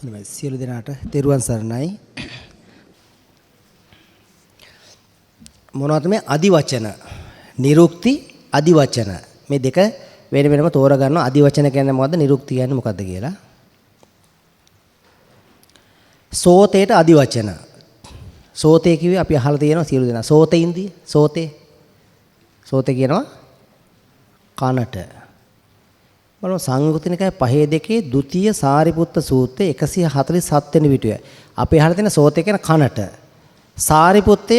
සියලු දෙනාට තෙරුවන් සරණයි. මොනවද මේ අදිවචන? නිරුක්ති අදිවචන. මේ දෙක වෙන වෙනම තෝරා ගන්නවා. අදිවචන කියන්නේ මොකද්ද? නිරුක්ති කියන්නේ මොකද්ද කියලා. සෝතේට අදිවචන. සෝතේ කිව්වේ අපි අහලා තියෙනවා සියලු දෙනා. සෝතේ ඉන්දිය. සෝතේ. සෝතේ කියනවා කනට. බලමු සංයුක්ත නිකාය 5:2 ද්විතීය සාරිපුත්ත සූත්‍රයේ 147 වෙනි පිටුවේ. අපි අහලා තියෙන සෝතේ කියන කනට. සාරිපුත්තය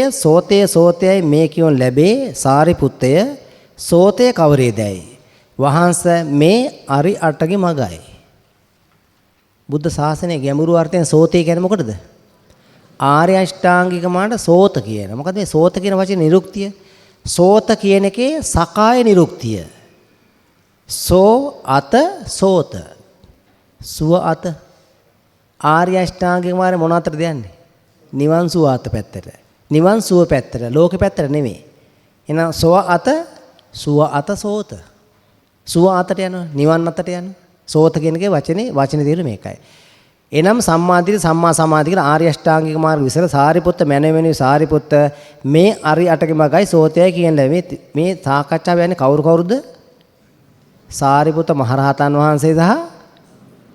සෝතේ මේ කියොන් ලැබේ. සාරිපුත්තය සෝතේ කවරේදයි. වහන්ස මේ අරි අටගේ මගයි. බුද්ධ ශාසනයේ ගැඹුරු අර්ථයෙන් සෝතේ කියන්නේ මොකටද? ආර්ය අෂ්ටාංගික මාර්ග සෝත කියන. මොකද මේ සෝත කියන වචනේ නිරුක්තිය. සෝත කියන එකේ සකාය නිරුක්තිය. සෝ අත සෝත. සුව අත. ආර්ය අෂ්ටාංගික මාර්ගය මොන අතරද යන්නේ? නිවන් සුව අත පැත්තට. නිවන් සුව පැත්තට. ලෝකෙ පැත්තට නෙමෙයි. එහෙනම් සෝ අත සුව අත සෝත. සුව අතට යනවා. නිවන් අතට යනවා. සෝත කියන එකේ වචනේ තේරුම මේකයි. එනම් සම්මාදිට සම්මා සමාධි කියන ආර්ය අෂ්ටාංගික මාර්ග විසල සාරිපුත්ත මැනවෙනි සාරිපුත්ත මේ අරි අටගේ මගයි සෝතයයි කියන්නේ මේ සාකච්ඡාව යන්නේ කවුරුද? සාරිපුත්ත මහරහතන් වහන්සේ සහ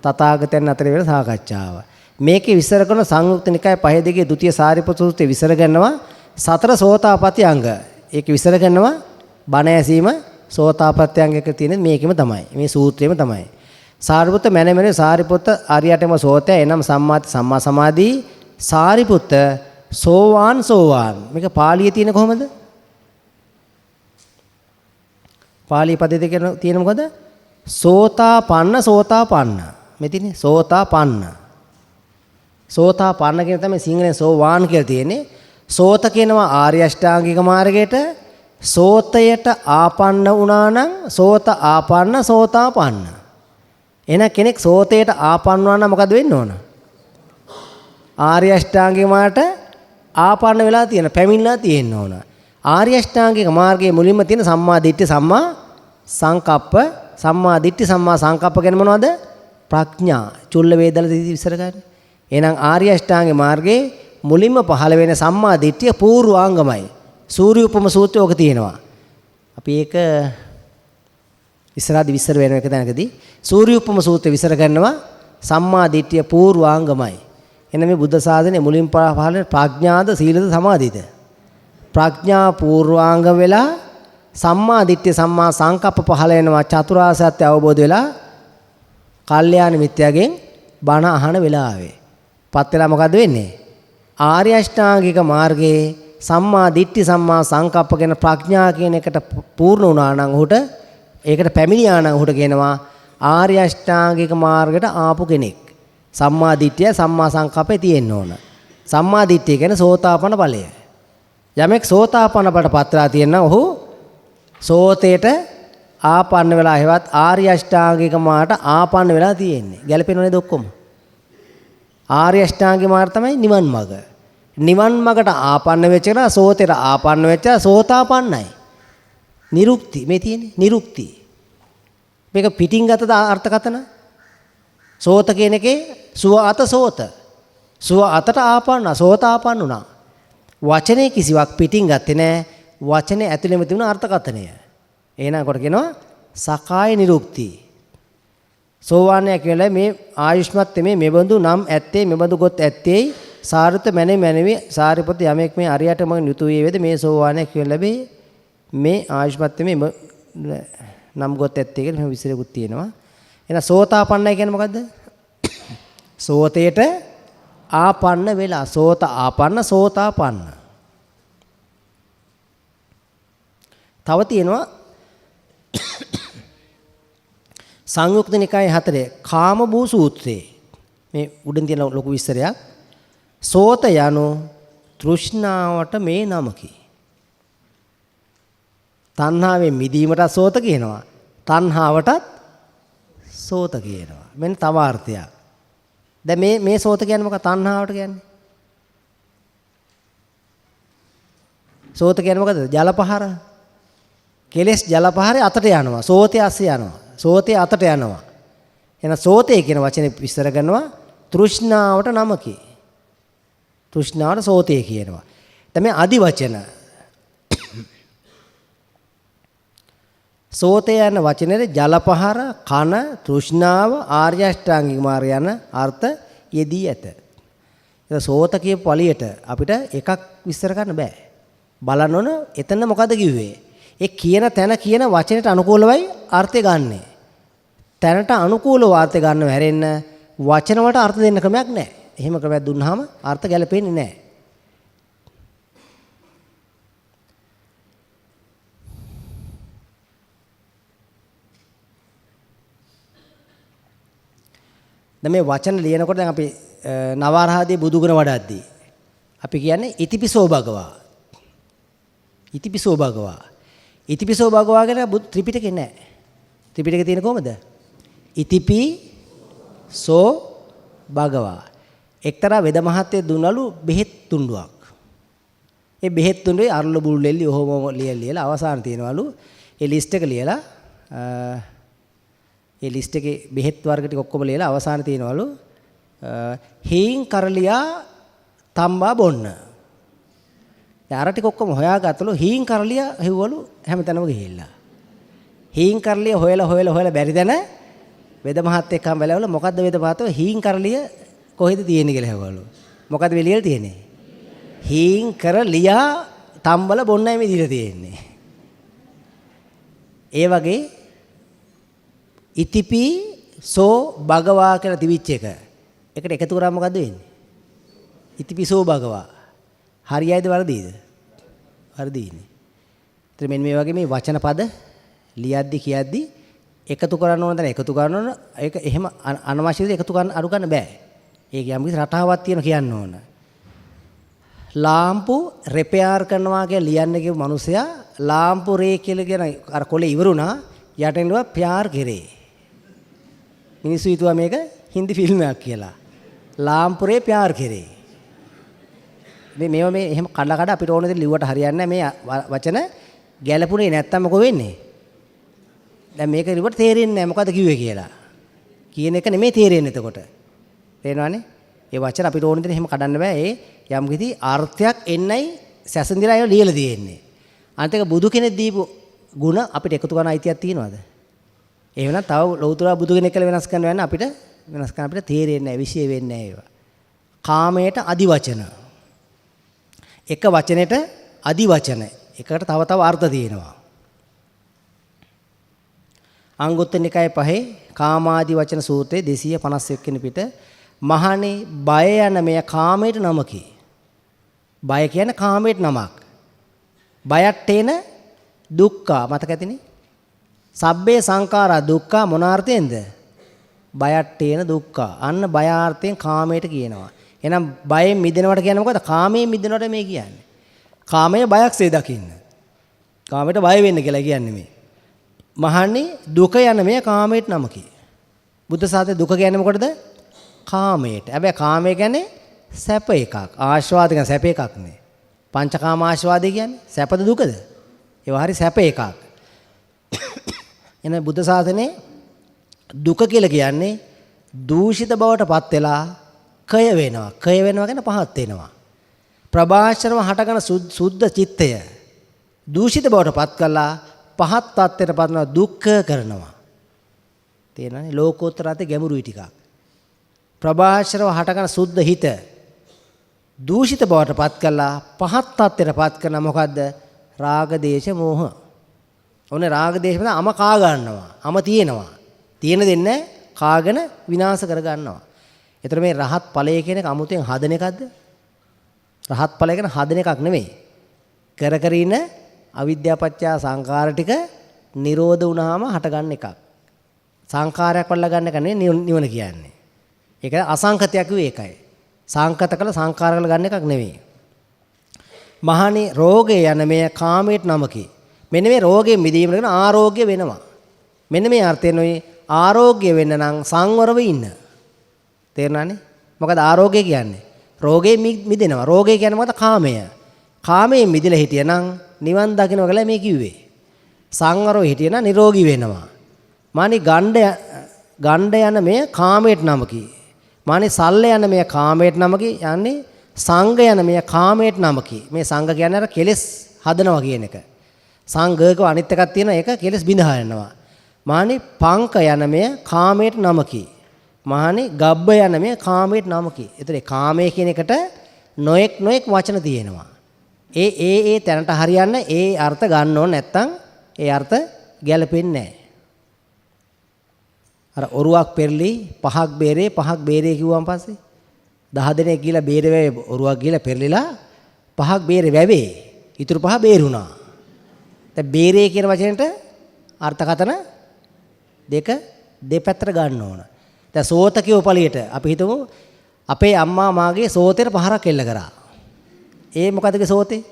තථාගතයන් අතර වෙන සාකච්ඡාව. මේකේ විස්තර කරන සංයුක්ත නිකාය 5:2 ද්විතීය සාරිපුත්ත සූත්‍රයේ විස්තර කරනවා සතර සෝතාපට්ටි අංග. ඒකේ විස්තර කරනවා බණ ඇසීම සෝතාපට්ටි අංගයක තියෙන මේකෙම තමයි. මේ සූත්‍රයේම තමයි. සාරිපුත්ත මැනමෙන සාරිපුත්ත ආර්යයටම සෝතය එනම් සම්මා සමාධි සාරිපුත්ත සෝවාන් මේක පාළියේ තියෙන කොහමද? පාළී පදයේ තියෙන මොකද? සෝතාපන්න මෙතිනේ සෝතාපන්න කියන තමයි සිංහලෙන් සෝවාන් කියලා තියෙන්නේ. සෝත කියනවා ආර්ය අෂ්ටාංගික මාර්ගයට. සෝතයට ආපන්න වුණා නම් සෝතාපන්න. එන කෙනෙක් සෝතයට ආපන්න වුණා නම් මොකද වෙන්න ඕන? ආර්ය අෂ්ටාංගික මාර්ගයට ආපන්න වෙලා තියෙන, පැමිණලා තියෙන්න ඕන. ආර්ය අෂ්ටාංගික මාර්ගයේ මුලින්ම තියෙන සම්මා දිට්ඨි සම්මා සංකප්ප. සම්මා දිට්ඨි සම්මා සංකප්ප කියන්නේ මොනවද? ප්‍රඥා. චුල්ල වේදල විස්තර කරන්නේ. එහෙනම් ආර්ය අෂ්ටාංගික මාර්ගයේ මුලින්ම පහළ වෙන සම්මා දිට්ඨිය පූර්වාංගමයි. සූර්ය උපම සූත්‍රය ඔක තියෙනවා. අපි ඒක ඉස්සරහදී විස්තර වෙන එක දැනකදී සූර්ය උපම සූත්‍රය විස්තර කරනවා සම්මා දිට්ඨිය පූර්වාංගමයි. එන්න මේ බුද්ධ ශාසනයේ මුලින් පහළ වෙන ප්‍රඥාද සීලද සමාධිද? ප්‍රඥා පූර්වාංග වෙලා සම්මා දිට්ඨිය සම්මා සංකප්ප පහළ වෙනවා. චතුරාර්ය සත්‍ය අවබෝධ වෙලා කල්යාණ මිත්‍යාගෙන් බණ අහන වෙලාවේ පත් වෙලා මොකද වෙන්නේ? ආර්ය අෂ්ටාංගික මාර්ගයේ සම්මා දිට්ඨි සම්මා සංකප්ප කියන ප්‍රඥා කියන එකට පූර්ණ වුණා නම් ඔහුට ඒකට පැමිණියා නම් ඔහුට කියනවා ආර්ය අෂ්ටාංගික මාර්ගයට ආපු කෙනෙක්. සම්මා දිට්ඨිය සම්මා සංකප්පේ තියෙන්න ඕන. සම්මා දිට්ඨිය කියන්නේ සෝතාපන්න ඵලය. යමෙක් සෝතාපන්න ඵලයට පත්ලා තියෙනවා ඔහු සෝතේට ආපන්න වෙලා හැවත් ආර්ය අෂ්ටාංගික මාර්ගයට ආපන්න වෙලා තියෙන්නේ. ගැලපෙනව නේද ඔක්කොම? ආර්ය අෂ්ටාංගික මාර්ගය තමයි නිවන් මඟ. නිවන් මඟට ආපන්න වෙච්ච කෙනා සෝතේට ආපන්න වෙච්ච සෝතාපන්නයි. නිරුක්ති මේ තියෙන්නේ නිරුක්ති. මේක පිටින් ගතද අර්ථකතන? සෝත කියන එකේ සුව අත සෝත. සුව අතට ආපන්න සෝතාපන්න උනා. වචනේ කිසිවක් පිටින් ගත්තේ නැහැ. වචනේ ඇතුළෙම තිබුණ අර්ථකතනය. එහෙනම් කොට කියනවා සකාය නිරුක්ති. සෝවාන්ය කියලා මේ ආයුෂ්මත් මේ මෙබඳු නම් ඇත්තේ මෙබඳු ගොත් ඇත්තේ සාරුත මැනවි සාරිපුත්ත යමෙක් මේ අරියට මග යුතු වේද මේ සෝවාන්ය කියලා ලැබේ. මේ ආයුෂ්මත් මේ නම් ගොත් ඇත්තේ කියලා මෙහෙම විස්තරයක්ත් තියෙනවා. එහෙනම් සෝතාපන්නයි කියන්නේ මොකද්ද? සෝතේට ආපන්න වෙලා සෝතාපන්න. තව තියෙනවා සංයුක්ත නිකාය 4 කාම භූ සූත්‍රයේ මේ උඩින් තියෙන ලොකු විස්තරයක්. සෝත යනු තෘෂ්ණාවට මේ නමකි. තණ්හාවෙන් මිදීමට සෝත කියනවා. තණ්හාවටත් සෝත කියනවා. මෙන්න තව අර්ථයක්. දැන් මේ සෝත කියන්නේ මොකක්ද? තණ්හාවට කියන්නේ. සෝත කියන්නේ මොකද? ජලපහර. කෙලස් ජලපහරේ අතට යනවා. සෝතේ අස්සේ යනවා. සෝතේ අතට යනවා. එහෙනම් සෝතේ කියන වචනේ විස්තර කරනවා තෘෂ්ණාවට නමකි. තෘෂ්ණාවට සෝතේ කියනවා. දැන් මේ අදි වචන සෝතේ යන වචනේ ජලපහර කන තෘෂ්ණාව ආර්ය අෂ්ටාංගික මාර්ග යන අර්ථ යෙදී ඇත. ඒක සෝත කියපු පළියට අපිට එකක් විස්තර කරන්න බෑ. බලන්න ඕන එතන මොකද කිව්වේ? ඒ කියන තැන කියන වචනෙට අනුකූලවයි අර්ථය ගන්නෙ. තැනට අනුකූලව අර්ථය ගන්නව හැරෙන්න වචන වලට අර්ථ දෙන්න ක්‍රමයක් නැහැ. එහෙම ක්‍රමයක් දුන්නාම අර්ථ ගැලපෙන්නේ නැහැ. දැන් මේ වචන ලියනකොට දැන් අපි නවආරාධයේ බුදුගුණ වඩද්දී අපි කියන්නේ ඉතිපිසෝ භගවා. ඉතිපිසෝ භගවා. ඉතිපිසෝ භගවා කියන ත්‍රිපිටකේ නැහැ. ත්‍රිපිටකේ තියෙන කොහමද? ඉතිපි සෝ භගවා. එක්තරා වෙද මහත්තයෙක් දුන්නලු බෙහෙත් තුණ්ඩුවක්. ඒ බෙහෙත් තුණ්ඩුවේ අරල බුල්ලෙල්ලි ඔහොම ලියලා අවසාන තියනවලු ඒ ලිස්ට් එක ලියලා ඒ ලිස්ට් එකේ බෙහෙත් වර්ග ටික ඔක්කොම ලියලා අවසාන තියනවලු හීන් කරලියා තම්බා බොන්න. දැන් අර ටික ඔක්කොම හොයාගත්තලු හීන් කරලියා හෙව්වලු හැමතැනම ගිහිල්ලා. හීන් කරලිය හොයලා බැරි දැන වෙද මහත්තයෙක් හම් බැලවල මොකද්ද වෙද මහත්තයෝ හීන් කරලිය කොහෙද තියෙන්නේ කියලා හෙව්වලු. මොකද්ද මේ ලියලා තියෙන්නේ? හීන් කරලියා තම්බල බොන්නයි මේ දීලා තියෙන්නේ. ඒ වගේ ඉතිපි සෝ භගවා කියලා තිබිච්ච එක. එකට එකතු කරාම මොකද්ද වෙන්නේ? ඉතිපි සෝ භගවා. හරියයිද වරදීද? වරදීනේ. ඒත් මෙන්න මේ වගේ මේ වචන පද ලියද්දි කියද්දි එකතු කරන්න ඕන දැන් එකතු කරන්න ඕන. ඒක එහෙම අනවශ්‍ය විදිහට එකතු කරන්න අඩු ගන්න බෑ. ඒක යම් කිසි රටාවක් තියෙන කියන්න ඕන. ලාම්පු රිපෙයාර් කරනවා කියලා ලියන්න කියපු මිනිසයා ලාම්පු රේ කියලා කියන අර කොලේ ඉවරුණා යටින් ලියුවා ප්‍යාර් කෙරේ. මිනිස්සු හිතුවා මේක හින්දි ෆිල්ම් එකක් කියලා. ලාම්පු රේ ප්‍යාර් කෙරේ. මේවා මේ එහෙම කඩ අපිට ඕන දේ ලිව්වට හරියන්නේ නැහැ. මේ වචන ගැලපුණේ නැත්තම් මොකෝ වෙන්නේ? දැන් මේක ලිව්වට තේරෙන්නේ නැහැ මොකද්ද කිව්වේ කියලා. කියන එක නෙමෙයි තේරෙන්නේ එතකොට. තේරෙනවනේ? ඒ වචන අපිට ඕන දේ එහෙම කඩන්න බෑ. ඒ යම් කිසි අර්ථයක් එන්නයි සැසඳිලා ඒවා ලියලා තියෙන්නේ. අනිත් එක බුදු කෙනෙක් දීපු ಗುಣ අපිට එකතු කරන අයිතියක් තියෙනවද? එහෙනම් තව ලෞතර බුදු කෙනෙක් කියලා වෙනස් කරන්න යන්න අපිට වෙනස් කරන්න අපිට තේරෙන්නේ නැහැ, විශ්ය වෙන්නේ නැහැ ඒවා. කාමයට අදි වචන. එක වචනෙට අදි වචන. එකකට තව තව අර්ථ තියෙනවා. අංගුත්තර නිකායේ 5 කාමාදි වචන සූත්‍රයේ 251 වෙනි පිට මහණේ බය යන මෙය කාමයට නමකි. බය කියන්නේ කාමයට නමක්. බයට එන දුක්ඛ මතක ඇතිනේ. සබ්බේ සංඛාරා දුක්ඛ මොන අර්ථයෙන්ද? බයට එන දුක්ඛ. අන්න බය අර්ථයෙන් කාමයට කියනවා. එහෙනම් බයෙන් මිදෙනවට කියන්නේ මොකද? කාමයෙන් මිදෙනවට මේ කියන්නේ. කාමයේ බයක්සේ දකින්න. කාමයට බය වෙන්න කියලා කියන්නේ මේ. මහන්නේ දුක යන මේ කාමයට නමකි. බුද්ධ ශාසනයේ දුක කියන්නේ මොකටද? කාමයට. හැබැයි කාමය කියන්නේ සැප එකක්. ආස්වාද කියන්නේ සැප එකක් නේ. පංචකාම ආස්වාදය කියන්නේ සැපද දුකද? ඒවා හරි සැප එකක්. එන බුද්ධ ශාසනයේ දුක කියලා කියන්නේ දූෂිත බවට පත් වෙලා කය වෙනවා. කය වෙනවා කියන්නේ පහත් වෙනවා. ප්‍රභාෂරව හටගන සුද්ධ චිත්තය දූෂිත බවට පත් කළා පහත් තත්ත්වයට පත් වෙනවා දුක්ඛ කරනවා. තේරෙනවනේ? ලෝකෝත්තර අතේ ගැඹුරුයි ටිකක්. ප්‍රභාෂරව හටගන සුද්ධ හිත දූෂිත බවට පත් කළා පහත් තත්ත්වයට පත් කරන මොකද්ද? රාග දේශ මොහ. ඔන්නේ රාග දේශ වල අම කා ගන්නවා. අම තියෙනවා. තියෙන දෙන්නේ කාගෙන විනාශ කර ගන්නවා. ඒතර මේ රහත් ඵලය කියන එක අමුතෙන් හදන එකක්ද? රහත් ඵලය කියන හදන එකක් නෙමෙයි. කර කර ඉන අවිද්‍යාපච්චය සංඛාර ටික නිරෝධ වුණාම හටගන්න එකක්. සංඛාරයක් වල්ලා ගන්න එක නෙවෙයි නිවන කියන්නේ. ඒක අසංකතයක් කිව්වේ ඒකයි. සංකත කළ සංඛාර කළ ගන්න එකක් නෙවෙයි. මහණේ රෝගේ යන මේ කාමයට නමකි. මෙන්න මේ රෝගයෙන් මිදීම කියන ආරෝග්‍ය වෙනවා. මෙන්න මේ අර්ථයෙන් ඔය ආරෝග්‍ය වෙන්න නම් සංවරව ඉන්න. තේරුණානේ? මොකද ආරෝග්‍ය කියන්නේ? රෝගේ මිදෙනවා. රෝගය කියන්නේ මොකද? කාමය. කාමයෙන් මිදලා හිටියනම් නිවන් දකින්න කියලා මේ කිව්වේ. සංවරව හිටියනම් නිරෝගී වෙනවා. මානි ගණ්ඩ යන මේ කාමයට නමකි. මානේ සල්ල යන මේ කාමයට නමකි යන්නේ සංඝ යන මේ කාමයට නමකි. මේ සංඝ කියන්නේ අර කෙලෙස් හදනවා කියන එක. සංඝක අනිත් එකක් තියෙනවා ඒක කෙලෙස් බිඳහා යනවා. මානේ පංක යන මේ කාමයට නමකි. මානේ ගබ්බ යන මේ කාමයට නමකි. ඒතර කාමයේ කියන එකට නොඑක් වචන තියෙනවා. ඒ තැනට හරියන්න ඒ අර්ථ ගන්න ඕන නැත්තම් ඒ අර්ථ ගැලපෙන්නේ නැහැ. අර ඔරුවක් පෙරලි පහක් බේරේ කිව්වන් පස්සේ 10 දෙනෙක් ගිහලා බේරේ ඔරුවක් ගිහලා පෙරලිලා පහක් බේරේ වැවේ. ඊටු පහ බේරුණා. දැන් බේරේ කියන වචනෙට අර්ථකථන දෙක දෙපැත්තට ගන්න ඕන. දැන් සෝත කියව පළියට අපි හිතමු අපේ අම්මා මාගේ සෝතේට පහරක් එල්ල කරා. ඒ මොකදගේ සෝතේ?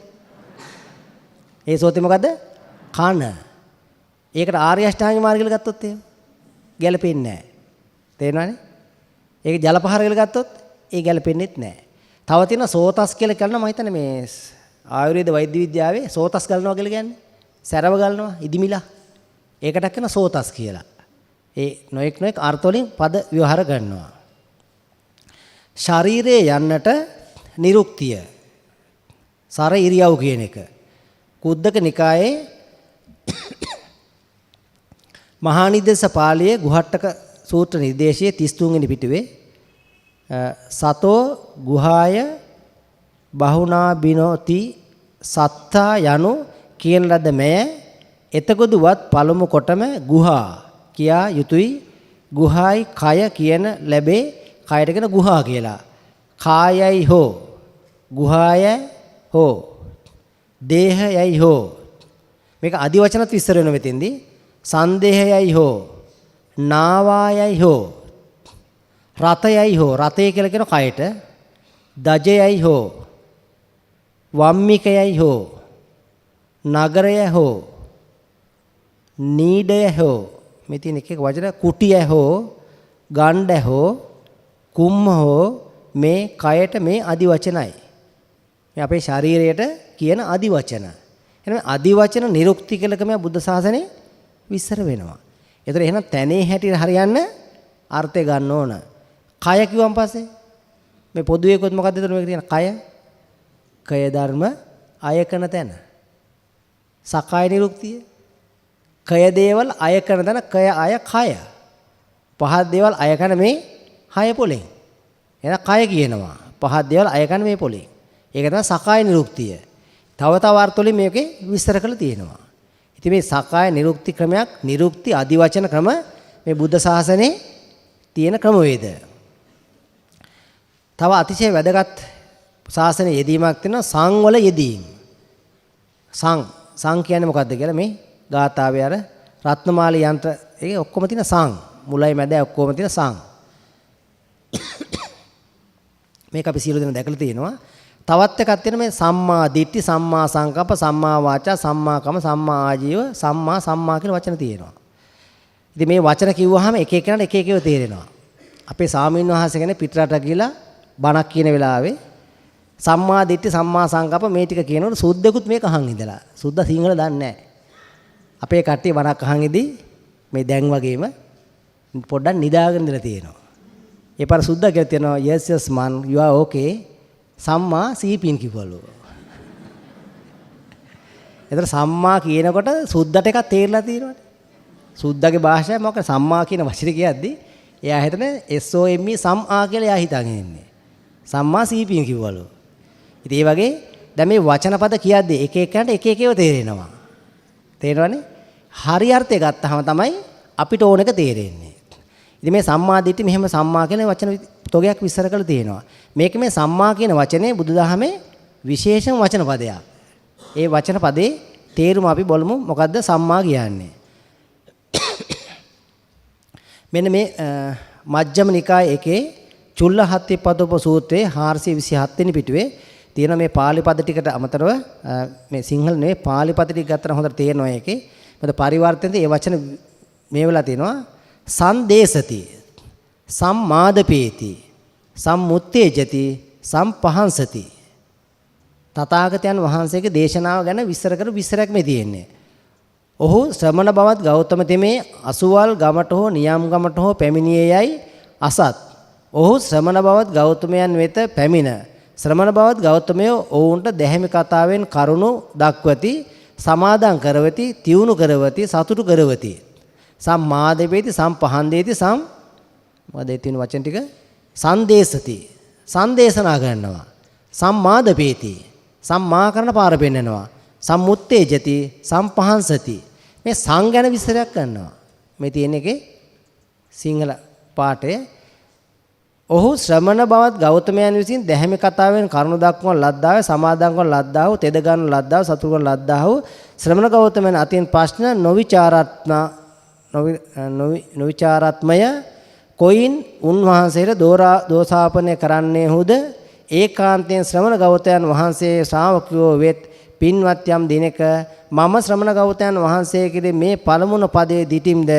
ඒ සෝතේ මොකද්ද? කන. ඒකට ආර්ය අෂ්ටාංගික මාර්ගය කියලා ගත්තොත් එහෙම ගැලපෙන්නේ නැහැ. තේරෙනවනේ? ඒක ජල පහර කියලා ගත්තොත් ඒ ගැලපෙන්නේත් නැහැ. තව තියෙනවා සෝතස් කියලා කියනවා මම හිතන්නේ මේ ආයුර්වේද වෛද්‍ය විද්‍යාවේ සෝතස් ගලනවා කියලා කියන්නේ. සැරව ගලනවා ඉදිමිලා. ඒකට කියන සෝතස් කියලා. ඒ නොඑක් අර්ථ වලින් පද ව්‍යවහාර ගන්නවා. ශරීරයේ යන්නට නිරුක්තිය. සර ඉරියව් කියන එක. කුද්දක නිකායේ මහා නිදේශ පාළියේ ගුහට්ටක සූත්‍ර නිර්දේශයේ 33 වෙනි පිටුවේ සතෝ ගුහාය බහුනා බිනෝති සත්තා යනු කියන ලද මෙය එතකොදුවත් පළමු කොටම ගුහා කියා යුතුයි. ගුහායි කය කියන ලැබේ කයට කියන ගුහා කියලා. කායයි හෝ ගුහාය හෝ දේහයයි හෝ මේක අදි වචනත් විස්තර වෙනවා මෙතෙන්දී. සංදේහයයි හෝ නාවායයි හෝ රතයයි හෝ රතය කියලා කියන කයට දජයයි හෝ වම්මිකයයි හෝ නගරය හෝ නීඩය හෝ මේ තියෙන එක වචන කුටිය හෝ ගණ්ඩ හෝ කුම්ම හෝ මේ කයට මේ අදි වචනයි. මේ අපේ ශරීරයට කියන අදි වචන. එහෙනම් අදි වචන නිරුක්ති කළකම බුද්ධ ශාසනයේ විස්තර වෙනවා. ඒතර එහෙනම් තැනේ හැටියට හරියන්න අර්ථය ගන්න ඕන. කය කිව්වන් පස්සේ මේ පොදුවේ කොත් මොකද්ද එතන මේක තියෙන කය? කය ධර්ම අයකන තැන. සකාය නිරුක්තිය. කය දේවල් අයකන තැන කය අය කය. පහත් දේවල් අයකන මේ හය පොලෙන්. එහෙනම් කය කියනවා. පහත් දේවල් අයකන මේ පොලෙන්. ඒක තමයි සකාය නිරුක්තිය. තව අර්ථ වලින් මේකේ විස්තර කරලා තියෙනවා. ඉතින් මේ සකාය නිරුක්ති ක්‍රමයක් නිරුක්ති අදි වචන ක්‍රම මේ බුද්ධ ශාසනයේ තියෙන ක්‍රමවේද. තව අතිශය වැදගත් ශාසනයේ යෙදීමක් තියෙනවා සංවල යෙදීම. සං කියන්නේ මොකද්ද කියලා මේ ගාථාවේ අර රත්නමාලී යන්ත්‍ර ඒකේ ඔක්කොම තියෙන සං මුලයි මැදයි ඔක්කොම තියෙන සං. මේක අපි සියලු දෙනා දැකලා තියෙනවා. තවත් එකක් තියෙන මේ සම්මා දිට්ඨි සම්මා සංකප්ප සම්මා වාචා සම්මා කම සම්මා ආජීව සම්මා කියලා වචන තියෙනවා. ඉතින් මේ වචන කිව්වහම එක එකනට එක එකව තේරෙනවා. අපේ සාමීන් වහන්සේ කෙනෙක් පිටරට ගිහලා බණක් කියන වෙලාවේ සම්මා දිට්ඨි සම්මා සංකප්ප මේ ටික කියනකොට සුද්දෙකුත් මේක අහන් ඉඳලා. සුද්දා සිංහල දන්නේ නැහැ. අපේ කට්ටිය බණක් අහන් ඉදී මේ දැන් වගේම පොඩ්ඩක් නිදාගෙන ඉඳලා තියෙනවා. ඒ පාර සුද්දා කියලා තියෙනවා yes man you are okay සම්මා සීපින් කිව්වලු. එතන සම්මා කියනකොට සුද්දට එකක් තේරලා තියෙනවනේ. සුද්දගේ භාෂාව මොකක්ද සම්මා කියන වචනේ කියද්දි එයා හිතන්නේ SOME සම්ආ කියලා එයා හිතාගෙන ඉන්නේ. සම්මා සීපින් කිව්වලු. ඉතින් ඒ වගේ දැන් මේ වචන පද කියද්දි එක එකකට එක එකව තේරෙනවා. තේරෙනවනේ? හරි අර්ථය ගත්තාම තමයි අපිට ඕන එක තේරෙන්නේ. ඉතින් මේ සම්මා දිට්ඨි මෙහෙම සම්මා කියන වචන තොගයක් විස්තර කරලා තියෙනවා. මේක මේ සම්මා කියන වචනේ බුදුදහමේ විශේෂම වචන පදයක්. ඒ වචන පදේ තේරුම අපි බලමු මොකද්ද සම්මා කියන්නේ. මෙන්න මේ මජ්ක්‍ධිම නිකායේ එකේ චුල්ලහත්ථිපදෝප සූත්‍රයේ 427 වෙනි පිටුවේ තියෙන මේ පාලි පද ටිකට අමතරව මේ සිංහල නෙවෙයි පාලි පද ටික ගත්තම හොඳට තේරෙනවා ඒකේ. මොකද පරිවර්තනයේ මේ වචන මේ වෙලා තියෙනවා සංදේශති සම්මාදපේති සම්මුත්තේජති සම්පහංසති. තථාගතයන් වහන්සේගේ දේශනාව ගැන විස්තර කර විස්තරයක් මේ තියෙන්නේ. ඔහු ශ්‍රමණ බවත් ගෞතම තෙමේ අසුවල් ගමට හෝ නියම් ගමට හෝ පැමිණියේ යයි අසත්. ඔහු ශ්‍රමණ බවත් ගෞතමයන් වෙත පැමිණ ශ්‍රමණ බවත් ගෞතමයෝ ඔවුන්ට දැහැමි කතාවෙන් කරුණු දක්වති සමාදම් කරවති තියුණු කරවති සතුටු කරවති සම්මාදපේති සම්පහන්දේති මොකද ඒ තියෙන වචන ටික සංදේශති සංදේශනා කරනවා සම්මාදපේති සම්මා කරන පාර පෙන්නනවා සම්මුත්තේජති සම්පහන්සති මේ සංගණ විස්තරයක් කරනවා මේ තියෙන එකේ සිංහල පාඨය ඔහු ශ්‍රමණ බවත් ගෞතමයන් විසින් දැහැමි කතාවෙන් කරුණු දක්වන ලද්දාවේ සමාදම් කරන ලද්දාව තෙද ගන්න ලද්දාව සතුරු කරන ලද්දාව ශ්‍රමණ ගෞතමයන් අතින් ප්‍රශ්න නොවිචාරාත්මය කොයින් උන්වහන්සේට දෝෂාපනය කරන්නේහුද ඒකාන්තයෙන් ශ්‍රමණ ගෞතමයන් වහන්සේ ශ්‍රාවකයෝ වෙත් පින්වත් යම් දිනක මම ශ්‍රමණ ගෞතමයන් වහන්සේ කෙරේ මේ පළමුණ පදයේ දිටිම්ද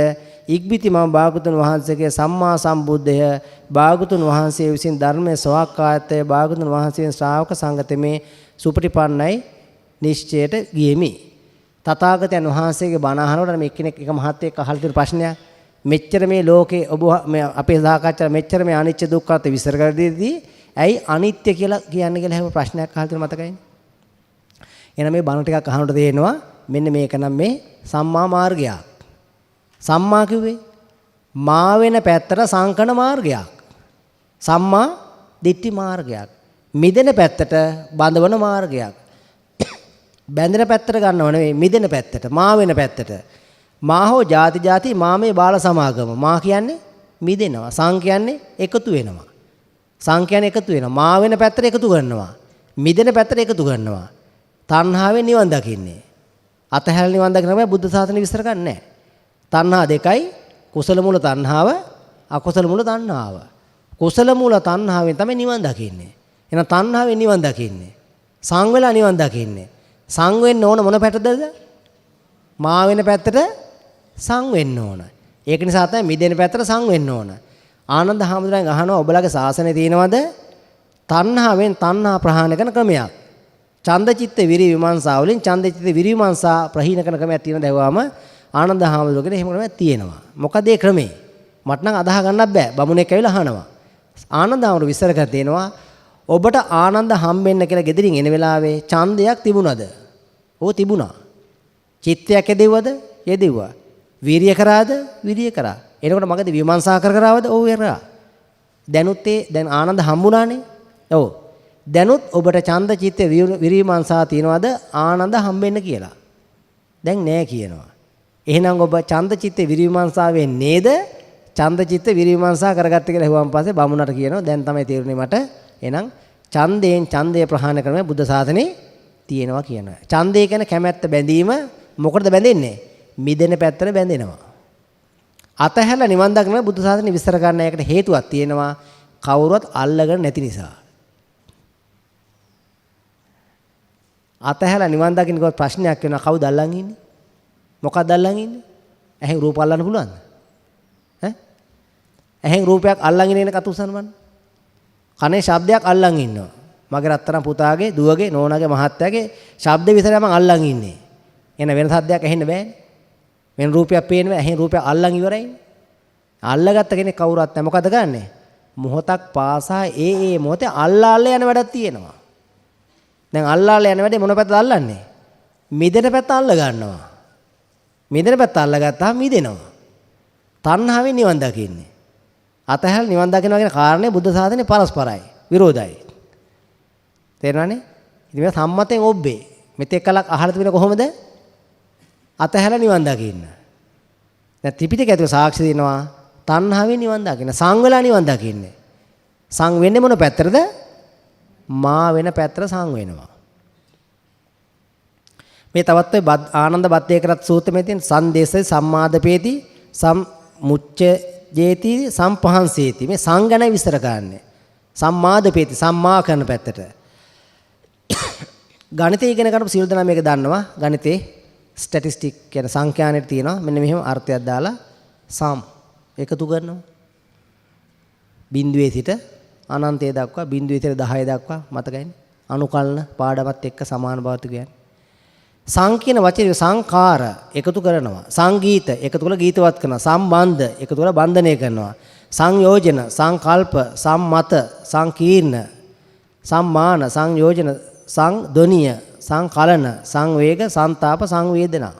ඉක්බිති මම භාගතුන් වහන්සේගේ සම්මා සම්බුද්ධය භාගතුන් වහන්සේ විසින් ධර්මයේ සවාක්කායතය භාගතුන් වහන්සේගේ ශ්‍රාවක සංගතමේ සුපටිපන්නයි නිශ්චයට ගියෙමි. තථාගතයන් වහන්සේගේ බණ අහනකොට මේ එක්කෙනෙක් එක මහත්තයෙක් අහලා තියෙන ප්‍රශ්නයක් මෙච්චර මේ ලෝකේ ඔබ මේ අපේ සාකච්ඡා මෙච්චර මේ අනිත්‍ය දුක්ඛත් විස්තර කර දෙද්දී ඇයි අනිත්‍ය කියලා කියන්නේ කියලා හැම ප්‍රශ්නයක් අහලා තියෙන මතකයිනේ. එහෙනම් මේ බණ ටිකක් අහනකොට තේරෙනවා මෙන්න මේක නම් මේ සම්මා මාර්ගයක්. සම්මා කිව්වේ මා වෙන පැත්තට සංකන මාර්ගයක්. සම්මා දිට්ඨි මාර්ගයක්. මිදෙන පැත්තට බඳවන මාර්ගයක්. බැඳෙන පැත්තට ගන්නව නෙවෙයි මිදෙන පැත්තට මා වෙන පැත්තට. මා හෝ ಜಾති ಜಾති මාමේ බාල සමාගම. මා කියන්නේ මිදෙනවා. සං කියන්නේ එකතු වෙනවා. සං කියන්නේ එකතු වෙනවා. මා වෙන පැත්තට එකතු කරනවා. මිදෙන පැත්තට එකතු කරනවා. තණ්හාවෙන් නිවන් දකින්නේ. අතහැරලා නිවන් දකින්න බෑ බුද්ධ ශාසනය විස්තර කරන්නේ නැහැ. තණ්හා දෙකයි කුසල මූල තණ්හාව අකුසල මූල තණ්හාව. කුසල මූල තණ්හාවෙන් තමයි නිවන් දකින්නේ. එහෙනම් තණ්හාවෙන් නිවන් දකින්නේ. සං වෙලා නිවන් දකින්නේ. සං වෙන්න ඕන මොන පැත්තටද? මා වෙන පැත්තට සං වෙන්න ඕන. ඒක නිසා තමයි මිදෙන පැත්තට සං වෙන්න ඕන. ආනන්ද හාමුදුරන් අහනවා ඔබලගේ ශාසනයේ තියෙනවද තණ්හාවෙන් තණ්හා ප්‍රහාණය කරන ක්‍රමයක්? ඡන්දචිත්ත විරි විමර්ශා වලින් ඡන්දචිත්ත විරි විමර්ශා ප්‍රහීන කරන ක්‍රමයක් තියෙන දැවුවාම ආනන්ද හාමුදුරුවෝ එහෙම ක්‍රමයක් තියෙනවා. මොකද ඒ ක්‍රමේ? මට නම් අදාහ ගන්නත් බෑ. බමුණෙක් ඇවිල්ලා අහනවා. ආනන්ද හාමුදුරුවෝ විස්තර කර දෙනවා ඔබට ආනන්ද හම්බෙන්න කියලා ගෙදරින් එන වෙලාවේ ඡන්දයක් තිබුණාද? ඕ තිබුණා. චිත්තයක් යෙදෙව්වද? යෙදෙව්වා. වීරිය කරාද? වීරිය කරා. එනකොට මගදී විමර්ශා කරවද? ඔව් කරා. දැනුත් දැන් ආනන්ද හම්බුණානේ. ඔව්. දැනුත් ඔබට ඡන්ද චිත්ත විරිමර්ශා තියනවාද ආනන්ද හම්බෙන්න කියලා? දැන් නෑ කියනවා. එහෙනම් ඔබ ඡන්ද චිත්ත විරිමර්ශාවෙන් නේද ඡන්ද චිත්ත විරිමර්ශා කරගත්ත කියලා හුවන් පස්සේ බමුණට කියනවා දැන් තමයි තේරුනේ මට. එහෙනම් ඡන්දයෙන් ඡන්දය ප්‍රහාණය කරන බුද්ධ ශාසනේ තියෙනවා කියනවා. ඡන්දය කියන්නේ කැමැත්ත බැඳීම. මොකටද බැඳෙන්නේ? මිදෙන පැත්තට බැඳෙනවා. අතහැරලා නිවන් දකින්න බුද්ධ ශාසනේ විස්තර කරන්න ඒකට හේතුවක් තියෙනවා. කවුරුවත් අල්ලගෙන නැති නිසා. අතහැරලා නිවන් දකින්න කොහොමද ප්‍රශ්නයක් වෙනවා කවුද අල්ලන් ඉන්නේ? මොකක්ද අල්ලන් ඉන්නේ? ඇහෙන් රූප අල්ලන්න පුළුවන්ද? ඈ? ඇහෙන් රූපයක් අල්ලන් ඉන්න කතුසන් වන්න. කනේ ශබ්දයක් අල්ලන් ඉන්නවා. මගේ රත්තරන් පුතාගේ, දුවගේ, නෝනාගේ, මහත්තයාගේ ශබ්ද විතරයි මම අල්ලන් ඉන්නේ. එන වෙන සද්දයක් ඇහෙන්න බෑනේ. වෙන රූපයක් පේන්නේ ඇහෙන් රූපයක් අල්ලන් ඉවරයිනේ. අල්ලගත්ත කෙනෙක් කවුරුත් නැහැ. මොකද ගන්නෙ? මොහොතක් පාසා ඒ මොහොතේ අල්ලා යන වැඩක් තියෙනවා. දැන් අල්ලාල යන වැඩේ මොන පැත්තද අල්ලන්නේ? මිදෙන පැත්ත අල්ල ගන්නවා. මිදෙන පැත්ත අල්ලගත්තාම මිදෙනවා. තණ්හාවෙන් නිවන් දකින්නේ. අතහැර නිවන් දකිනවා කියන කාරණේ බුද්ධ ශාසනයේ පරස්පරයි. විරෝධයි. තේරෙනවනේ? ඉතින් මේ සම්මතෙන් ඔබ්බේ. මෙතෙක් කලක් අහලා තිබෙන කොහොමද? අතහැර නිවන් දකින්න. දැන් ත්‍රිපිටකය ඇතුළේ සාක්ෂි දෙනවා තණ්හාවෙන් නිවන් දකින්න. සංවලා නිවන් දකින්නේ. සං වෙන්නේ මොන පැත්තටද? මා වෙන පැත්තට සං වෙනවා. මේ තවත් ඔය ආනන්ද බද්දේකරත් සූත්‍රයේ තියෙන සංදේශය සම්මාදපේති සම්මුච්ච ජේති සම්පහන්සේති මේ සංගණ විස්තර කරන්නේ. සම්මාදපේති සම්මා කරන පැත්තට. ගණිතය ඉගෙන ගන්නකොට සියලු දෙනා මේක දන්නවා. ගණිතේ ස්ටැටිස්ටික් කියන සංඛ්‍යානෙට තියෙනවා. මෙන්න මෙහෙම අර්ථයක් දාලා සම් එකතු කරනවා. බිඳුවේ සිට අනන්තය දක්වා බිඳුවේ සිට 10 දක්වා මතකයිනේ. අනුකලන පාඩමත් එක්ක සමාන බවට කියන්නේ. සංකීන වචනේ සංඛාර එකතු කරනවා. සංගීත එකතු කරලා ගීතවත් කරනවා. සම්බන්ධ එකතු කරලා බන්ධනය කරනවා. සංයෝජන, සංකල්ප, සම්මත, සංකීර්ණ, සම්මාන, සංයෝජන, සංධ්වනිය, සංකලන, සංවේග, සංතාප, සංවේදනා.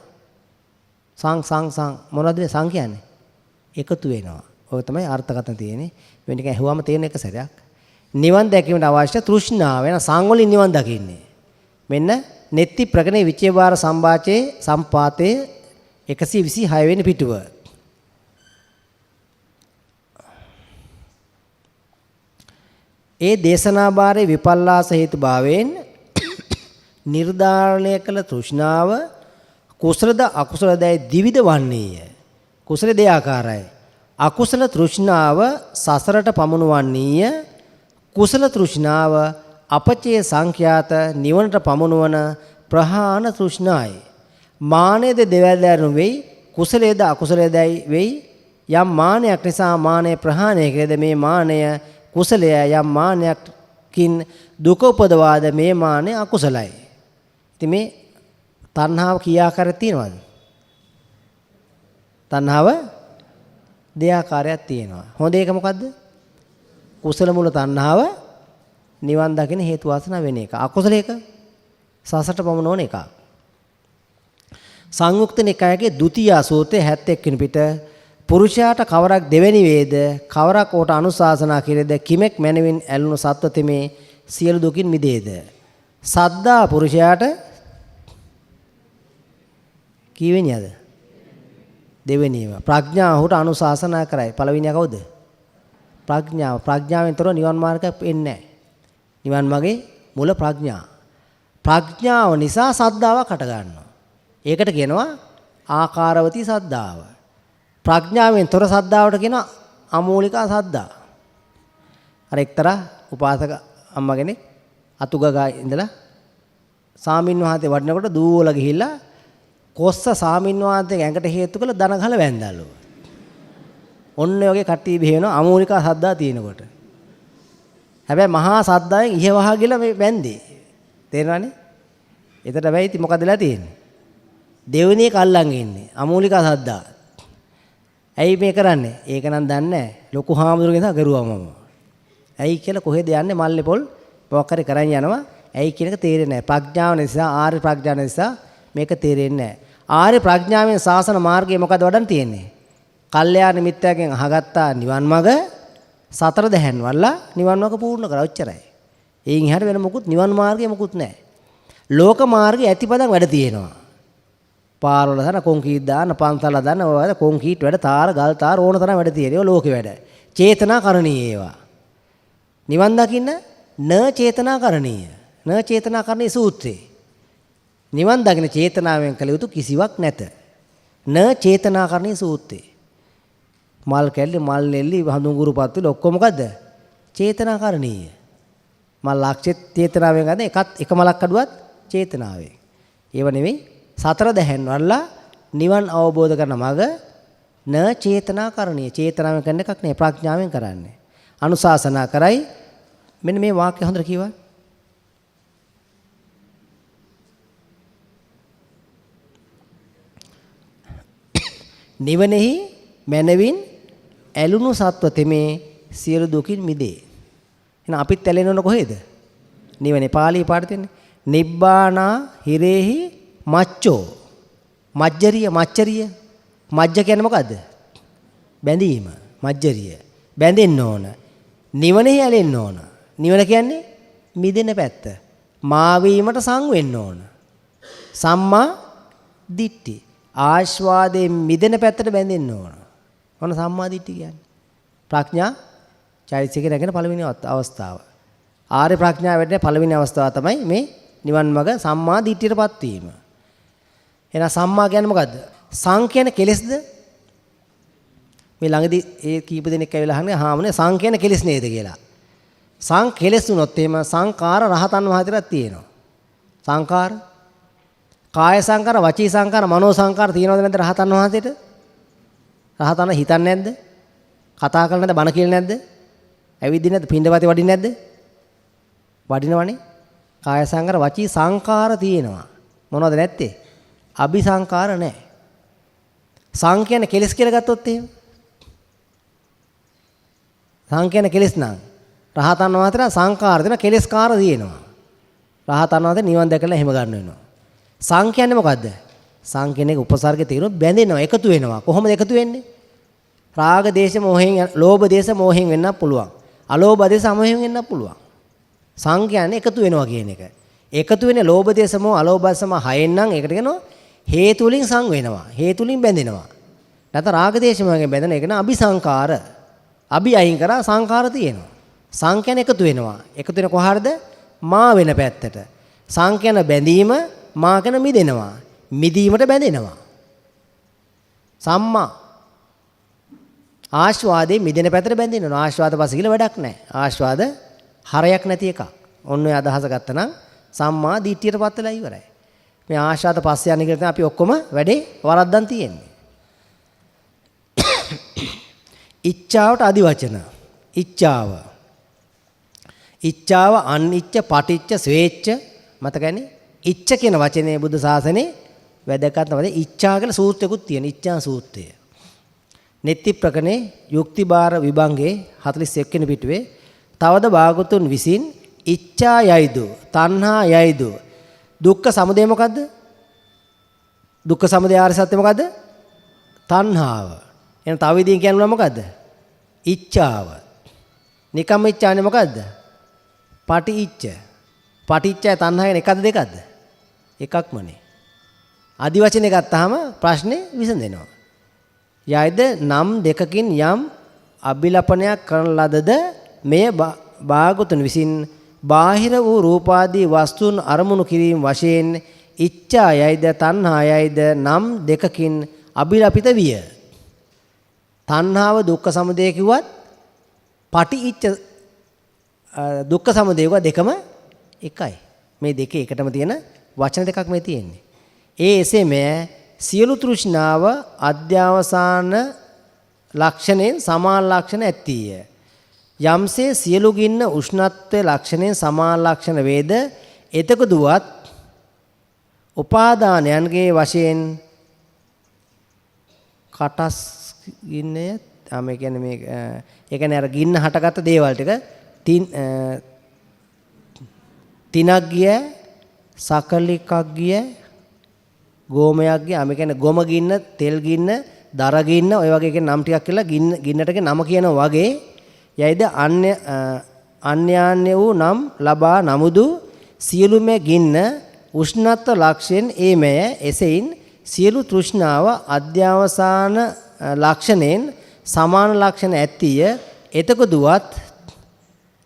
මොනවද මේ සං කියන්නේ? එකතු වෙනවා. ඔය තමයි අර්ථකථන තියෙන්නේ. වෙන එක ඇහුවම තේරෙන එක සැරයක්. නිවන් දැකීමට අවශ්‍ය තෘෂ්ණාව වෙන සං වලින් නිවන් දකින්නේ. මෙන්න නෙත්ති ප්‍රගණේ විචේවාර සම්බාචේ සම්පාතේ 126 වෙනි පිටුව. ඒ දේශනාභාරයේ විපල්ලාස හේතු භාවයෙන් නිර්ධාරණය කළ තෘෂ්ණාව කුසලද අකුසලදයි දිවිද වන්නේය. කුසල දෙආකාරයි. අකුසල තෘෂ්ණාව සසරට පමුණුවන්නේය. කුසල තෘෂ්ණාව අපචේ සංඛ්‍යාත නිවනට පමුණුවන ප්‍රහාණ තෘෂ්ණායි. මානයේද දෙවැදෑරුම් වෙයි, කුසලයේද අකුසලයේදයි වෙයි. යම් මානයක් නිසා මානය ප්‍රහාණය කෙරෙද මේ මානය කුසලය, යම් මානයකින් දුක උපදවාද මේ මානය අකුසලයි. ඉතින් මේ තණ්හාව කී ආකාරයක් තියෙනවද? තණ්හාව දෙආකාරයක් තියෙනවා. හොඳ එක මොකද්ද? කුසල මුල තණ්හාව නිවන් දකින හේතු වාසනා වෙන එක. අකුසල එක සසට පමුණවන එක. සංයුක්ත නිකායේ ဒုတိ ය සූත්‍රයේ 71 වෙනි පිට පුරුෂයාට කවරක් දෙවැනි වේද, කවරක් ඕට අනුශාසනා කෙරෙද, කිමෙක් මැනවින් ඇලුණු සත්ව තෙමේ සියලු දුකින් මිදේද? සද්දා පුරුෂයාට කීවෙනියද? දෙවෙනියම. ප්‍රඥාවට අනුශාසනා කරයි. පළවෙනියා කවුද? ප්‍රඥාව. ප්‍රඥාවෙන් තොරව නිවන් මාර්ගයක් එන්නේ නැහැ. නිවන් මාගේ මුල ප්‍රඥා. ප්‍රඥාව නිසා සද්ධාවක් හට ගන්නවා. ඒකට කියනවා ආකාරවතී සද්ධාව. ප්‍රඥාවෙන් තොර සද්ධාවට කියනවා අමූලිකා සද්ධා. අර එක්තරා උපාසක අම්මා කෙනෙක් අතුගගා ඉඳලා සාමින් වහන්සේ වඩනකොට දූවල ගිහිල්ලා කොස්ස සාමින් වහන්සේගේ ඇඟට හේතු කළ දන ගහලා වැන්දලු. ඔන්න ඔයගේ කට්ටිය බෙහෙනවා අමූලිකා සද්දා තියෙනකොට. හැබැයි මහා සද්දායෙන් ඉහවහ ගිහලා මේ වැන්දේ. තේරෙනවනේ? එතට වෙයි ඉතින් මොකද වෙලා තියෙන්නේ? දෙවෙනි එක අල්ලන් ඉන්නේ අමූලිකා සද්දා. ඇයි මේ කරන්නේ? ඒක නම් දන්නේ නැහැ. ලොකු හාමුදුරුවෝ නිසා කරුවා මම. ඇයි කියලා කොහෙද යන්නේ මල්ලේ පොල් මොකක් හරි කරන් යනවා. ඇයි කියන එක තේරෙන්නේ නැහැ. ප්‍රඥාව නිසා, ආර්ය ප්‍රඥාව නිසා මේක තේරෙන්නේ නැහැ. ආර්ය ප්‍රඥාවෙන් සාසන මාර්ගය මොකද වඩන් තියෙන්නේ? කල්යාණ මිත්‍යාගෙන් අහගත්තා නිවන් මඟ සතර දැහැන් වල්ලා නිවන් මඟ පූර්ණ කරා. ඔච්චරයි. එයින් එහාට වෙන මොකුත් නිවන් මාර්ගය මොකුත් නැහැ. ලෝක මාර්ගය ඇතිපදන් වැඩ තියෙනවා. පාරවල දාන කොන්ක්‍රීට් දාන පන්සල දාන ඔය කොන්ක්‍රීට් වැඩ තාර ගල් තාර ඕන තරම් වැඩ තියෙනවා. ලෝකේ වැඩ. චේතනා කරණීය ඒවා. නිවන් දකින්න න චේතනා කරණීය. න චේතනා කරණීය සූත්‍රේ. නිවන් දකින්න චේතනාවෙන් කළ යුතු කිසිවක් නැත. න චේතනා කරණීය සූත්‍රේ. මල් කැල්ලි මල් නෙල්ලි හඳුන්ගුරු පත්තුල ඔක්කොම මොකද්ද? චේතනා කරණීය. මල් ලක්ෂෙත් චේතනාවෙන් ගන්න එක මලක් අඩුවත් චේතනාවෙන්. ඒව නෙවෙයි සතර දැහැන් වල්ලා නිවන් අවබෝධ කරන මඟ න චේතනා කරණීය. චේතනාවෙන් කරන එකක් නෙවෙයි ප්‍රඥාවෙන් කරන්නේ. අනුශාසනා කරයි. මෙන්න මේ වාක්‍ය හොඳට කියවන්න. නිවනෙහි මනවින් ඇලුණු සත්ව තෙමේ සියලු දුකින් මිදේ. එහෙනම් අපිත් ඇලෙනවන කොහෙද? නිවනේ පාළී පාඩ තියෙන්නේ. නිබ්බානා හිරේහි මච්චෝ. මජ්ජරිය මච්චරිය. මජ්ජ කියන්නේ මොකද්ද? බැඳීම. මජ්ජරිය. බැඳෙන්න ඕන. නිවනෙහි ඇලෙන්න ඕන. නිවන කියන්නේ මිදෙන පැත්ත. මාවීමට සං වෙන්න ඕන. සම්මා දිට්ඨි. ආස්වාදයෙන් මිදෙන පැත්තට බැඳෙන්න ඕන. මොන සම්මා දිට්ඨිය කියන්නේ? ප්‍රඥා චෛතසිකේ නැගෙන පළවෙනි අවස්ථාව. ආර්ය ප්‍රඥාව වැඩේ පළවෙනි අවස්ථාව තමයි මේ නිවන් මඟ සම්මා දිට්ඨියටපත් වීම. එහෙනම් සම්මා කියන්නේ මොකද්ද? සං කියන්නේ කෙලෙස්ද? මේ ළඟදී ඒ කීප දෙනෙක් ඇවිල්ලා අහන්නේ හාමුදුරනේ සං කියන්නේ කෙලෙස් නේද කියලා. සං කෙලෙස් වුණොත් එහෙම සංකාර රහතන් වහන්සේලාට තියෙනවා. සංකාර කාය සංකාර, වචී සංකාර, මනෝ සංකාර තියෙනවද නැද්ද රහතන් වහන්සේට? රහතන් හිතන්නේ නැද්ද? කතා කරන්නේ නැද්ද? බණ කියන්නේ නැද්ද? ඇවිදින්නේ නැද්ද? පින්ඩපතේ වඩින්නේ නැද්ද? වඩිනවනේ. කාය සංකාර, වචී සංකාර තියෙනවා. මොනවද නැත්තේ? අபிසංකාර නැහැ. සං කියන්නේ කෙලස් කියලා ගත්තොත් එහෙම සංඛ්‍යාන කෙලෙස් නම් රහතන් වහන්සේලා සංකාර දෙන කෙලෙස්කාර දිනනවා. රහතන් වහන්සේ නිවන් දැකලා එහෙම ගන්න වෙනවා. සංඛ්‍යාන්නේ මොකද්ද? සංඛ්‍යානේ උපසර්ගයේ තේරුම බැඳෙනවා, එකතු වෙනවා. කොහොමද එකතු වෙන්නේ? රාග දේශ මොහෙන්, ලෝභ දේශ මොහෙන් වෙන්නත් පුළුවන්. අලෝභ දේශ මොහෙන් වෙන්නත් පුළුවන්. සංඛ්‍යානේ එකතු වෙනවා කියන එක. එකතු වෙන්නේ ලෝභ දේශ මොහ, අලෝභ දේශ මොහ හයෙන් නම් ඒකට කියනවා හේතු වලින් සං වෙනවා. හේතු වලින් බැඳෙනවා. නැත්නම් රාග දේශ මොහෙන් බැඳෙන එක න අபிසංකාර. අභි අයින් කරා සංකාර තියෙනවා. සංඛ්‍යාන එකතු වෙනවා. එකතු වෙන කොහරද? මා වෙන පැත්තට. සංඛ්‍යාන බැඳීම මා කරන මිදෙනවා. මිදීමට බැඳෙනවා. සම්මා ආශ්වාදේ මිදෙන පැත්තට බැඳෙනවා. ආශ්වාද පස්ස කියලා වැඩක් නැහැ. ආශ්වාද හරයක් නැති එකක්. ඔන්න ඔය අදහස ගත්තනම් සම්මා දිට්ඨියටපත් වෙලා ඉවරයි. මේ ආශ්වාද පස්ස යන එක අපි ඔක්කොම වැඩේ වරද්දන් තියෙන්නේ. ඉච්ඡාවට අදි වචන. ඉච්ඡාව අනිච්ච පටිච්ච ස්වේච්ඡ මතකනේ. ඉච්ඡ කියන වචනේ බුද්ධ ශාසනේ වැදගත්ම වදේ ඉච්ඡා කියලා සූත්‍රයකුත් තියෙන. ඉච්ඡා සූත්‍රය. නෙත්ති ප්‍රකරණේ යුක්තිබාර විභංගේ 41 වෙනි පිටුවේ තවද භාගතුන් විසින් ඉච්ඡා යයිදු තණ්හා යයිදු දුක්ඛ සමුදය මොකද්ද? දුක්ඛ සමුදය ආර්ය සත්‍ය මොකද්ද? තණ්හාව. එහෙනම් තව විදිහින් කියනවා මොකද්ද? ඉච්ඡාව. නිකම්ම ඉච්ඡානේ මොකද්ද? පටිච්ච. පටිච්චය තණ්හාවෙන් එකද දෙකද? එකක්මනේ. ආදි වචනේ ගත්තාම ප්‍රශ්නේ විසඳෙනවා. යයිද නම් දෙකකින් යම් අභිලපනයක් කරන ලදද මෙය භාගතුන් විසින් බාහිර වූ රූපාදී වස්තුන් අරමුණු කිරීම වශයෙන් ඉච්ඡා යයිද තණ්හා යයිද නම් දෙකකින් අභිලපිත විය. තණ්හාව දුක්ඛ සමුදය කිව්වත් පටිච්ච දුක්ඛ සමුදය දෙකම එකයි. මේ දෙකේ එකටම තියෙන වචන දෙකක් මේ තියෙන්නේ. එසේම සියලු තෘෂ්ණාව අධ්‍යවසාන ලක්ෂණයෙන් සමාන ලක්ෂණ ඇත්තීය. යම්සේ සියලු ගින්න උෂ්ණත්වයේ ලක්ෂණයෙන් සමාන ලක්ෂණ වේද එතකදුවත් උපාදානයන්ගේ වශයෙන් කටස් ගින්නේ මේ කියන්නේ මේ ඒ කියන්නේ අර ගින්න හටගත්ත දේවල් ටික තිනක් ගිය සකලිකක් ගිය ගෝමයක් ගිය මේ කියන්නේ ගොම ගින්න තෙල් ගින්න දර ගින්න ඔය වගේ නම් ටිකක් කියලා ගින්නටගේ නම කියනවා වගේ යයිද අන්‍යාන්‍ය වූ නම් ලබා නමුදු සියලුම ගින්න උෂ්ණත්ව ලක්ෂයෙන් ඒමය එසෙයින් සියලු තෘෂ්ණාව අධ්‍යවසාන ලක්ෂණයෙන් සමාන ලක්ෂණ ඇත්තිය එතකොදුවත්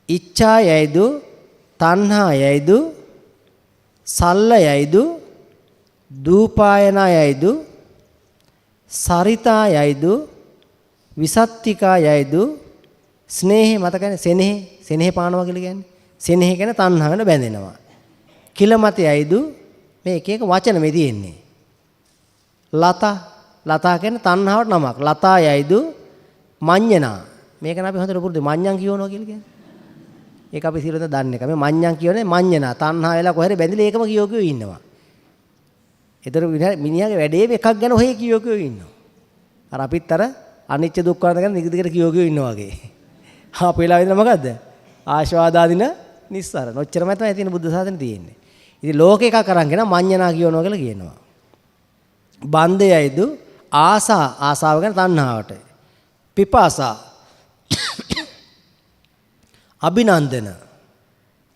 ඉච්ඡා යයිදු තණ්හා යයිදු සල්ල යයිදු දූපායනා යයිදු සරිතා යයිදු විසත්තිකා යයිදු ස්නේහය මතකනේ සෙනෙහ පානවා කියලා කියන්නේ සෙනෙහ කියන තණ්හාවෙන් බැඳෙනවා කිලමත යයිදු මේ එක එක වචන මේ තියෙන්නේ ලතා කියන්නේ තණ්හාවට නමක් ලතා යයිදු මඤ්ඤණා මේක නම් අපි හොඳට පුරුදු මඤ්ඤං කියවනවා කියලා කියන්නේ ඒක අපි සිරුරෙන් දන්නේ නැහැ මේ මඤ්ඤං කියවනේ මඤ්ඤණා තණ්හා වෙලා කොහරි බැඳිලා ඒකම කියෝ ඉන්නවා ඒතර මිනිහාගේ වැඩේ එකක් ගැන ඔහේ කියෝ ඉන්නවා අර අපිත් අර අනිච්ච දුක්ඛ වන්ද ගැන දිගට කියෝ ඉන්නවා වගේ අපේලා වෙන මොකද්ද ආශාවාදාදින නිස්සාරණ ඔච්චරමයි තමයි තියෙන බුද්ධ ශාසනය තියෙන්නේ ඉතින් ලෝක එකක් අරන්ගෙන මඤ්ඤණා කියවනවා කියලා කියනවා බන්දයයිදු ආසාව ගැන තණ්හාවට පිපාසා අභිනන්දන දැන්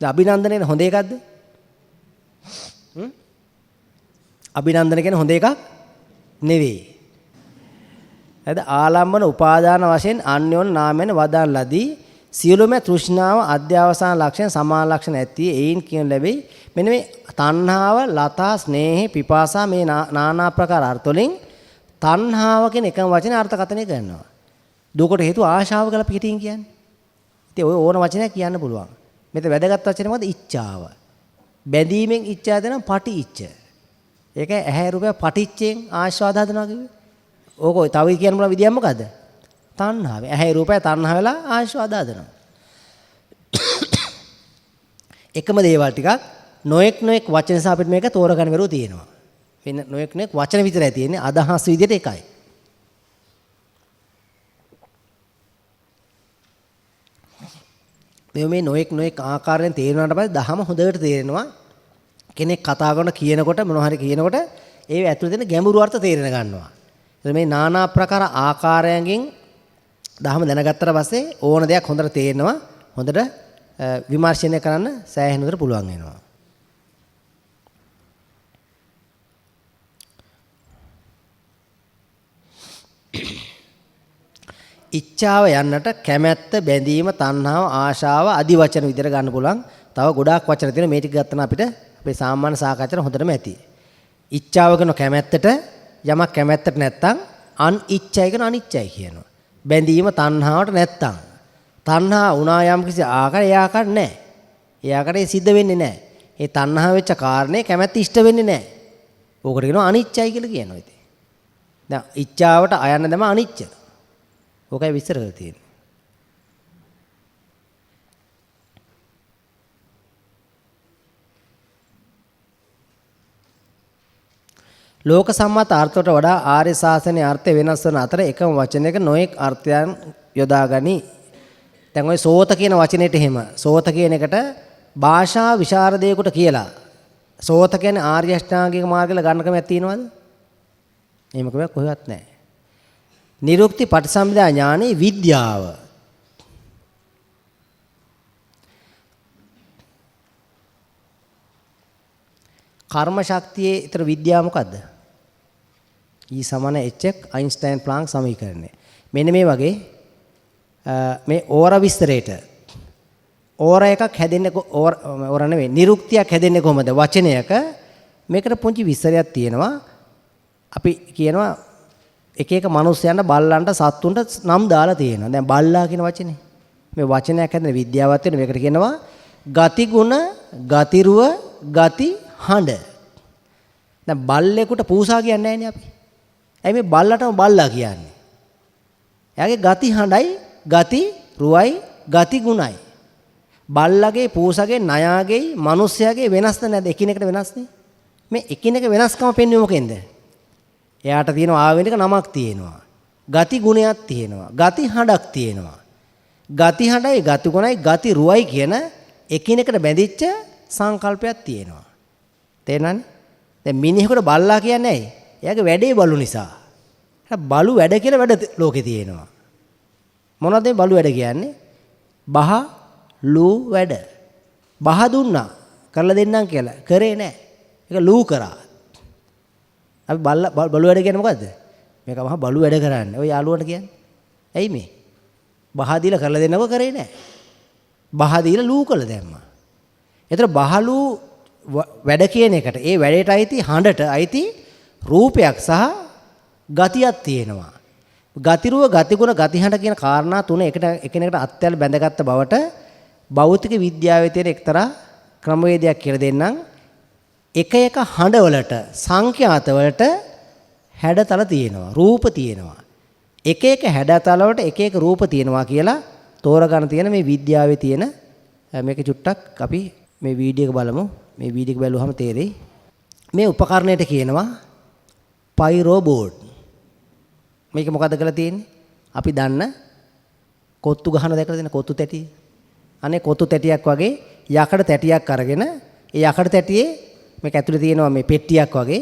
අභිනන්දනේ හොඳ එකක්ද අභිනන්දන කියන්නේ හොඳ එකක් නෙවෙයි හරිද ආලම්බන උපාදාන වශයෙන් අන්‍යෝන්‍ය නාමයෙන් වදාන් ලදී සියලුම තෘෂ්ණාව අධ්‍යවසාන ලක්ෂණ සමාන ලක්ෂණ ඇති ඒයින් කියන ලැබෙයි මෙන්න මේ තණ්හාව ලතා ස්නේහ පිපාසා මේ নানা ප්‍රකාර අර්ථ වලින් තණ්හාව කියන එකම වචනේ අර්ථකථනය කරනවා දුකට හේතු ආශාව කියලා පිටින් කියන්නේ ඉතින් ඔය ඕන වචනයක් කියන්න පුළුවන් මෙතන වැදගත් වචනේ මොකද ඉච්ඡාව බැඳීමෙන් ඉච්ඡා දෙනවා පටි ඉච්ඡ ඒක ඇහැ රූපය පටිච්චයෙන් ආශාව හදනවා කිව්වේ ඕක තව කියන්න බුණා විදියක් මොකද්ද තණ්හාව ඇහැ රූපය තණ්හා වෙලා ආශාව හදනවා එකම දේවල් ටිකක් නොඑක් වචන සහ අපිට මේක තෝරගන්න බැරුව තියෙනවා වෙන නොඑක් වචන විතරයි තියෙන්නේ අදහස් විදියට එකයි මේ නොඑක් ආකාරයෙන් තේරුණාට පස්සේ දහම හොඳට තේරෙනවා. කෙනෙක් කතා කරන කියනකොට මොනවා හරි කියනකොට ඒ ඇතුළේ තියෙන ගැඹුරු අර්ථ තේරෙන ගන්නවා. මේ নানা ප්‍රකාර ආකාරයන්ගෙන් දහම දැනගත්තට පස්සේ ඕන දෙයක් හොඳට තේරෙනවා. හොඳට විමර්ශනය කරන්න සෑහෙන විතර පුළුවන් වෙනවා. ඉච්ඡාව යන්නට කැමැත්ත, බැඳීම, තණ්හාව, ආශාව আদি වචන විදිහට ගන්න පුළුවන්. තව ගොඩාක් වචන තියෙනවා. මේ ටික ගත්තම අපිට අපේ සාමාන්‍ය සාකච්ඡාවට හොඳටම ඇති. ඉච්ඡාව කියන කැමැත්තට යමක් කැමැත්තට නැත්තම් අනිච්චයි කියන අනිච්චයි කියනවා. බැඳීම තණ්හාවට නැත්තම් තණ්හා වුණා යම් කිසි ආකාරයක් ඒ ආකාර නැහැ. ඒ ආකාරයේ සිද්ධ වෙන්නේ නැහැ. ඒ තණ්හා වෙච්ච කාරණේ කැමැත්ත ඉෂ්ට වෙන්නේ නැහැ. ඕකට කියනවා අනිච්චයි කියලා කියනවා ඉතින්. දැන් ඉච්ඡාවට අයන්න දැම අනිච්ච. ඕකයි විස්තර කරලා තියෙන්නේ. ලෝක සම්මත අර්ථයට වඩා ආර්ය ශාසනයේ අර්ථය වෙනස් වන අතර එකම වචනයක නොඑක් අර්ථයන් යොදාගනි. දැන් ওই සෝත කියන වචනේට එහෙම සෝත කියන එකට භාෂා විශාරදයෙකුට කියලා සෝත කියන්නේ ආර්ය අෂ්ටාංගික මාර්ගයල ගන්න කමක් තියෙනවද? එහෙම කමක් කොහෙවත් නැහැ. නිරුක්ති පටිසම්භිදා ඥානෙ විද්‍යාව. කර්ම ශක්තියේ ඊතර විද්‍යාව මොකද්ද? E = hx අයින්ස්ටයින් ප්ලාන්ක් සමීකරණය. මෙන්න මේ වගේ මේ ඕර විස්තරේට ඕර එකක් හැදෙන්නේ ඕර නෙවෙයි නිරුක්තියක් හැදෙන්නේ කොහොමද? වචනයක මේකට පුංචි විස්තරයක් තියෙනවා. අපි කියනවා එක එක මිනිස්යන්ට බල්ලන්ට සත්තුන්ට නම් දාලා තියෙනවා. දැන් බල්ලා කියන වචනේ මේ වචනයක් හැදෙන විද්‍යාවක් වෙන මේකට කියනවා ගති ගුණ, ගතිරුව, ගති හඬ. දැන් බල්ලෙකුට පූසා කියන්නේ නැහැනේ අපි. ඇයි මේ බල්ලටම බල්ලා කියන්නේ? එයාගේ ගති හඬයි, ගති රුවයි, ගති ගුණයි. බල්ලගේ, පූසගේ, නයාගේ, මිනිස්යාගේ වෙනස්ද නැද්ද? එකිනෙකට වෙනස්නේ. මේ එකිනෙක වෙනස්කම පෙන්වන්නේ මොකෙන්ද? එයාට තියෙන ආවෙනික නමක් තියෙනවා. ගති ගුණයක් තියෙනවා. ගති හඬක් තියෙනවා. ගති හඬයි, ගති ගුණයි, ගති රුවයි කියන එකිනෙකට බැඳිච්ච සංකල්පයක් තියෙනවා. තේරෙනවද? දැන් මිනිහෙකුට බල්ලා කියන්නේ ඇයි? එයාගේ වැඩේ බලු නිසා. බලු වැඩ කියලා වැඩ ලෝකේ තියෙනවා. මොනවද මේ බලු වැඩ කියන්නේ? බහ ලූ වැඩ. බහ දුන්නා කරලා දෙන්නම් කියලා. කරේ නැහැ. ඒක ලූ කරා. අපි බලු වැඩ කියන්නේ මොකද්ද? මේක මහා බලු වැඩ කරන්නේ. ඔය යාළුවන්ට කියන්නේ. ඇයි මේ? බහ දීලා කරලා දෙන්නකෝ කරේ නැහැ. බහ දීලා ලූ කළ දැම්මා. ඒතර බහලු වැඩ කියන එකට ඒ වැඩේට අයිති හඬට අයිති රූපයක් සහ ගතියක් තියෙනවා. ගතිරුව, ගතිගුණ, ගතිහඬ කියන කාරණා තුන එකිනෙකට අත්‍යල් බැඳගත්ත බවට භෞතික විද්‍යාවේ තියෙන එක්තරා ක්‍රමවේදයක් කියලා දෙන්නම්. එක එක හඬවලට, සංඛ්‍යාතවලට හැඩතල තියෙනවා, රූප තියෙනවා. එක එක හැඩතල වලට එක එක රූප තියෙනවා කියලා තෝරගන්න තියෙන මේ විද්‍යාවේ තියෙන මේක චුට්ටක් අපි මේ වීඩියෝ එක බලමු. මේ වීඩියෝ එක බැලුවහම තේරෙයි. මේ උපකරණයට කියනවා පයිරෝ බෝඩ්. මේක මොකද්ද කියලා තියෙන්නේ? අපි දන්න කොත්තු ගහන දැකලා තියෙන කොත්තු තැටිය. අනේ කොත්තු තැටියක් වගේ යකඩ තැටියක් අරගෙන ඒ යකඩ තැටියේ මේක ඇතුලේ තියෙනවා මේ පෙට්ටියක් වගේ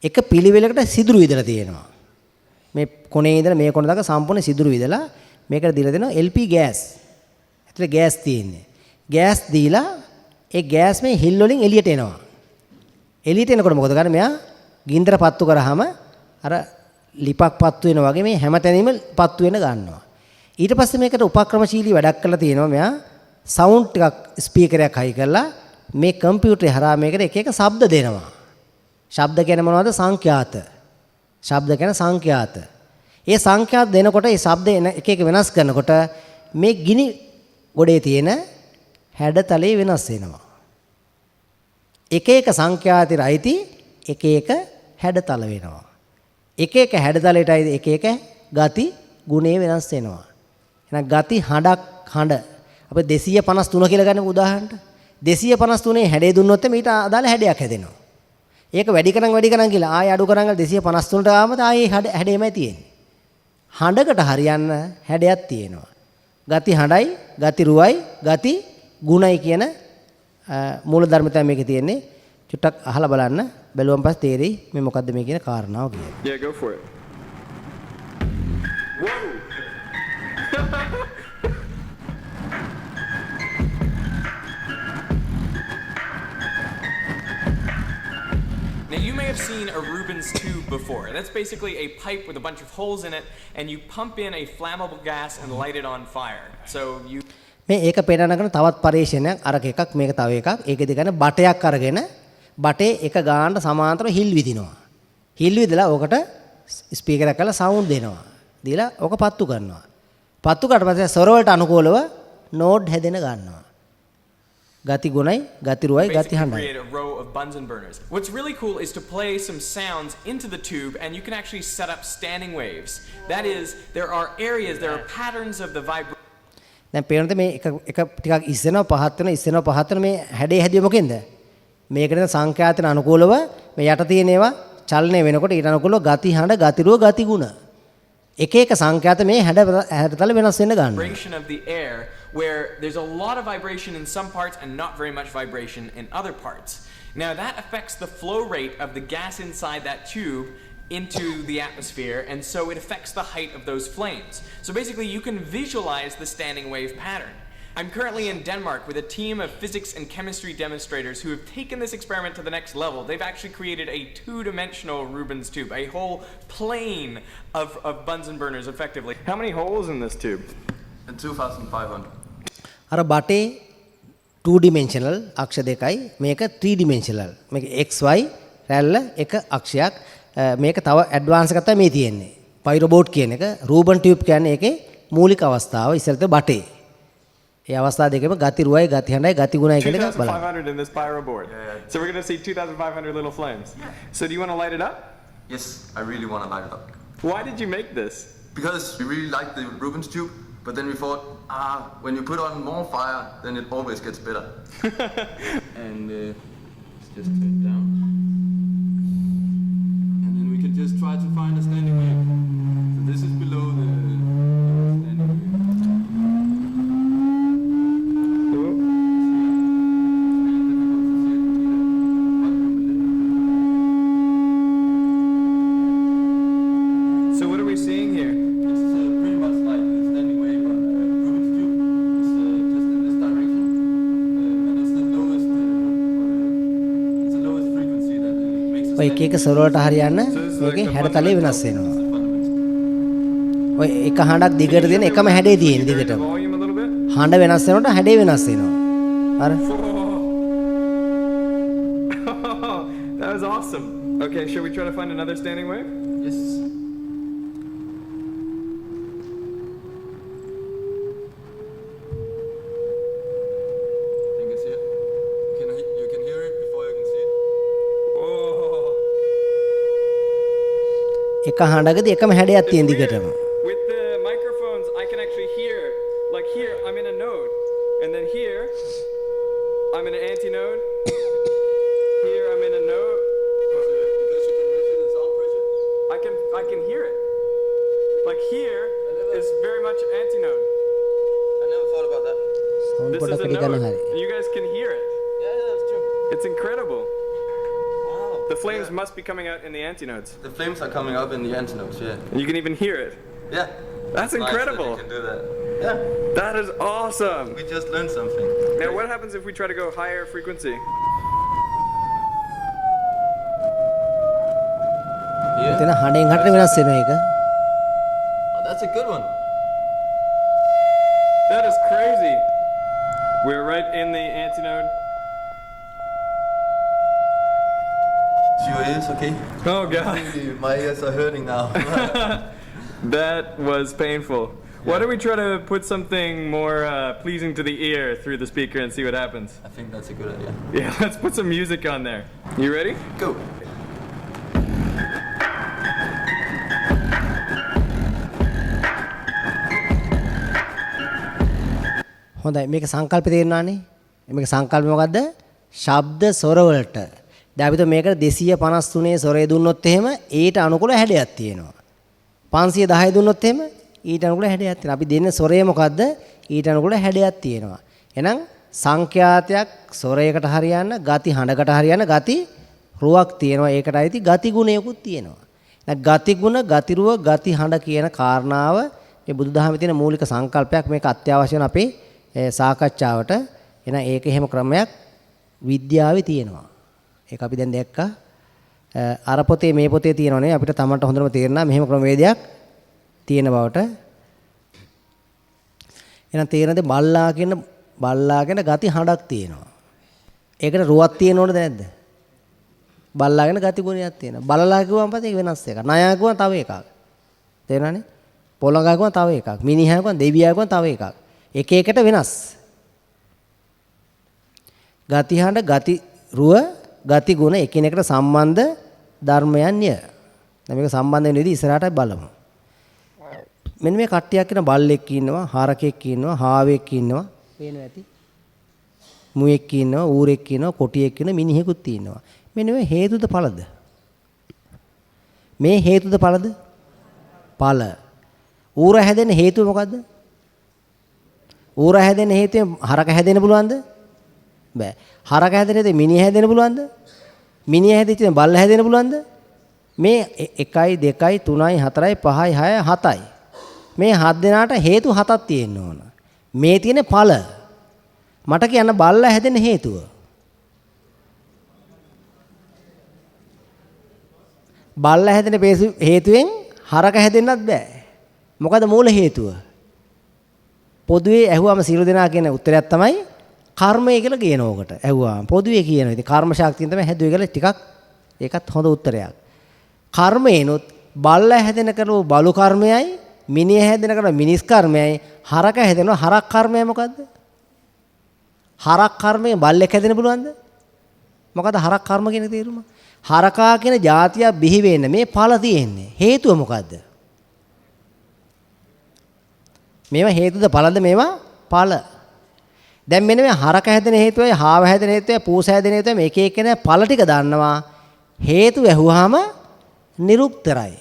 එක පිළිවෙලකට සිදුරු විදලා තියෙනවා. මේ කොනේ ඉඳලා මේ කොන දක්වා සම්පූර්ණ සිදුරු විදලා මේකට දීලා දෙනවා LP ගෑස්. ඇතුලේ ගෑස් තියෙන්නේ. ගෑස් දීලා ඒ ගෑස් මේ හිල් වලින් එළියට එනවා. එළියට එනකොට මොකද කරන්නේ? මෙයා ගින්දර පත්තු කරාම අර ලිපක් පත්තු වෙනවා වගේ මේ හැමතැනම පත්තු වෙන ගන්නවා. ඊට පස්සේ මේකට උපක්‍රමශීලී වැඩක් කරලා තියෙනවා. මෙයා සවුන්ඩ් ටිකක් ස්පීකරයක් හයි කරලා මේ කම්පියුටරේ හරහා මේකට එක එක ශබ්ද දෙනවා. ශබ්ද කියන්නේ මොනවද? සංඛ්‍යාත. ශබ්ද කියන්නේ සංඛ්‍යාත. ඒ සංඛ්‍යාත දෙනකොට ඒ ශබ්ද එක එක වෙනස් කරනකොට මේ ගිනි ගොඩේ තියෙන හැඩතලේ වෙනස් වෙනවා. එක එක සංඛ්‍යාතයට අයිති එක එක හැඩතල වෙනවා. එක එක හැඩතලයට අයිති එක එක ගති ගුණේ වෙනස් වෙනවා. එහෙනම් ගති හඬක් හඬ අපි 253 කියලා ගන්නකො උදාහරණට 253 හැඩය දුන්නොත් ඊට අදාළ හැඩයක් හැදෙනවා. ඒක වැඩි කරන් කියලා ආයෙ අඩු කරන් 253ට ආවම ආයෙ හැඩෙමයි තියෙන්නේ. හඬකට හරියන්න හැඩයක් තියෙනවා. ගති හඬයි, ගති රුවයි, ගති ගුණයි කියන මූල ධර්මතාවය මේකේ තියෙන්නේ. චුට්ටක් අහලා බලන්න. බැලුවම පස්සේ තේරෙයි මේ මොකද්ද මේ කියන කාරණාව කියන්නේ. Yeah, go for it. Whoa! Now you may have seen a Rubens tube before. That's basically a pipe with a bunch of holes in it, and you pump in a flammable gas and light it on fire. So you මේ ඒක පේනනකන තවත් පරිශ්‍රණයක් අරක එකක් මේක තව එකක්. ඒකෙදි ගන්න බටයක් අරගෙන බටේ එක ගානට සමාන්තරව හිල් විදිනවා. හිල් විදලා ඕකට ස්පීකර් එකක් කරලා සවුන්ඩ් දෙනවා. දීලා ඕක පත්තු කරනවා. පත්තු කරලා පස්සේ ස්වර වලට අනුකූලව නෝඩ් හැදෙන ගන්නවා. ගති ගුණයි, ගති රුවයි, ගති හඬයි. create a row of Bunsen burners. What's really cool is to play some sounds into the tube, and you can actually set up standing waves. That is, there are areas, there are patterns of the vibration. දැන් පේනද මේ එක ටිකක් ඉස්සෙනවා පහත් වෙන මේ හැඩේ හැදිය මොකෙන්ද? මේකට සංඛ්‍යාතන අනුකූලව මේ යට තියෙන ඒවා චලනය වෙනකොට ඊට අනුකූලව ගති හඬ, ගති රුව, ගති ගුණ. එක එක සංඛ්‍යාත මේ හැඩතල වෙනස් වෙන්න ගන්නවා. Vibration of the air, where there's a lot of vibration in some parts and not very much vibration in other parts. Now that affects the flow rate of the gas inside that tube into the atmosphere, and so it affects the height of those flames. So basically you can visualize the standing wave pattern. I'm currently in Denmark with a team of physics and chemistry demonstrators who have taken this experiment to the next level. They've actually created a two-dimensional Rubens tube, a whole plane of Bunsen burners effectively. How many holes in this tube? 2,500. අර බටේ 2 dimensional අක්ෂ දෙකයි මේක 3 dimensional. මේක XY රැල්ල එක අක්ෂයක්. මේක තව advance එකක් තමයි මේ තියෙන්නේ. පයිරෝබෝට් කියන එක රූබන් ටියුබ් කියන්නේ ඒකේ මූලික අවස්ථාව ඉස්සරට බටේ. ඒ අවස්ථා දෙකෙම ගති රුවයි, ගති හඬයි, ගති ගුණයි කියන එක බලන්න. 2,500 in this pyro board. Yeah. So we're going to see 2,500 little flames. So do you want to light it up? Yes, I really want to light it up. Why did you make this? Because we really like the Rubens tube, but then we thought, when you put on more fire, then it always gets better. And let's just turn it down. And then we can just try to find a standing wave. So this is below the standing wave. So what are we seeing here? It's pretty much like the standing wave on a Rubens tube. It's just in this direction. And it's the lowest, it's the lowest frequency that makes a ඔය එක එක ස්වර වලට හරියන්න මේකේ හැඩතලය වෙනස් වෙනවා. ඔය එක හඬක් දිගට දෙන එකම හැඩේ තියෙන දිගටම. Volume a little bit? හඬ වෙනස් වෙනකොට හැඩේ වෙනස් වෙනවා. අර That was awesome. Okay, should we try to find another standing wave? Yes. I think it's here. You can hear it before you can see it. Whoa. එක හඬකදී එකම හැඩයක් තියෙන දිගටම. With the microphones, I can actually hear, like here, I'm in a node. And then here, I'm in an antinode. Here, I'm in a node. Because you can measure the sound pressure. I can hear it. Like here is very much antinode. I never thought about that. Sound This is පොඩක් a වැඩි node. ගන්න හරි. And you guys can hear it. Yeah, that's true. It's incredible. Wow. The flames Yeah. must be coming out in the antinodes. The flames are coming up in the antinodes, yeah. And you can even hear it. Yeah. That's Nice that incredible. you can do that. Yeah. That is awesome. We just learned something. Now, what happens if we try to go higher frequency? Yeah. එතන හඬෙන් හඬට වෙනස් වෙනවා ඒක. Oh, that's a good one. That is crazy. We're right in the antinode. Is your ears okay? Oh god. My ears are hurting now. That was painful. Why don't we try to put something more pleasing to the ear through the speaker and see what happens? I think that's a good idea. Yeah, let's put some music on there. You ready? Go. හොඳයි මේක සංකල්ප තේරෙනවානේ. මේක සංකල්ප මොකද්ද? ශබ්ද ස්වර වලට. දැන් අපිට මේකට 253 ස්වරය දුන්නොත් එහෙම ඊට අනුකූල හැඩයක් තියෙනවා. 510 දුන්නොත් එහෙම ඊට අනුකූල හැඩයක් තියෙනවා. අපි දෙන්නේ ස්වරය මොකද්ද? ඊට අනුකූල හැඩයක් තියෙනවා. එහෙනම් සංඛ්‍යාතයක් ස්වරයකට හරියන්න, ගති හඬකට හරියන්න ගති රුවක් තියෙනවා. ඒකට අයිති ගති ගුණයකුත් තියෙනවා. දැන් ගති ගුණ, ගති රුව, ගති හඬ කියන කාරණාව මේ බුදුදහමේ තියෙන මූලික සංකල්පයක්. මේක අත්‍යවශ්‍ය වෙන අපේ සාකච්ඡාවට. එහෙනම් ඒක එහෙම ක්‍රමයක් විද්‍යාවේ තියෙනවා. ඒක අපි දැන් දැක්කා. අර පොතේ මේ පොතේ තියෙනවනේ අපිට තමන්ට හොඳටම තේරෙනවා මෙහෙම ක්‍රමවේදයක් තියෙන බවට. එහෙනම් තේරෙනද බල්ලා කියන ගති හඬක් තියෙනවා. ඒකට රුවක් තියෙන්න ඕනද නැද්ද? බල්ලාගෙන ගති ගුණයක් තියෙනවා. බලලා කිව්වම පස්සේ ඒක වෙනස් එකක්. නයා කිව්වම තව එකක්. තේරෙනවනේ? පොළඟා කිව්වම තව එකක්. මිනිහා කිව්වම දෙවියා කිව්වම තව එකක්. එක එකට වෙනස්. ගති හඬ, ගති රුව, ගති ගුණ එකිනෙකට සම්බන්ධ ධර්මයන්ය. දැන් මේක සම්බන්ධ වෙන විදිහ ඉස්සරහට බලමු. මෙන්න මේ කට්ටියක් කියන බල්ලෙක් ඉන්නවා, හරකෙක් ඉන්නවා, හාවෙක් ඉන්නවා. පේනවා ඇති. මුවෙක් ඉන්නවා, ඌරෙක් ඉන්නවා, කොටියෙක් ඉන්නවා, මිනිහෙකුත් ඉන්නවා. මෙන්න මේ හේතුද ඵලද? මේ හේතුද ඵලද? ඵල. ඌර හැදෙන්න හේතුව මොකද්ද? ඌර හැදෙන්න හේතුව හරක හැදෙන්න පුළුවන්ද? බෑ. හරක හැදෙන්න හේතුව මිනිහ හැදෙන්න පුළුවන්ද? මිනිහ හැදෙච්ච බල්ල හැදෙන්න පුළුවන්ද? මේ 1 2 3 4 5 6 7යි. මේ 7 දෙනාට හේතු 7ක් තියෙන්න ඕන. මේ තියෙන ඵල. මට කියන්න බල්ල හැදෙන්න හේතුව. බල්ල හැදෙන හේතුවෙන් හරක හැදෙන්නත් බෑ. මොකද මූල හේතුව? පොදුවේ ඇහුවාම සියලු දෙනා කියන උත්තරයක් තමයි කර්මය කියලා කියන ඕකට. ඇහුවාම පොදුවේ කියනවා. ඉතින් කර්ම ශක්තියෙන් තමයි හැදුවේ කියලා ටිකක් ඒකත් හොඳ උත්තරයක්. කර්මේනොත් බල්ල හැදෙන කරව බලු කර්මයයි, මිනිහ හැදෙන කරව මිනිස් කර්මයයි, හරක හැදෙනවා හරක් කර්මය මොකද්ද? හරක් කර්මයෙන් බල්ලෙක් හැදෙන්න පුළුවන්ද? මොකද හරක් කර්ම කියන තේරුම? හරකා කියන જાතිය බිහි වෙන්න මේ ඵල තියෙන්නේ. හේතුව මොකද්ද? මේවා හේතුද ඵලද? මේවා ඵල. දැන් මෙන්න මේ හරක හැදෙන හේතුවයි, හාව හැදෙන හේතුවයි, පූස හැදෙන හේතුවයි මේක එක්කෙනා ඵල ටික දන්නවා. හේතු ඇහුවාම නිරුක්තරයි.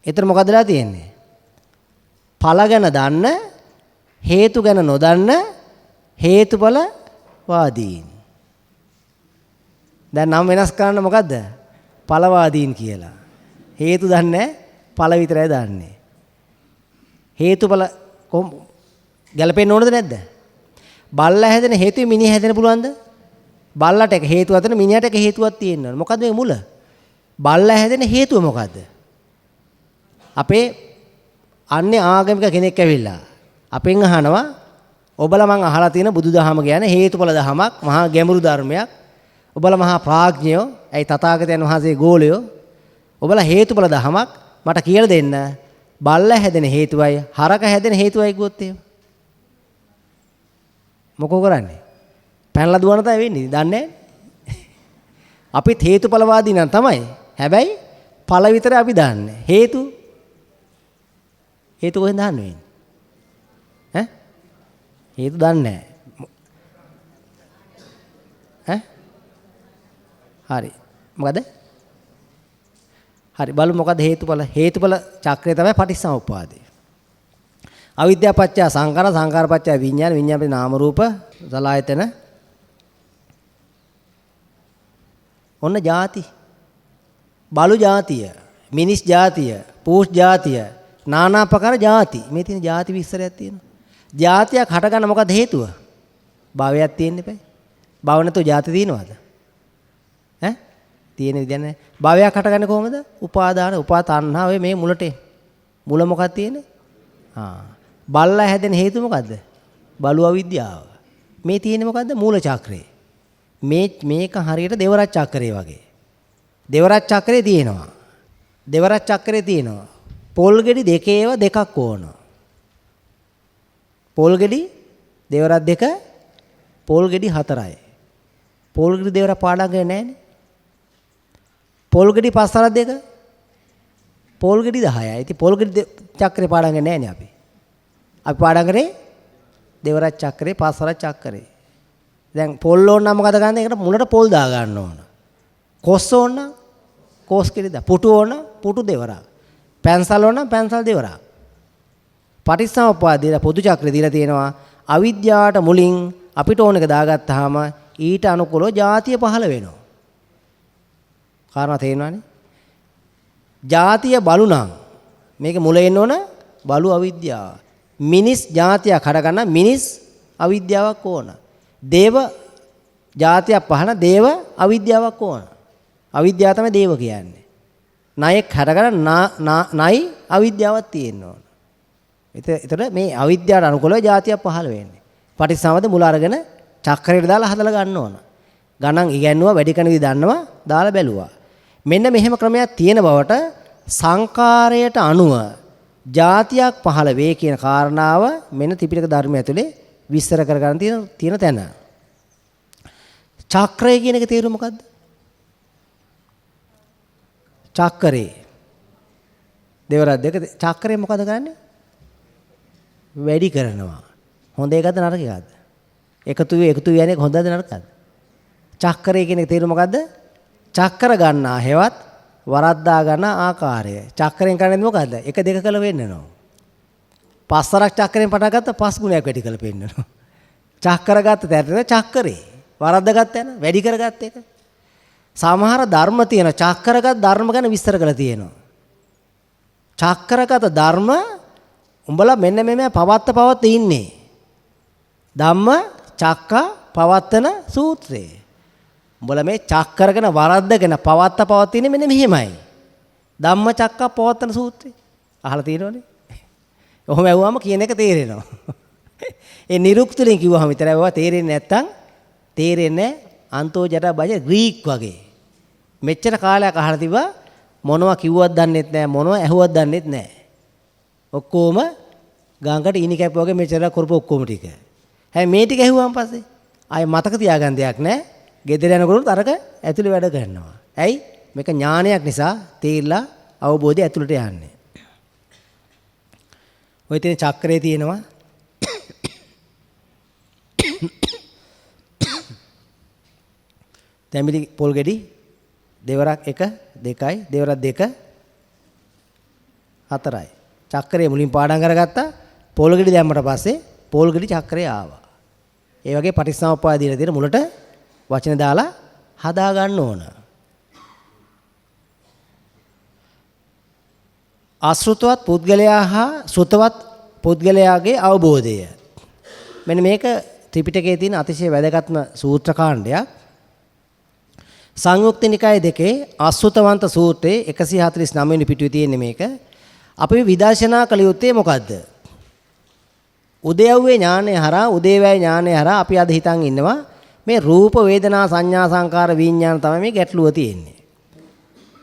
ඒතර මොකදලා තියෙන්නේ? ඵල ගැන දන්න, හේතු ගැන නොදන්න හේතුඵල වාදීන්. දැන් නම් වෙනස් කරන්න මොකද්ද? ඵලවාදීන් කියලා. හේතු දන්නේ නැහැ, ඵල විතරයි දන්නේ. හේතුඵල ගැලපෙන්න ඕනද නැද්ද? බල්ලා හැදෙන හේතුව මිනිහ හැදෙන්න පුළුවන්ද? බල්ලට එක හේතුව අතර මිනිහට එක හේතුවක් තියෙනවා. මොකද්ද මේ මුල? බල්ලා හැදෙන හේතුව මොකද්ද? අපේ අන්නේ ආගමික කෙනෙක් ඇවිල්ලා අපෙන් අහනවා ඔබලා මං අහලා තියෙන බුදුදහම කියන්නේ හේතුඵල දහමක්, මහා ගැඹුරු ධර්මයක්. ඔබලා මහා ප්‍රඥයෝ, ඇයි තථාගතයන් වහන්සේ ගෝලයෝ. ඔබලා හේතුඵල දහමක් මට කියලා දෙන්න. බල්ලා හැදෙන හේතුවයි, හරක හැදෙන හේතුවයි කිව්වොත් එහෙම. මොකෝ කරන්නේ? පැනලා දුවන තමයි වෙන්නේ. දන්නේ නැහැ. අපිත් හේතුඵලවාදී නම් තමයි. හැබැයි ඵල විතරයි අපි දන්නේ. හේතු කොහෙන්ද දන්නේ වෙන්නේ? ඈ? හේතු දන්නේ නැහැ. හරි. මොකද? හරි බලමු මොකද හේතුඵල? හේතුඵල චක්‍රය තමයි පටිච්චසමුප්පාදය. අවිද්‍යාව පත්‍ය සංඛාර, සංඛාර පත්‍ය විඥාන, විඥාන පත්‍ය නාම රූප, සලආයතන. ඔන්න ಜಾති. බලු ಜಾතිය, මිනිස් ಜಾතිය, පූස් ಜಾතිය, නානා ප්‍රකාර ಜಾති. මේ තියෙන ಜಾති විස්තරයක් තියෙනවා. ಜಾතියක් හටගන්න මොකද හේතුව? භවයක් තියෙන්න eBay. භව නැතුව ಜಾති තියෙනවද? ඈ? තියෙන විදිහ නැහැ. භවයක් හටගන්නේ කොහොමද? උපාදාන, උපාතණ්හා ඔය මේ මුලට. මුල මොකක්ද තියෙන්නේ? බල්ලා හැදෙන හේතුව මොකද්ද? බලු අවිද්‍යාව. මේ තියෙන්නේ මොකද්ද? මූල චක්‍රේ. මේක හරියට දෙවරත් චක්‍රේ වගේ. දෙවරත් චක්‍රේ තියෙනවා. දෙවරත් චක්‍රේ තියෙනවා. පොල් ගෙඩි දෙකේව දෙකක් ඕන. පොල් ගෙඩි දෙවරත් දෙක, පොල් ගෙඩි හතරයි. පොල් ගෙඩි දෙවරක් පාඩම් කරන්නේ නැහැනේ. පොල් ගෙඩි පස් හතරක් දෙක, පොල් ගෙඩි 10යි. ඉතින් පොල් ගෙඩි චක්‍රේ පාඩම් කරන්නේ නැහැනේ අපි. අපි පාඩම් කරේ දෙවරත් චක්‍රේ, පස් හතරක් චක්‍රේ. දැන් පොල් ඕන නම් මොකද ගන්න? ඒකට මුලට පොල් දා ගන්න ඕන. කොස් ඕන නම් කොස් කෙලි දා. පුටු ඕන නම් පුටු දෙවරක්. පැන්සල් වල නම් පැන්සල් දෙවරක්. පටිච්චසමුප්පාදයේ පොදු චක්‍රය දීලා තියෙනවා. අවිද්‍යාවට මුලින් අපිට ඕන එක දාගත්තාම ඊට අනුකූලව ಜಾතිය පහළ වෙනවා. කාරණා තේරෙනවනේ? ಜಾතිය බලු නම් මේක මුල එන්න ඕන බලු අවිද්‍යාව. මිනිස් ಜಾතියක් හටගන්න මිනිස් අවිද්‍යාවක් ඕන. දේව ಜಾතියක් පහන දේව අවිද්‍යාවක් ඕන. අවිද්‍යාව තමයි දේව කියන්නේ. ණයෙක් හටගන්න ණයි අවිද්‍යාවක් තියෙන්න ඕන. එතකොට මේ අවිද්‍යාවට අනුකූලව ಜಾතියක් පහළ වෙන්නේ. පටිච්චසමුප්පාද මුල අරගෙන චක්‍රයට දාලා හදලා ගන්න ඕන. ගණන් ඉගෙනුවා වැඩි කරන විදිහ දන්නවා දාලා බැලුවා. මෙන්න මෙහෙම ක්‍රමයක් තියෙන බවට සංකාරයට අනුව ಜಾතියක් පහළ වේ කියන කාරණාව මෙන්න ත්‍රිපිටක ධර්මය ඇතුලේ විස්තර කරගන්න තියෙන තැන. චක්‍රය කියන එක තේරුම මොකද්ද? චක්‍රේ දෙවරක් දෙක චක්‍රය මොකද කරන්නේ? වැඩි කරනවා. හොඳ එකද නරක එකද? එකතු යන්නේ හොඳද නරකද? චක්‍රය කියන එක තේරුම මොකද්ද? චක්‍ර ගන්නා හේවත් වරද්දා ගන්න ආකාරය. චක්‍රයෙන් කරන්නේ මොකද්ද? 1 2 කළ වෙන්නනවා. පස්වරක් චක්‍රයෙන් පටන් ගත්ත 5 ගුණයක් වැඩි කළ පෙන්නනවා. චක්‍ර ගත්ත තැනට චක්‍රේ වරද්දා ගත්ත යන වැඩි කරගත්ත එක. සමහර ධර්ම තියෙන චක්‍රගත ධර්ම ගැන විස්තර කරලා තියෙනවා. චක්‍රගත ධර්ම උඹලා මෙන්න මෙම පවත්ත ඉන්නේ. ධම්ම චක්ක පවත්තන සූත්‍රය. උඹලා මේ චක්‍රගෙන වරද්දගෙන පවත්ත ඉන්නේ මෙන්න මෙහෙමයි. ධම්ම චක්ක පවත්තන සූත්‍රය. අහලා තියෙනවනේ. ඔහොම ඇහුවාම කියන එක තේරෙනවා. ඒ නිරුක්තුලින් කිව්වහම විතරයි ඔවා තේරෙන්නේ නැත්තම් තේරෙන්නේ අන්තෝ ජට බජ ග්‍රීක් වගේ. මෙච්චර කාලයක් අහලා තිබ්බා මොනවා කිව්වත් දන්නෙත් නැහැ මොනවා ඇහුවත් දන්නෙත් නැහැ. ඔක්කොම ගඟකට ඊනි කැප වගේ මෙච්චර කරපු ඔක්කොම ටික. හැබැයි මේ ටික ඇහුවාන් පස්සේ ආයේ මතක තියාගන්න දෙයක් නැහැ. ගෙදර යනකොට අරක ඇතුලේ වැඩ කරනවා. ඇයි? මේක ඥානයක් නිසා තේරිලා අවබෝධය ඇතුළට යන්නේ. ඔය තියෙන චක්‍රේ තියෙනවා. තැඹිලි පොල් ගෙඩි දෙවරක් 1 2යි දෙවරක් 2 4යි. චක්‍රය මුලින් පාඩම් කරගත්තා. පොල් ගෙඩි දැම්මට පස්සේ පොල් ගෙඩි චක්‍රය ආවා. ඒ වගේ පටිච්චසමුප්පාද දින දින මුලට වචන දාලා හදා ගන්න ඕන. අසෘතවත් පුද්ගලයා හා ශ්‍රුතවත් පුද්ගලයාගේ අවබෝධය. මෙන්න මේක ත්‍රිපිටකයේ තියෙන අතිශය වැදගත්ම සූත්‍ර කාණ්ඩයක්. සංයුක්ත නිකාය දෙකේ අසෘතවන්ත සූත්‍රයේ 149 වෙනි පිටුවේ තියෙන්නේ මේක. අපි විදර්ශනා කළ යුත්තේ මොකද්ද? උදේව්වේ ඥානය හරහා උදේවැය ඥානය හරහා අපි අද හිතන් ඉන්නවා මේ රූප වේදනා සංඥා සංකාර විඥාන තමයි මේ ගැටලුව තියෙන්නේ.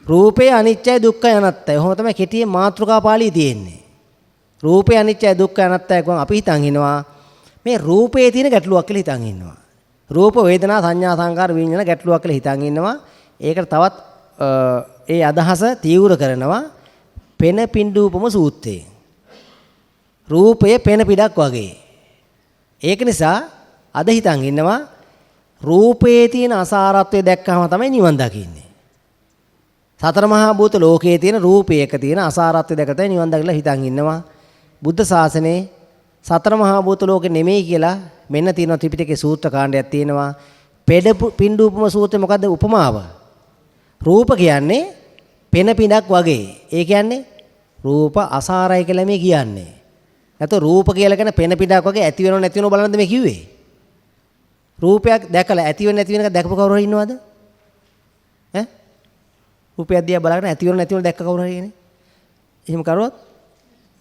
රූපේ අනිත්‍යයි දුක්ඛයි අනාත්තයි. ඔහොම තමයි කෙටියෙන් මාතෘකා පාළිය තියෙන්නේ. රූපේ අනිත්‍යයි දුක්ඛයි අනාත්තයි කියවම අපි හිතන් ඉනවා මේ රූපේ තියෙන ගැටලුවක් කියලා හිතන් ඉන්නවා. රූප වේදනා සංඥා සංකාර විඥාන ගැටලුවක් කියලා හිතන් ඉන්නවා. ඒකට තවත් ඒ අදහස තීව්‍ර කරනවා පෙන පිඬූපම සූත්‍රයෙන්. රූපය පෙන පිටක් වගේ. ඒක නිසා අද හිතන් ඉන්නවා රූපයේ තියෙන අසාරත්වය දැක්කම තමයි නිවන් දකින්නේ. සතර මහා භූත ලෝකයේ තියෙන රූපයක තියෙන අසාරත්වය දැක තමයි නිවන් දකිලා හිතන් ඉන්නවා. බුද්ධ ශාසනයේ සතර මහා භූත ලෝකෙ නෙමෙයි කියලා මෙන්න තියෙන ත්‍රිපිටකයේ සූත්‍ර කාණ්ඩයක් තියෙනවා. පිඬූපම සූත්‍රය මොකද්ද උපමාව? රූප කියන්නේ පෙන පිටක් වගේ. ඒ කියන්නේ රූප අසාරයි කියලා මේ කියන්නේ. නැත්නම් රූප කියලා කියන පෙන පිටක් වගේ ඇති වෙනව නැති වෙනව බලන්නද මේ කිව්වේ? රූපයක් දැකලා ඇති වෙන නැති වෙන එක දැකපු කවුරු හරි ඉන්නවද? ඈ? රූපයක් දිහා බලගෙන ඇති වෙන නැති වෙන දැක්ක කවුරු හරි ඉන්නේ? එහෙම කරොත්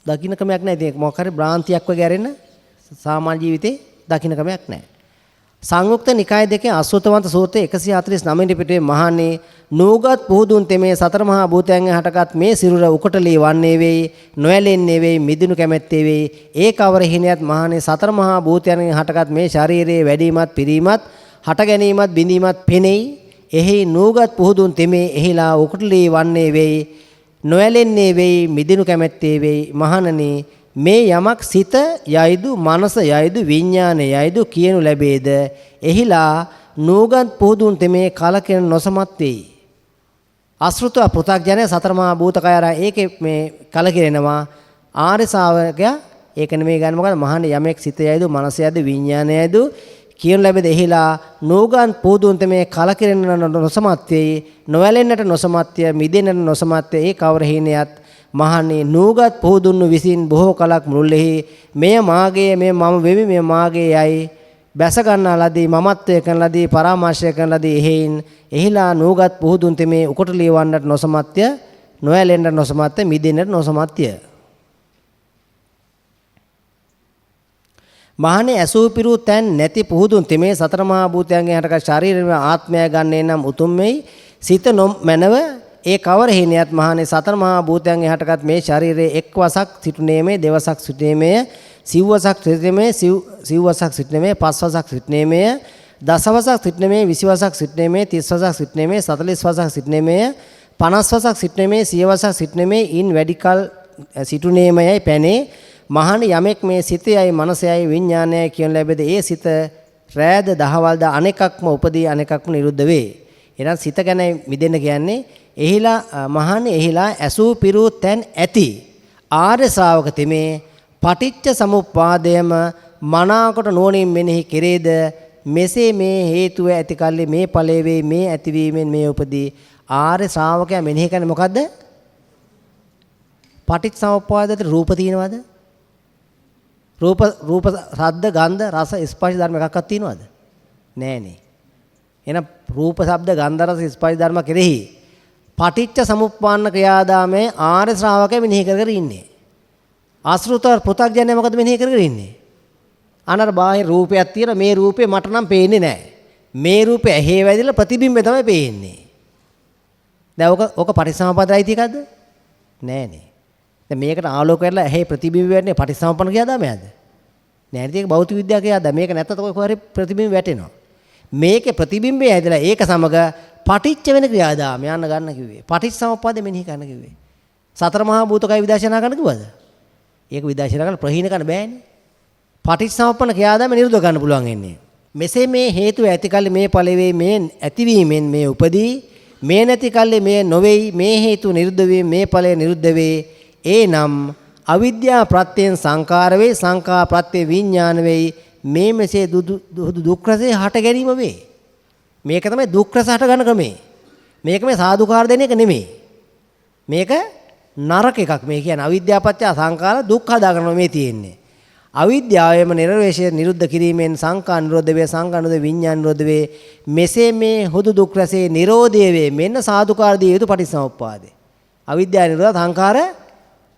දකින්න ක්‍රමයක් නැහැ. ඉතින් මොකක් හරි භ්‍රාන්තියක් වගේ ඇරෙන්න සාමාන්‍ය ජීවිතේ දකින්න ක්‍රමයක් නැහැ. සංයුක්ත නිකාය දෙකේ අසෘතවන්ත සූත්‍රයේ 149 වෙනි පිටුවේ මහන්නේ නූගත් පුහුදුන් තෙමේ සතර මහා භූතයන්ගෙන් හටගත් මේ සිරුර උකටලී වන්නේ වෙයි නොයැලෙන්නේ වෙයි මිදුණු කැමැත්තේ වෙයි ඒ කවර හිණයත් මහන්නේ සතර මහා භූතයන්ගෙන් හටගත් මේ ශරීරයේ වැඩිමත් පිරීමත් හට ගැනීමත් බිඳීමත් පෙනෙයි එහි නූගත් පුහුදුන් තෙමේ එහිලා උකටලී වන්නේ වෙයි නොයැලෙන්නේ වෙයි මිදුණු කැමැත්තේ වෙයි මහණනි මේ යමක් සිත යයිදු මනස යයිදු විඥාන යයිදු කියනු ලැබේද එහිලා නූගත් පුහුදුන් තෙමේ කලකින නොසමත් වෙයි. අසෘතව පෘථග්ජනය සතර මහා භූතකය ඒකේ මේ කලකිරෙනවා. ආර්ය ශ්‍රාවකයා ඒක නෙමෙයි ගන්න මොකද මහන්නේ යමෙක් සිතයයිද මනසයයිද විඥානයයිද කියන ලැබෙද එහිලා නෝගන් පොදුන්ත මේ කලකිරෙන නොසමත්‍යයි නොවැළෙන්නට නොසමත්‍ය මිදෙන්නට නොසමත්‍ය ඒ කවර හේනියත් මහන්නේ නෝගත් පොදුන්නු විසින් බොහෝ කලක් මුළුල්ලෙහි මෙය මාගේ මේ මම වෙමි මේ මාගේ යයි බැස ගන්නා ලදී මමත්වය කරන ලදී පරාමාශය කරන ලදී එහෙයින් එහිලා නෝගත් පොදුන්ත මේ උකට ලියවන්නට නොසමත්‍ය නොවැළෙන්නට නොසමත්‍ය මිදෙන්නට නොසමත්‍ය මහණේ ඇසූ පිරූ තැන් නැති පුහුදුන් තෙමේ සතර මහා භූතයන්ගෙන් හටගත් ශරීරය ආත්මය ගන්නේ නම් උතුම්මෙයි සිත නොමැනව ඒ කවර හේනියත් මහණේ සතර මහා භූතයන්ගෙන් හටගත් මේ ශරීරයේ එක් වසක් සිටුනේමේ දෙවසක් සිටුනේමේ සිව්වසක් සිටුනේමේ සිව්වසක් සිටුනේමේ පස්වසක් සිටුනේමේ දසවසක් සිටුනේමේ 20 වසක් සිටුනේමේ 30 වසක් සිටුනේමේ 40 වසක් සිටුනේමේ 50 වසක් සිටුනේමේ 100 වසක් සිටුනේමේ ඉන් වැඩි කල සිටුනේමයයි පැනේ මහණ යමෙක් මේ සිතයයි මනසයයි විඥානයයි කියන ලැබෙද ඒ සිත රෑද දහවල්ද අනෙකක්ම උපදී අනෙකක්ම නිරුද්ධ වේ. එහෙනම් සිත ගැන මිදෙන්න කියන්නේ එහිලා මහණ එහිලා ඇසූ පිරූ තැන් ඇති ආර්ය ශ්‍රාවක තෙමේ පටිච්ච සමුප්පාදයම මනාකොට නුවණින් මෙනෙහි කෙරේද මෙසේ මේ හේතුව ඇති කල්ලි මේ ඵලයේ වේ මේ ඇතිවීමෙන් මේ උපදී ආර්ය ශ්‍රාවකයා මෙනෙහි කරන්නේ මොකද්ද? පටිච්ච සමුප්පාදයට රූප තියෙනවද? රූප ශබ්ද ගන්ධ රස ස්පර්ශ ධර්ම එකක්වත් තියෙනවද? නෑනේ. එහෙනම් රූප ශබ්ද ගන්ධ රස ස්පර්ශ ධර්ම කෙරෙහි පටිච්ච සමුප්පන්න ක්‍රියාදාමයේ ආර්ය ශ්‍රාවකයා මෙනෙහි කර ඉන්නේ. ආශ්‍රිතව පෘථග්ජනය මොකද මෙනෙහි කර ඉන්නේ? අනර බාහිර රූපයක් තියෙන මේ රූපේ මට නම් පේන්නේ නෑ. මේ රූපේ ඇහි වැදිලා ප්‍රතිබිම්බය තමයි පේන්නේ. දැන් ඔක පටිච්චසමුප්පාදයි තියකද? නෑනේ. දැන් මේකට ආලෝක වෙලා ඇහි ප්‍රතිබිම්බ වෙන්නේ පටිච්චසමුප්පන්න ක්‍රියාදාමයක්ද? නෑ නේද? ඒක භෞතික විද්‍යාව ක්‍රියාදාම. මේක නැත්තත් ඔය කොහරි ප්‍රතිබිම්බ වැටෙනවා. මේකේ ප්‍රතිබිම්බය ඇදලා ඒක සමග පටිච්ච වෙන ක්‍රියාදාම යන්න ගන්න කිව්වේ. පටිච්චසමුප්පාදෙ මෙනෙහි කරන්න කිව්වේ. සතර මහා භූතකය විදර්ශනා කරන්න කිව්වද? ඒක විදර්ශනා කරලා ප්‍රහීන කරන්න බෑනේ. පටිච්චසමුප්පන්න ක්‍රියාදාම නිරුද්ධ කරන්න පුළුවන් එන්නේ. මෙසේ මේ හේතුව ඇති කල්ලි මේ ඵලෙ වේ මේ ඇතිවීමෙන් මේ උපදී මේ නැති කල්ලි මේ නොවේයි මේ හේතු නිරුද්ධ වේ මේ ඵලය නිරුද්ධ වේ එනම් අවිද්‍යා ප්‍රත්‍යයෙන් සංකාර වේ සංඛා ප්‍රත්‍ය විඥාන වෙයි මේ මෙසේ දුක් රසයේ හට ගැනීම වේ. මේක තමයි දුක් රස හට ගන්න ක්‍රමේ. මේක මේ සාදුකාර දෙන එක නෙමෙයි. මේක නරක එකක්. මේ කියන්නේ අවිද්‍යා පත්‍ය සංකාර දුක් හදාගන්න මේ තියෙන්නේ. අවිද්‍යාවයම නිර්වේශය නිරුද්ධ කිරීමෙන් සංඛා නිරෝධ වේ සංඛා නිරෝධ විඥාන නිරෝධ වේ මෙසේ මේ හුදු දුක් රසයේ නිරෝධය වේ මෙන්න සාදුකාර දිය යුතු පටිච්චසමුප්පාදේ. අවිද්‍යාව නිරෝධ සංඛාර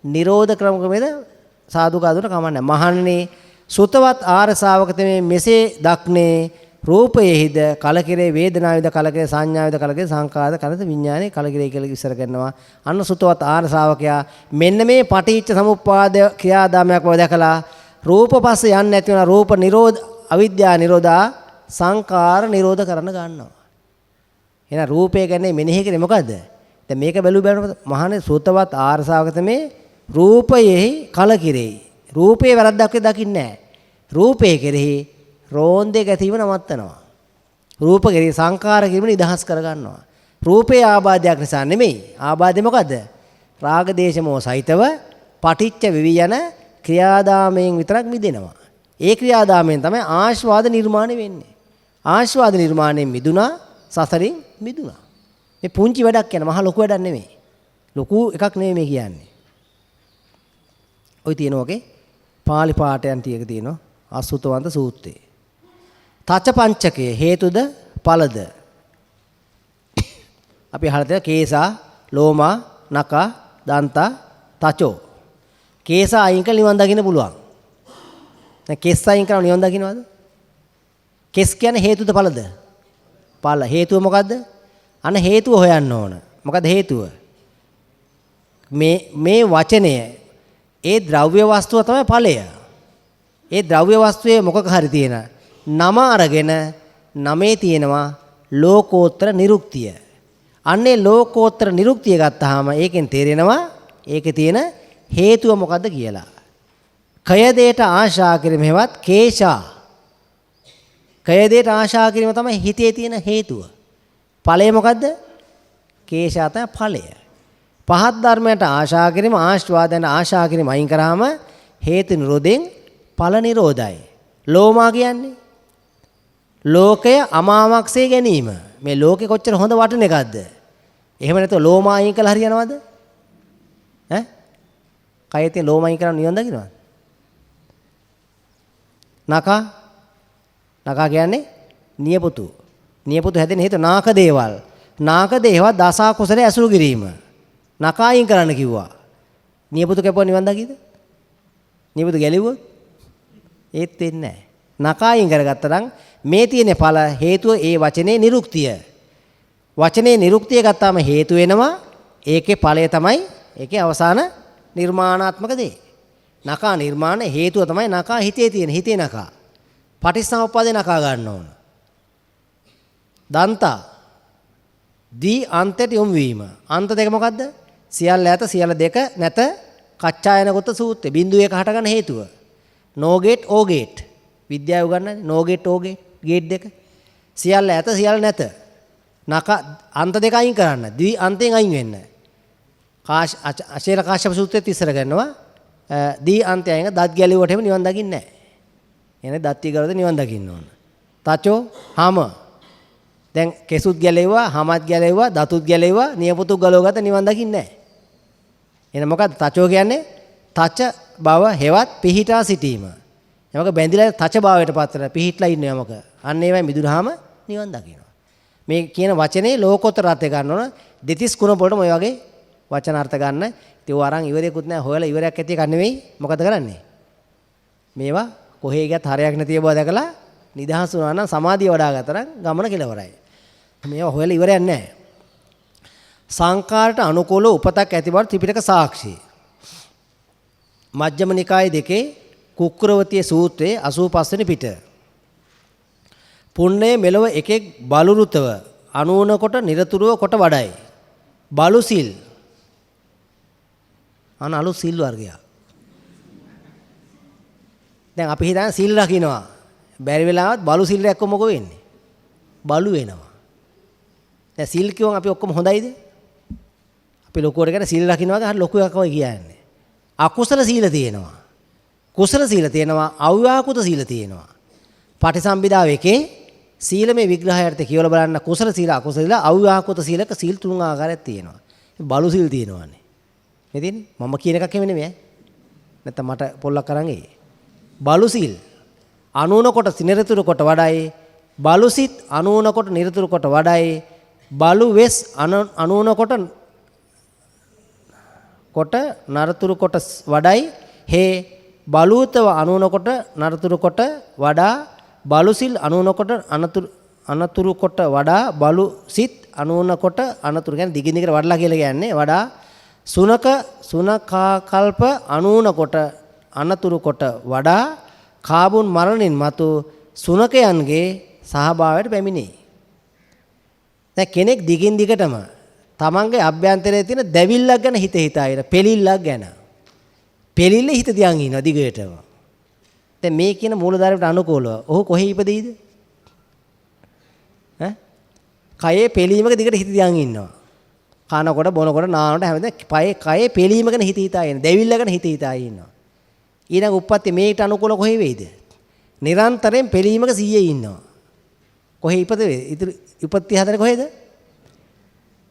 නිරෝධ ක්‍රමකමේද සාදුකාදුට කමන්නේ. මහන්නේ සුතවත් ආර්ය ශ්‍රාවක තෙමේ මෙසේ දක්නේ රූපයේහිද කලකිරේ වේදනාවේද කලකිරේ සංඥාවේද කලකිරේ සංකාරද කලද විඥානේ කලකිරේ කියලා විස්තර කරනවා. අන්න සුතවත් ආර්ය ශ්‍රාවකයා මෙන්න මේ පටිච්ච සමුප්පාද ක්‍රියාදාමයක් බව දැකලා රූප පස්ස යන්නේ නැති වෙන රූප නිරෝධ අවිද්‍යා නිරෝධා සංකාර නිරෝධ කරන්න ගන්නවා. එහෙනම් රූපය ගැන මෙනෙහි කරේ මොකද්ද? දැන් මේක බැලු බැලුවම මහානේ සුතවත් ආර්ය ශ්‍රාවක තෙමේ රූපයෙහි කලකිරේ. රූපේ වැරද්දක් දකින්නේ නැහැ. රූපේ කෙරෙහි රෝන්දේ ගැතීම නවත්තනවා. රූප කෙරෙහි සංකාර කිරීම නිදහස් කර ගන්නවා. රූපේ ආබාධයක් නිසා නෙමෙයි. ආබාධය මොකද්ද? රාග දේශ මොහ සහිතව පටිච්ච වෙවි යන ක්‍රියාදාමයෙන් විතරක් මිදෙනවා. ඒ ක්‍රියාදාමයෙන් තමයි ආශ්වාද නිර්මාණය වෙන්නේ. ආශ්වාද නිර්මාණයෙන් මිදුණා සසරින් මිදුණා. මේ පුංචි වැඩක් කියන මහ ලොකු වැඩක් නෙමෙයි. ලොකු එකක් නෙමෙයි මේ කියන්නේ. ඔය තියෙනවාගේ පාලි පාඨයන් ටික තියෙනවා අසුතවන්ත සූත්‍රයේ. තච පංචකයේ හේතුද ඵලද අපි අහලා තියෙනවා කේසා ලෝමා නකා දන්තා තචෝ. කේසා අයින් කළ නිවන් දකින්න පුළුවන්. දැන් කෙස් අයින් කරලා නිවන් දකින්නවද? කෙස් කියන්නේ හේතුද ඵලද? ඵල. හේතුව මොකද්ද? අන්න හේතුව හොයන්න ඕන. මොකද හේතුව? මේ වචනය ඒ ද්‍රව්‍ය වස්තුව තමයි ඵලය. ඒ ද්‍රව්‍ය වස්තුවේ මොකක හරි තියෙන නම අරගෙන නමේ තියෙනවා ලෝකෝත්තර නිරුක්තිය. අන්නේ ලෝකෝත්තර නිරුක්තිය ගත්තාම ඒකෙන් තේරෙනවා ඒකේ තියෙන හේතුව මොකද්ද කියලා. කය දෙයට ආශා කිරීම හේවත් කේශා. කය දෙයට ආශා කිරීම තමයි හිතේ තියෙන හේතුව. ඵලය මොකද්ද? කේශා තමයි ඵලය. පහත් ධර්මයට ආශා කිරීම ආශ්වාදයෙන් ආශා කිරීම අයින් කරාම හේතු නිරෝධයෙන් ඵල නිරෝධයි. ලෝමා කියන්නේ ලෝකය අමාවක්සේ ගැනීම. මේ ලෝකේ කොච්චර හොඳ වටින එකක්ද? එහෙම නැත්නම් ලෝමා අයින් කළා හරියනවද? ඈ? කයේ තියෙන ලෝමා අයින් කරන් නිවන් දකින්නවද? නකා කියන්නේ නියපොතු. නියපොතු හැදෙන හේතු නාක දේවල්. නාක දේවල් දස කුසලයේ ඇසුරු කිරීම. නකා අයින් කරන්න කිව්වා. නියපොතු කැපුවා නිවන් දකිද? නියපොතු ගැලෙව්වොත් ඒත් වෙන්නේ නැහැ. නකා අයින් කරගත්තා නම් මේ තියෙන ඵල හේතුව ඒ වචනේ නිරුක්තිය. වචනේ නිරුක්තිය ගත්තාම හේතු වෙනවා. ඒකේ ඵලය තමයි ඒකේ අවසාන නිර්මාණාත්මක දේ. නකා නිර්මාණ හේතුව තමයි නකා හිතේ තියෙන හිතේ නකා. පටිච්චසමුප්පාදේ නකා ගන්න ඕන. දන්තා දී අන්තයට යොමු වීම. අන්ත දෙක මොකද්ද? සියල්ල ඇත සියල්ල දෙක නැත කච්චායනගත සූත්‍රය. බිඳුව එක හට ගන්න හේතුව. no gate o gate. විද්‍යාව උගන්වන්නේ no gate o gate gate දෙක. සියල්ල ඇත සියල්ල නැත. නකා අන්ත දෙක අයින් කරන්න. දී අන්තයෙන් අයින් වෙන්න. අශේල කාශ්‍යප සූත්‍රයේත් ඉස්සර ගන්නවා. දී අන්තයෙන් දත් ගැලෙව්වට එහෙම නිවන් දකින්නේ නැහැ. එනේ දත්ති කරවද නිවන් දකින්න ඕන. තචෝ හම. දැන් කෙසුත් ගැලෙව්වා, හමත් ගැලෙව්වා, දතුත් ගැලෙව්වා, නියපොතු ගලවගත්ත නිවන් දකින්නේ නැහැ. එහෙනම් මොකද්ද තචෝ කියන්නේ? තච බව හෙවත් පිහිටා සිටීම. යමක බැඳිලා තච භාවයට පත් වෙලා පිහිටලා ඉන්න යමක. අන්න ඒවයි මිදුනහම නිවන් දකිනවා. මේ කියන වචනේ ලෝකෝත්තර අර්ථය ගන්න ඕන. දෙතිස් කුණ වලටම ඔය වගේ වචන අර්ථ ගන්න. ඉතින් ඔය අරන් ඉවරයක්වත් නැහැ. හොයලා ඉවරයක් ඇති එකක් නෙවෙයි. මොකද කරන්නේ? මේවා කොහේ ගියත් හරයක් නැති බව දැකලා නිදහස් වුණා නම් සමාධිය වඩා ගත්තා නම් ගමන කෙලවරයි. මේවා හොයලා ඉවරයක් නැහැ. සංකාරට අනුකූල උපතක් ඇති බව ත්‍රිපිටක සාක්ෂි. මජ්ක්‍ධිම නිකායේ දෙකේ කුක්කුරවතිය සූත්‍රයේ 85 වෙනි පිට. පුණ්‍යය මෙලව එකෙක් බලුරුතව අනුවන කොට නිරතුරුව කොට වඩයි. බලු සිල්. අලුත් සිල් වර්ගයක්. දැන් අපි හිතන්නේ සිල් රකින්නවා. බැරි වෙලාවත් බලු සිල් රැක්කොත් මොකෝ වෙන්නේ? බලු වෙනවා. දැන් සිල් කියවන් අපි ඔක්කොම හොඳයිද? අපි ලොකුවට කියන සිල් රකින්නවා ගහන ලොකු එකක් වගේ කියන්නේ. අකුසල සීල තියෙනවා. කුසල සීල තියෙනවා, අව්‍යාකෘත සීල තියෙනවා. පටිසම්භිදාව එකේ සීලමේ විග්‍රහයර්ථය කියවලා බලන්න කුසල සීල, අකුසල සීල, අව්‍යාකෘත සීලක සීල් තුන් ආකාරයක් තියෙනවා. බලු සීල් තියෙනවානේ. මේ තියෙන්නේ මම කියන එකක් නෙමෙයි ඈ. නැත්නම් මට පොල්ලක් අරන් එයි. බලු සීල් අනුවන කොට නිරතුරු කොට වඩයි. බලු සිත් අනුවන කොට නිරතුරු කොට වඩයි. බලු වෙස් අනුවන කොට නරතුරු කොට වඩයි. හේ බලූතව අනුවන කොට නරතුරු කොට වඩා. බලු සිල් අනුවන කොට අනතුරු කොට වඩා. බලු සිත් අනුවන කොට අනතුරු කියන්නේ දිගින් දිගට වඩලා කියලා කියන්නේ වඩා. සුනකා කල්ප අනුවන කොට අනතුරු කොට වඩා. කාබුන් මරණින් මතු සුනකයන්ගේ සහභාවයට පැමිණේ. දැන් කෙනෙක් දිගින් දිගටම තමන්ගේ අභ්‍යන්තරයේ තියෙන දැවිල්ලක් ගැන හිතා ඉර පෙලිල්ලක් ගැන. පෙලිල්ල හිත තියන් ඉන්නවා දිගටම. දැන් මේ කියන මූලධර්මයට අනුකූලව ඔහු කොහේ ඉපදෙයිද? ඈ? කයේ පෙලීමක දිගට හිත තියන් ඉන්නවා. කනකොට බොනකොට නානකොට හැමදේම කයේ පෙලීම ගැන හිතා ඉන්න. දැවිල්ල ගැන හිතා ඉන්නවා. ඊළඟ උප්පත්ති මේකට අනුකූල කොහේ වෙයිද? නිරන්තරයෙන් පෙලීමක 100 ඉන්නවා. කොහේ ඉපදෙ? උපත්ති හදන්නේ කොහෙද?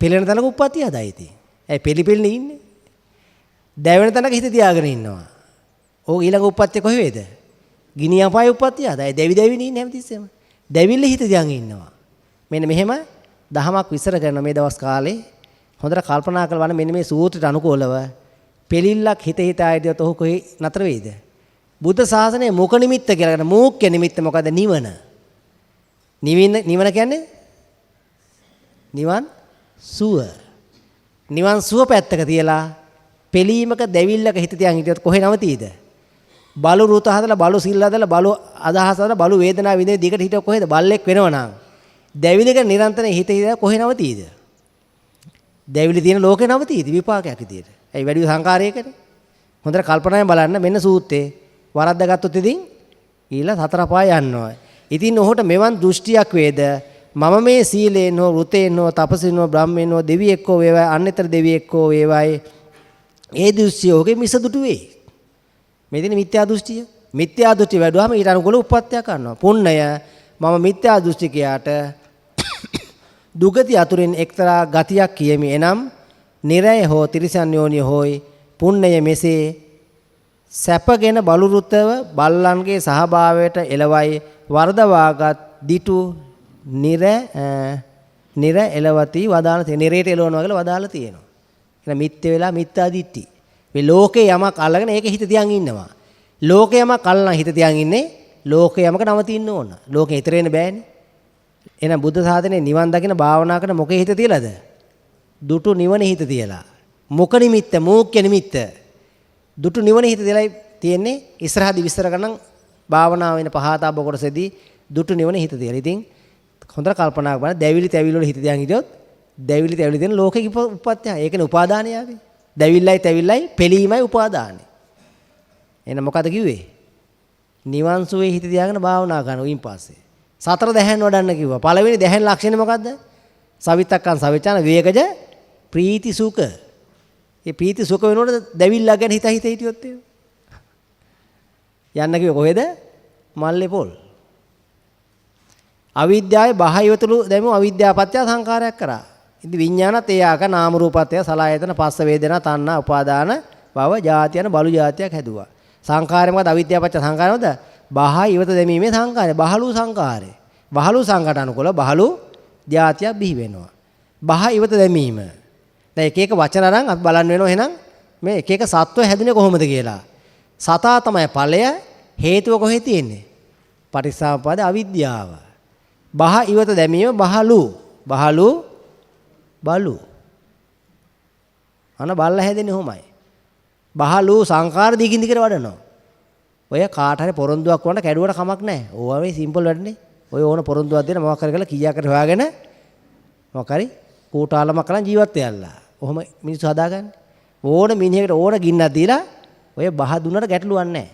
පෙළෙන තැනක උප්පත්ති හදයි ඉතින්. ඇයි පෙලිපෙල්නේ ඉන්නේ? දැවෙන තැනක හිත තියාගෙන ඉන්නවා. ඕක ඊළඟ උප්පත්ති කොහේ වේද? ගිනි අපායේ උප්පත්ති හදයි. දැවිදිනේ ඉන්නේ හැමතිස්සෙම. දැවිල්ල හිත තියන් ඉන්නවා. මෙන්න මෙහෙම දහමක් විස්තර කරන මේ දවස් කාලේ හොඳට කල්පනා කරලා බලන්න මෙන්න මේ සූත්‍රයට අනුකූලව පෙලිල්ලක් හිත හිතායදියත් ඔහු කොහේ නතර වෙයිද? බුද්ධ ශාසනයේ මුඛ නිමිත්ත කියලා කියන මුඛ්‍ය නිමිත්ත මොකද? නිවන. නිවන කියන්නේ නිවන් සුව. නිවන් සුව පැත්තක තියලා පෙලීමක දැවිල්ලක හිත තියන් හිටියොත් කොහේ නවතීද? බලු රුත හදලා බලු සිල් හදලා බලු අදහස හදලා බලු වේදනාව විඳින දිගට හිටියොත් කොහෙද? බල්ලෙක් වෙනවනම් දැවිල්ලක නිරන්තරයෙන් හිත කොහේ නවතීද? දැවිලි තියෙන ලෝකේ නවතීද විපාකයක් විදියට? ඇයි වැඩි සංකාරයකට? හොඳට කල්පනායෙන් බලන්න මෙන්න සූත්‍රේ වරද්දාගත්තොත් ඉතින් ඊළ සතර පාය යනවා. ඉතින් ඔහුට මෙවන් දෘෂ්ටියක් වේද මම මේ සීලයෙන් හෝ වෘතයෙන් හෝ තපසින් හෝ බ්‍රහ්මයෙන් හෝ දෙවියෙක් හෝ වේවායි අන්‍යතර දෙවියෙක් හෝ වේවායි ඒ දෘෂ්ටිය ඔහුගේ මිසදුටු වේ. මේ දින මිත්‍යා දෘෂ්ටිය. මිත්‍යා දෘෂ්ටි වැඩුවාම ඊට අනුකූල උප්පත්තිය කරනවා. පුණ්ණය මම මිත්‍යා දෘෂ්ටිකයාට දුගති අතුරින් එක්තරා ගතියක් කියමි. එනම් නිරය හෝ තිරිසන් යෝනිය හෝයි පුණ්ණය මෙසේ සැපගෙන බලුරුතව බල්ලන්ගේ සහභාවයට එළවයි වර්ධවාගත් දිටු නිර එළවති වදාළ තියෙන. නිරේට එළවනවා කියලා වදාළ තියෙනවා. එහෙනම් මිත්‍ය වෙලා මිත්‍යා දිට්ටි. මේ ලෝකේ යමක් අල්ලගෙන ඒකේ හිත තියන් ඉන්නවා. ලෝකේ යමක් අල්ලන හිත තියන් ඉන්නේ ලෝකේ යමක නවතින්න ඕන. ලෝකේ ඊතර වෙන්න බෑනේ. එහෙනම් බුද්ධ ශාසනයේ නිවන් දකින භාවනා කරන මොකේ හිත තියලාද? දුටු නිවනේ හිත තියලා. මොක නිමිත්ත, මෝක්‍ය නිමිත්ත. දුටු නිවනේ හිත තියලා තියෙන්නේ ඉස්සරහදී විස්තර කරනම් භාවනාව වෙන පහතාව කොටසේදී දුටු නිවනේ හිත තියලා. ඉතින් හොඳට කල්පනා කරන්න දැවිලි තැවිලි වල හිත තියන් හිටියොත් දැවිලි තැවිලි තියෙන ලෝකෙක උප්පත්තිය. ඒකනේ උපාදානය ආවේ. දැවිල්ලයි තැවිල්ලයි පිළීමයි උපාදානයි. එහෙනම් මොකද කිව්වේ? නිවන් සුවේ හිත තියාගෙන භාවනා කරන උයින් පස්සේ. සතර දැහැන් වඩන්න කිව්වා. පළවෙනි දැහැන් ලක්ෂණය මොකද්ද? සවිතක්කං සවිචාන විවේකජ ප්‍රීති සුඛ. මේ ප්‍රීති සුඛ වෙනකොට දැවිල්ලා ගැන හිත හිටියොත් යන්න කිව්ව කොහෙද? මල්ලේ පොල්. අවිද්‍යාවේ බාහිරතුළු දැමු අවිද්‍යාපත්‍ය සංඛාරයක් කරා. ඉතින් විඥානත් ඒ ආක නාම රූපත්‍ය සලආයතන පස්ස වේදනා තණ්හා උපාදාන භව ජාති යන බලු ජාතියක් හැදුවා. සංඛාරය මොකද? අවිද්‍යාපත්‍ය සංඛාරයද? බාහිරත දැමීමේ සංඛාරය. බහලු සංඛාරය. බහලු සංඝට අනුකූල බහලු ජාතියක් බිහි වෙනවා. බාහිරත දැමීම. දැන් එක එක වචන අරන් අපි බලන්න වෙනවා එහෙනම් මේ එක එක සත්ව හැදුනේ කොහොමද කියලා. සතා තමයි ඵලය. හේතුව කොහෙද තියෙන්නේ? පටිච්චසමුප්පාද අවිද්‍යාව. බාහිරත දැමීම බහලු බලු අන බල්ලා හැදෙන්නේ කොහොමයි? බහලු සංඛාර දිගින් දිගට වඩනවා. ඔය කාට හරි පොරොන්දුවක් වුණා කැඩුවට කමක් නැහැ. ඕවා මේ සිම්පල් වැඩනේ. ඔය ඕන පොරොන්දුවක් දෙන්න මොකක් හරි කරලා කීයක් හරි හොයාගෙන මොකක් හරි කූටාලමක් කරන් ජීවත් වෙයල්ලා. ඔහොම මිනිස්සු හදාගන්නේ. ඕන මිනිහෙකුට ඕන ගින්නක් දීලා ඔය බහ දුන්නට ගැටලුවක් නැහැ.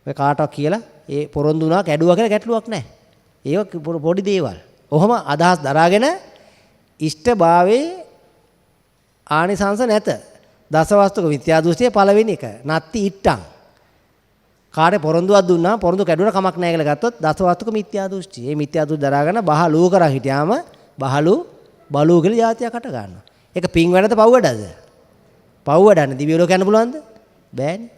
ඔය කාටවත් කියලා ඒ පොරොන්දු වුණා කැඩුවා කියලා ගැටලුවක් නැහැ. ඒක පොඩි දේවල්. ඔහොම අදහස් දරාගෙන ඉෂ්ඨභාවයේ ආනිසංස නැත. දසවස්තුක මිත්‍යා දෘෂ්ටිය පළවෙනි එක. නත්ති ඉට්ටං. කාටේ පොරොන්දුවක් දුන්නා පොරොන්දු කැඩුණා කමක් නැහැ කියලා ගත්තොත් දසවස්තුක මිත්‍යා දෘෂ්ටි. මේ මිත්‍යා දෘෂ්ටි දරාගෙන බහලූ කරා හිටියාම බහලු බලූ කියලා જાතියක් හට ගන්නවා. ඒක පින් වැඩද පව් වැඩද? පව් වැඩන්නේ දිව්‍ය ලෝක යන්න පුළුවන්ද? බෑනේ.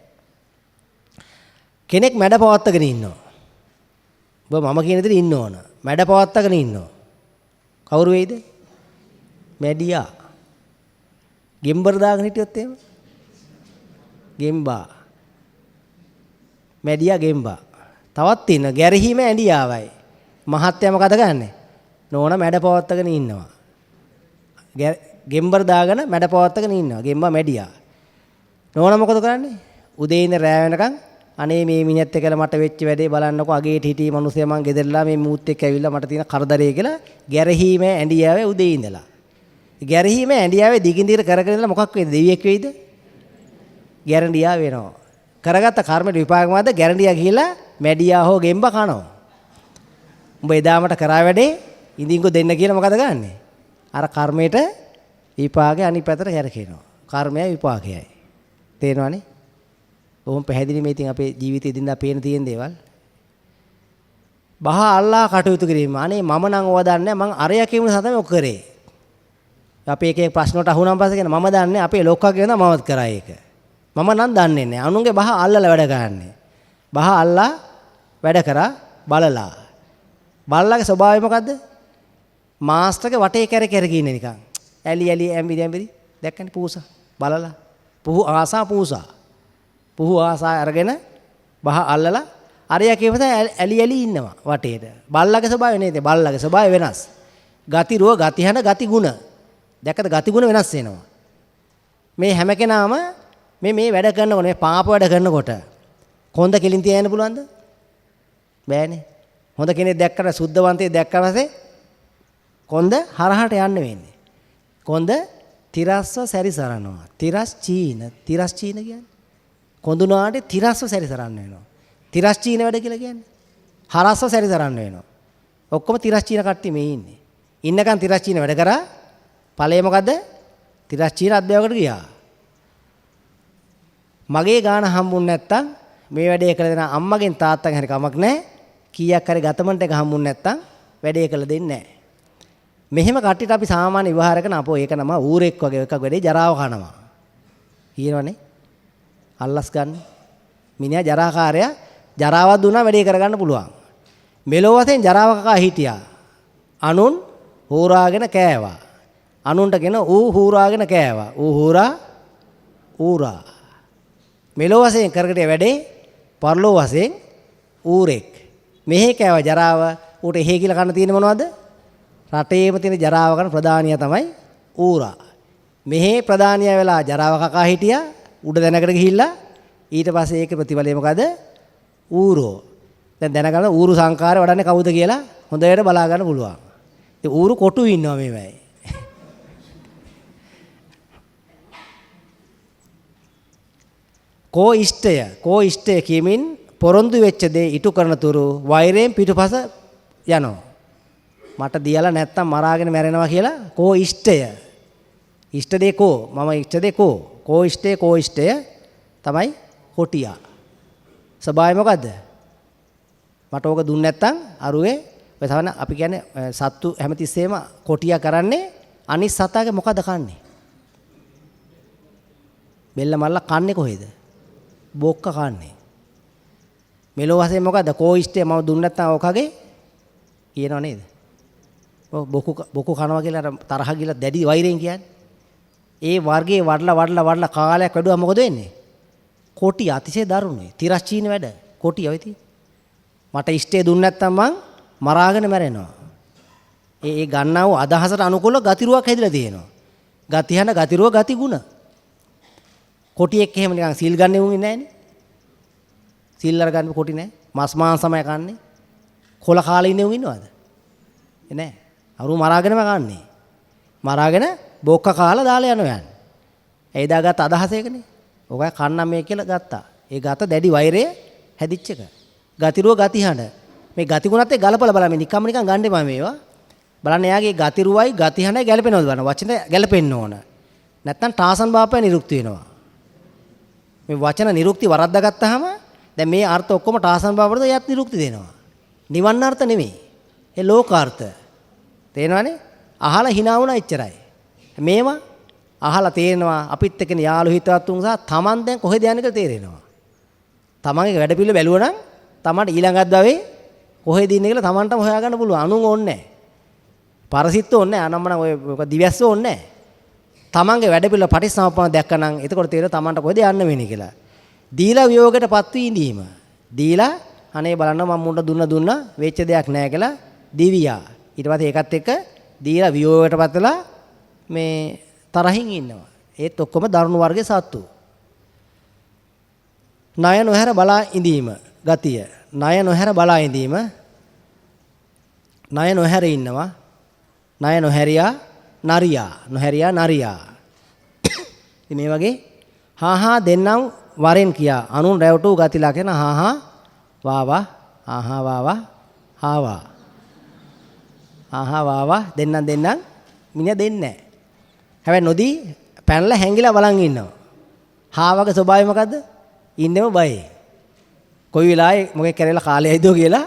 කෙනෙක් මැඩ පවත්තගෙන ඉන්නවා. ඔබ මම කියන විදිහට ඉන්න ඕන. මැඩ පවත්තගෙන ඉන්නවා. කවුරු වෙයිද? මැඩියා. ගෙම්බර් දාගෙන හිටියොත් එහෙම. ගෙම්බා. මැඩියා ගෙම්බා. තවත් තියෙන ගැරහීම ඇඬියාවයි. මහත්ය මොකද ගන්නෙ? නෝන මැඩ පවත්තගෙන ඉන්නවා. ගෙම්බර් දාගෙන මැඩ පවත්තගෙන ඉන්නවා. ගෙම්බා මැඩියා. නෝන මොකද කරන්නේ? උදේ ඉඳන් රෑ වෙනකන් අනේ මේ මිනිහත් එක්කලා මට වෙච්ච වැඩේ බලන්නකෝ අගේට හිටියේ මිනිස්සයා මං ගෙදරලා මේ මූත් එක්ක ඇවිල්ලා මට තියෙන කරදරේ කියලා ගැරහීම ඇඬියාවේ උදේ ඉඳලා. ගැරහීම ඇඬියාවේ දිගින් දිගට කරගෙන ඉඳලා මොකක් වෙයිද? දෙවියෙක් වෙයිද? ගැරන්ඩියා වෙනවා. කරගත්ත කර්මයට විපාක මොකද්ද? ගැරන්ඩියා ගිහිලා මැඩියා හෝ ගෙම්බා කනවා. උඹ එදාමට කරා වැඩේ ඉඳින්කෝ දෙන්න කියලා මොකද ගන්නෙ? අර කර්මයට විපාකේ අනිත් පැත්තට හැරකෙනවා. කර්මයයි විපාකයයි. තේරෙනවනේ? ඔහොම පැහැදිලි මේ ඉතින් අපේ ජීවිතේ දින්දා පේන තියෙන දේවල්. බහ අල්ලා කටයුතු කිරීම. අනේ මම නම් ඕවා දන්නේ නැහැ. මං අරයා කියමු තමයි ඔක කරේ. අපි එක එක ප්‍රශ්න වලට අහුනන් පස්සේ කියන මම දන්නේ අපේ ලොක්කා කියන මමත් කරා ඒක. මම නම් දන්නේ නැහැ. අනුන්ගේ බහ අල්ලලා වැඩ ගන්නනේ. බහ අල්ලා වැඩ කරා බලලා. බල්ලාගේ ස්වභාවය මොකද්ද? මාස්ටර්ගේ වටේ කැරකෙර ඉන්නේ නිකන්. ඇලි ඇම්බිරි දැක්කනේ පූසා. බලලා. පුහු ආසා පූසා. පුහු ආසා අරගෙන බහ අල්ලලා අරයා කියවත ඇලි ඉන්නවා වටේට. බල්ලාගේ ස්වභාවය නේද? බල්ලාගේ ස්වභාවය වෙනස්. ගති රෝ ගති හන ගති ගුණ. දැක්කද ගති ගුණ වෙනස් වෙනවා. මේ හැම කෙනාම මේ වැඩ කරනකොට මේ පාප වැඩ කරනකොට කොන්ද කෙලින් තියන්න පුළුවන්ද? බෑනේ. හොඳ කෙනෙක් දැක්කට සුද්ධවන්තයෙක් දැක්කට පස්සේ කොන්ද හරහට යන්න වෙන්නේ. කොන්ද තිරස්ව සැරිසරනවා. තිරස් චීන කියන්නේ කොඳුනාට තිරස්ව සැරිසරන්න වෙනවා. තිරස් චීන වැඩ කියලා කියන්නේ හරස්ව සැරිසරන්න වෙනවා. ඔක්කොම තිරස් චීන කට්ටිය මේ ඉන්නේ. ඉන්නකන් තිරස්චීන වැඩ කරා. ඵලය මොකද්ද? තිරස්චීන අධ්‍යාපකයට ගියා. මගේ ගාන හම්බුනේ නැත්තම් මේ වැඩේ කළ දෙන අම්මගෙන් තාත්තගෙන් හරි කමක් නැහැ. කීයක් හරි ගතමන්ට එක හම්බුනේ නැත්තම් වැඩේ කළ දෙන්නේ නැහැ. මෙහෙම කට්ටියට අපි සාමාන්‍ය විවහාර කරන අපෝ ඒක නම ඌරෙක් වගේ එකක් වැඩේ ජරාව කනවා. කියනවනේ. අල්ලස් ගන්න. මිනිහා ජරාකාරයා ජරාවක් දුන්නා වැඩේ කරගන්න පුළුවන්. මෙලොව වශයෙන් ජරාව කකා හිටියා. අනුන් හූරාගෙන කෑවා. අනුන්ටගෙන ඌ හූරාගෙන කෑවා. ඌ හූරා ඌරා. මෙලොව වශයෙන් කරකට වැඩේ පරලොව වශයෙන් ඌරෙක්. මෙහි කෑව ජරාව ඌට එහෙ කියලා කන්න තියෙන්නේ මොනවද? රටේම තියෙන ජරාව කරන ප්‍රධානියා තමයි ඌරා. මෙහි ප්‍රධානියා වෙලා ජරාව කකා හිටියා. උඩ දැනකට ගිහිල්ලා ඊට පස්සේ ඒකේ ප්‍රතිඵලය මොකද? ඌරෝ. දැන් දැනගන්න ඌරු සංකාරය වඩන්නේ කවුද කියලා හොඳට බලා ගන්න පුළුවන්. ඒ ඌරු කොටු ඉන්නවා මේවයි. කෝ ඉෂ්ටය කියමින් පොරොන්දු වෙච්ච දේ ඉටු කරන තුරු වෛරයෙන් පිටුපස යනවා. මට දියලා නැත්තම් මරාගෙන මැරෙනවා කියලා කෝ ඉෂ්ටය. ඉෂ්ට දේ කෝ මම ඉෂ්ට දේ කෝ ඉෂ්ටය තමයි කොටියා. ස්වභාවය මොකද්ද? මට ඕක දුන්නේ නැත්තම් අරුවේ ඔය තවන අපි කියන්නේ සත්තු හැමතිස්සෙම කොටියා කරන්නේ අනිත් සතාගේ මොකද කන්නේ? බෙල්ල මල්ල කන්නේ කොහෙද? බොක්ක කන්නේ. මෙලෝ වශයෙන් මොකද්ද? කෝ ඉෂ්ටය මම දුන්නේ නැත්තම් ඕකගේ කියනව නේද? ඔව් බොකු කනවා කියලා අර තරහ ගිලා දැඩි වෛරයෙන් කියන්නේ. ඒ වර්ගයේ වඩලා කාලයක් වැඩුවා මොකද වෙන්නේ? කොටි අතිශය දරුණුයි. තිරස්චීන වැඩ. කොටි ඔය තියෙන්නේ. මට ඉෂ්ටය දුන්නේ නැත්තම් මං මරාගෙන මැරෙනවා. ඒ ගන්නා වූ අදහසට අනුකූලව ගතිරුවක් හැදිලා තියෙනවා. ගතිහන ගතිරුව ගතිගුණ. කොටියෙක් එහෙම නිකන් සීල් ගන්න උන් ඉන්නේ නැහනේ. සීල් අරගන්න කොටි නැහැ. මස් මාංශමයි කන්නේ. කොළ කාලේ ඉන්නේ උන් ඉන්නවද? නෑ. අරු මරාගෙනම කන්නේ. මරාගෙන බොක්ක කාලා දාලා යනවා යන්නේ. ඒ දාගත් අදහස ඒකනේ. ඔකයි කන්නම් මේ කියලා ගත්තා. ඒ ගත දැඩි වෛරය හැදිච්ච එක. ගතිරුව ගතිහඬ. මේ ගතිගුණත් එක්ක ගලපලා බලන්න මේ නිකම්ම නිකන් ගන්න එපා මේවා. බලන්න එයාගේ ගතිරුවයි ගතිහඬයි ගැලපෙනවද බලන්න. වචන ගැලපෙන්න ඕන. නැත්තම් ටාසන් බාපය නිරුක්ති වෙනවා. මේ වචන නිරුක්ති වරද්දා ගත්තාම දැන් මේ අර්ථ ඔක්කොම ටාසන් බාපරද එයත් නිරුක්ති දෙනවා. නිවන් අර්ථ නෙමෙයි. ඒ ලෝකාර්ථ. තේරෙනවනේ? අහලා hina වුණා එච්චරයි. මේවා අහලා තේරෙනවා අපිත් එක්කනේ යාළු හිතවත් උන් සහ Taman දැන් කොහෙද යන්නේ කියලා තේරෙනවා. Tamanගේ වැඩ පිළිවෙල බැලුවා නම් Tamanට ඊළඟ අද්දාවේ කොහෙද ඉන්නේ කියලා Tamanටම හොයාගන්න පුළුවන්. අනුන් ඕනේ නැහැ. පරසිට ඕනේ නැහැ. අනම්මනම් ඔය දිවැස්ස ඕනේ නැහැ. Tamanගේ වැඩ පිළිවෙල පටිසම්පන්න දැක්කනම් එතකොට තේරෙනවා Tamanට කොහෙද යන්න වෙන්නේ කියලා. දීලා විയോഗයටපත් වී ඉඳීම. දීලා අනේ බලන්න මම මුන්ට දුන්න වෙච්ච දෙයක් නැහැ කියලා දිවියා. ඊට පස්සේ ඒකත් එක්ක දීලා විയോഗයටපත් වෙලා මේ තරහින් ඉන්නවා. ඒත් ඔක්කොම දරුණු වර්ගයේ සත්තු. ණය නොහැර බලා ඉඳීම ගතිය. ණය නොහැර බලා ඉඳීම. ණය නොහැර ඉන්නවා. ණය නොහැරියා නරියා. ඉතින් මේ වගේ හා දෙන්නම් වරෙන් කියා අනුන් රැවටු ගතිලා කියන හා වාවා දෙන්නම් මිනිහා දෙන්නේ නැහැ. හැබැයි නොදී පැනලා හැංගිලා බලන් ඉන්නවා. හාවගේ ස්වභාවය මොකද්ද? ඉන්නෙම බයේ. කොයි වෙලාවෙ මොකෙක් කරේලා කාලය ඇයිදෝ කියලා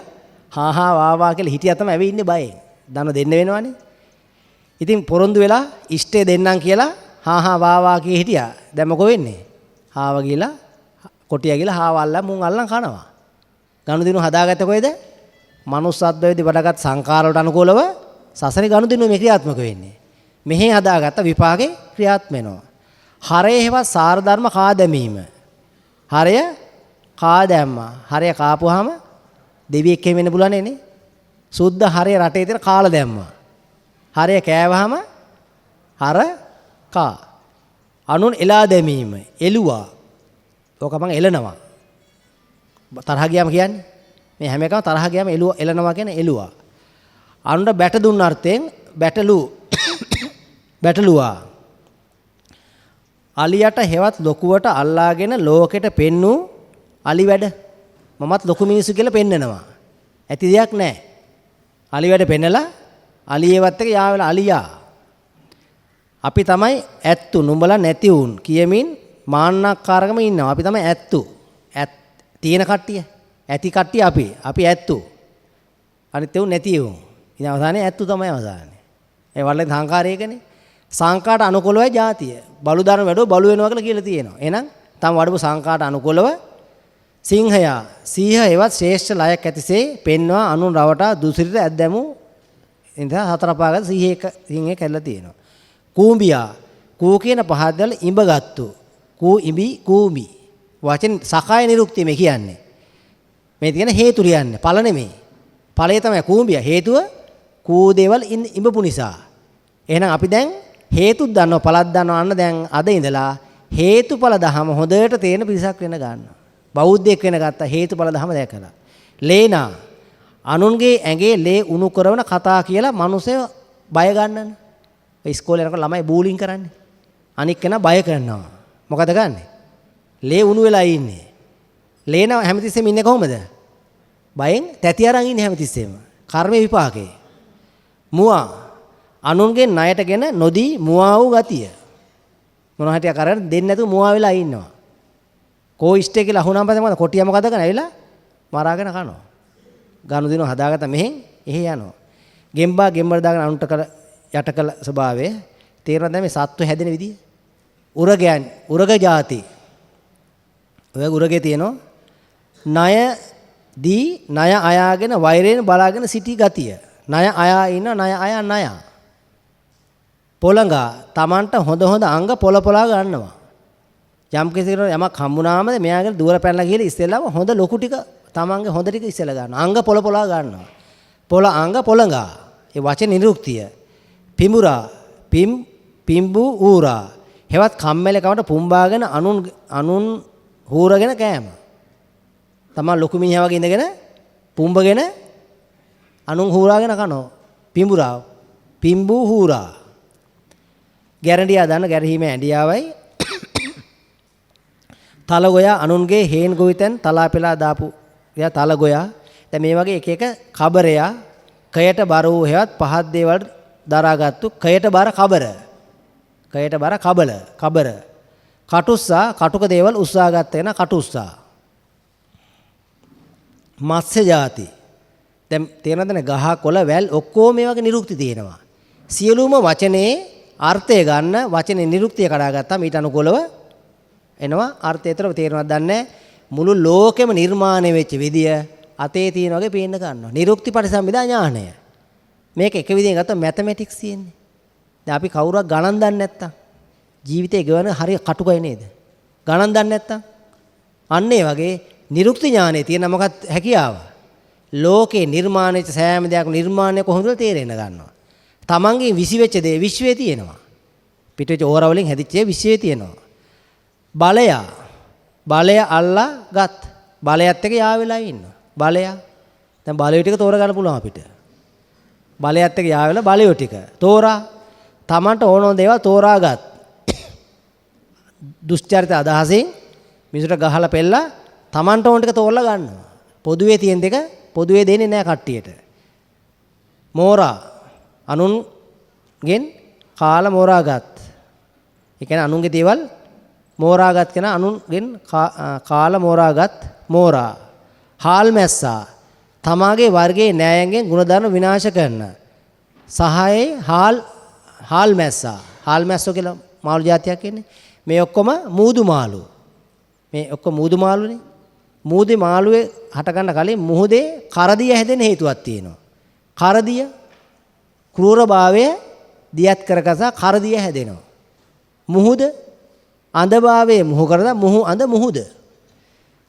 වාවා කියලා හිටියා තමයි ඇවි ඉන්නේ බයේ. දන දෙන්න වෙනවනේ. ඉතින් පොරොන්දු වෙලා ඉෂ්ටේ දෙන්නම් කියලා වාවා කිය හිටියා. දැන් මොකෝ වෙන්නේ? හාව ගිලා කොටියා ගිලා හාව අල්ලන් මුන් අල්ලන් කනවා. ගනුදෙනු හදාගත්තේ කොහෙද? manussත්වයේදී වඩාගත් සංකාර වලට අනුකූලව සසරේ ගනුදෙනු මේ ක්‍රියාත්මක වෙන්නේ. මෙහි හදාගත්ත විපාකේ ක්‍රියාත්මක වෙනවා. හරය හේවත් සාර ධර්ම කා දැමීම. හරය කා දැම්මා. හරය කාපුවාම දෙවියෙක් වෙන්න පුළුවන් නේ. සුද්ධ හරය රටේ තියෙන කාලා දැම්මා. හරය කෑවහම හර කා. අනුන් එලා දැමීම. එළුවා. ඕක මං එලනවා. තරහ ගියාම කියන්නේ මේ හැම එකම තරහ ගියාම එලනවා කියන්නේ එළුවා. අනුන්ට බැට දුන්න අර්ථයෙන් බැටළුවා. අලියට හෙවත් ලොකුවට අල්ලාගෙන ලෝකෙට පෙන්නු අලි වැඩ. මමත් ලොකු මිනිස්සු කියලා පෙන්නනවා. ඇති දෙයක් නැහැ. අලි වැඩ පෙන්නලා අලියේවත් එක යා වෙලා අලියා. අපි තමයි ඇත්තු නුඹලා නැති උන් කියමින් මාන්නක්කාරකම ඉන්නවා. අපි තමයි ඇත්තු. තියෙන කට්ටිය. ඇති කට්ටිය අපි. අපි ඇත්තු. අනිත් උන් නැති උන්. ඉතින් අවසානයේ ඇත්තු තමයි අවසානයේ. ඒ වල සංකාරයකනේ. සංකාට අනුකූලවයි જાතිය. බලු දරන වැඩෝ බලු වෙනවා කියලා කියලා තියෙනවා. එහෙනම් තම වඩපු සංකාට අනුකූලව සිංහයා සීහ එවත් ශ්‍රේෂ්ඨ ලයක් ඇතිසේ පෙන්වා අනුන් රවටා දුසිරිත ඇද්දැමු ඉඳලා හතර පාගත සිංහේ කැල්ලා තියෙනවා. කූඹියා කූ කියන පහත් වල ඉඹගත්තු කූ ඉඹි කූඹි වචන සකාය නිරුක්තිය මේ කියන්නේ. මේ කියන හේතු ලියන්නේ ඵල නෙමෙයි. ඵලය තමයි කූඹියා හේතුව කූ දේවල් ඉඹපු නිසා. එහෙනම් අපි දැන් හේතුත් දන්නවා ඵලත් දන්නවා අන්න දැන් අද ඉඳලා හේතුඵල දහම හොඳට තේරෙන පිරිසක් වෙන ගන්නවා. බෞද්ධයෙක් වෙන ගත්තා හේතුඵල දහම දැකලා. ලේනා අනුන්ගේ ඇඟේ ලේ උණු කරන කතා කියලා මිනිස්සු බය ගන්නනේ. ඔය ඉස්කෝලේ යනකොට ළමයි බූලින් කරන්නේ. අනික් කෙනා බය කරනවා. මොකද ගන්නෙ? ලේ උණු වෙලා ඉන්නේ. ලේනා හැමතිස්සෙම ඉන්නේ කොහොමද? බයෙන් තැති අරන් ඉන්නේ හැමතිස්සෙම. කර්ම විපාකේ. මුවා අනුන්ගේ ණයටගෙන නොදී මුවා වූ ගතිය. මොනවා හිටියා කරගෙන දෙන්නේ නැතුව මුවා වෙලා ඉන්නවා. කෝ ඉෂ්ටේ කියලා අහුණාම පස්සේ මොකද කොටියා මොකද කරන්නේ? ඇවිල්ලා මරාගෙන කනවා. ගනු දිනව හදාගත්ත මෙහෙන් එහෙ යනවා. ගෙම්බා ගෙම්බර දාගෙන අනුන්ට කළ යට කළ ස්වභාවය තේරෙනවද මේ සත්තු හැදෙන විදිය? උරගයන් උරග જાති. ඔය උරගේ තියෙනවා ණය දී ණය අයාගෙන වෛරයෙන් බලාගෙන සිටි ගතිය. ණය අයා ඉන්න ණය අයා ණය. පොළඟා Tamanට හොඳ හොඳ අංග පොළපොලා ගන්නවා. යම් කෙනෙකුට යමක් හම්බුනාමද මෙයාගේ දුර පැනලා ගිහලා ඉස්සෙල්ලාම හොඳ ලොකු ටික Tamanගේ හොඳ ටික ඉස්සෙල්ලා ගන්නවා. අංග පොළපොලා ගන්නවා. පොළ අංග පොළඟා. ඒ වචන නිරුක්තිය. පිඹුරා පිම්බු ඌරා. හෙවත් කම්මැලිකමට පුම්බාගෙන අනුන් හූරගෙන කෑම. තමන් ලොකු මිනිහා වගේ ඉඳගෙන පුම්බගෙන අනුන් හූරාගෙන කනවා. පිඹුරා පිම්බු හූරා. ගැරන්ඩියා දන්න ගැරහීමේ ඇඬියාවයි තලගොයා අනුන්ගේ හේන් ගොවිතැන් තලාපෙලා දාපු එයා තලගොයා. දැන් මේ වගේ එක එක කබරයා කයට බර වූ හේවත් පහත් දේවල් දරාගත්තු කයට බර කබර. කයට බර කබර. කටුස්සා කටුක දේවල් උස්සාගත්ත වෙන කටුස්සා. මත්ස්‍ය જાති. දැන් තේරෙනවද ගහ කොළ වැල් ඔක්කොම මේ වගේ නිරුක්ති තියෙනවා. සියලුම වචනේ අර්ථය ගන්න වචනේ නිරුක්තිය කඩා ගත්තාම ඊට අනුකූලව එනවා අර්ථයතර තේරෙනවද දන්නේ මුළු ලෝකෙම නිර්මාණය වෙච්ච විදිය අතේ තියෙන වගේ පේන්න ගන්නවා. නිරුක්ති පරිසම්පදා ඥානය. මේක එක විදිහෙන් ගත්තොත් මැතමැටික්ස් තියෙන්නේ. දැන් අපි කවුරුවක් ගණන් දන්නේ නැත්තම් ජීවිතේ ගෙවන හරිය කටුකයි නේද? ගණන් දන්නේ නැත්තම් අන්න ඒ වගේ නිරුක්ති ඥානයේ තියෙන මොකක්ද හැකියාව? ලෝකේ නිර්මාණයච සෑම දෙයක් නිර්මාණය කොහොමද තේරෙන්න ගන්නවා. තමන්ගේ විසිවෙච්ච දේ විශ්වයේ තියෙනවා. පිටවෙච්ච ඕර වලින් හැදිච්ච විශ්වයේ තියෙනවා. බලය අල්ලා ගත්. බලයත් එක්ක යා වෙලා ඉන්නවා. බලය. දැන් බලය ටික තෝරගන්න පුළුවන් අපිට. බලයත් එක්ක යා වෙලා බලය ටික තෝරා තමන්ට ඕන ඕන දේවල් තෝරාගත්. දුෂ්චරිත අදහසින් මිනිසුන්ට ගහලා පෙළලා තමන්ට ඕන ටික තෝරලා ගන්නවා. පොදුවේ තියෙන දෙක පොදුවේ දෙන්නේ නැහැ කට්ටියට. මෝරා අනුන්ගෙන් කාලා මෝරාගත්. ඒ කියන්නේ අනුන්ගේ දේවල් මෝරාගත් කෙන අනුන්ගෙන් කාලා මෝරාගත් මෝරා. හාල් මැස්සා තමාගේ වර්ගයේ නෑයන්ගෙන් ගුණධර්ම විනාශ කරන. සහයේ හාල් මැස්සා. හාල් මැස්සෝ කියලා මාළු జాතියක් ඉන්නේ. මේ ඔක්කොම මූදු මාළු. මේ ඔක්කොම මූදු මාළුනේ. මූදේ මාළුවේ හට ගන්න කලින් මුහුදේ කරදිය හැදෙන හේතුවක් තියෙනවා. කරදිය ක්‍රූරභාවය දියත් කරකසා කරදිය හැදෙනවා. මුහුද අඳභාවයේ මුහු කරලා මුහු අඳ මුහුද.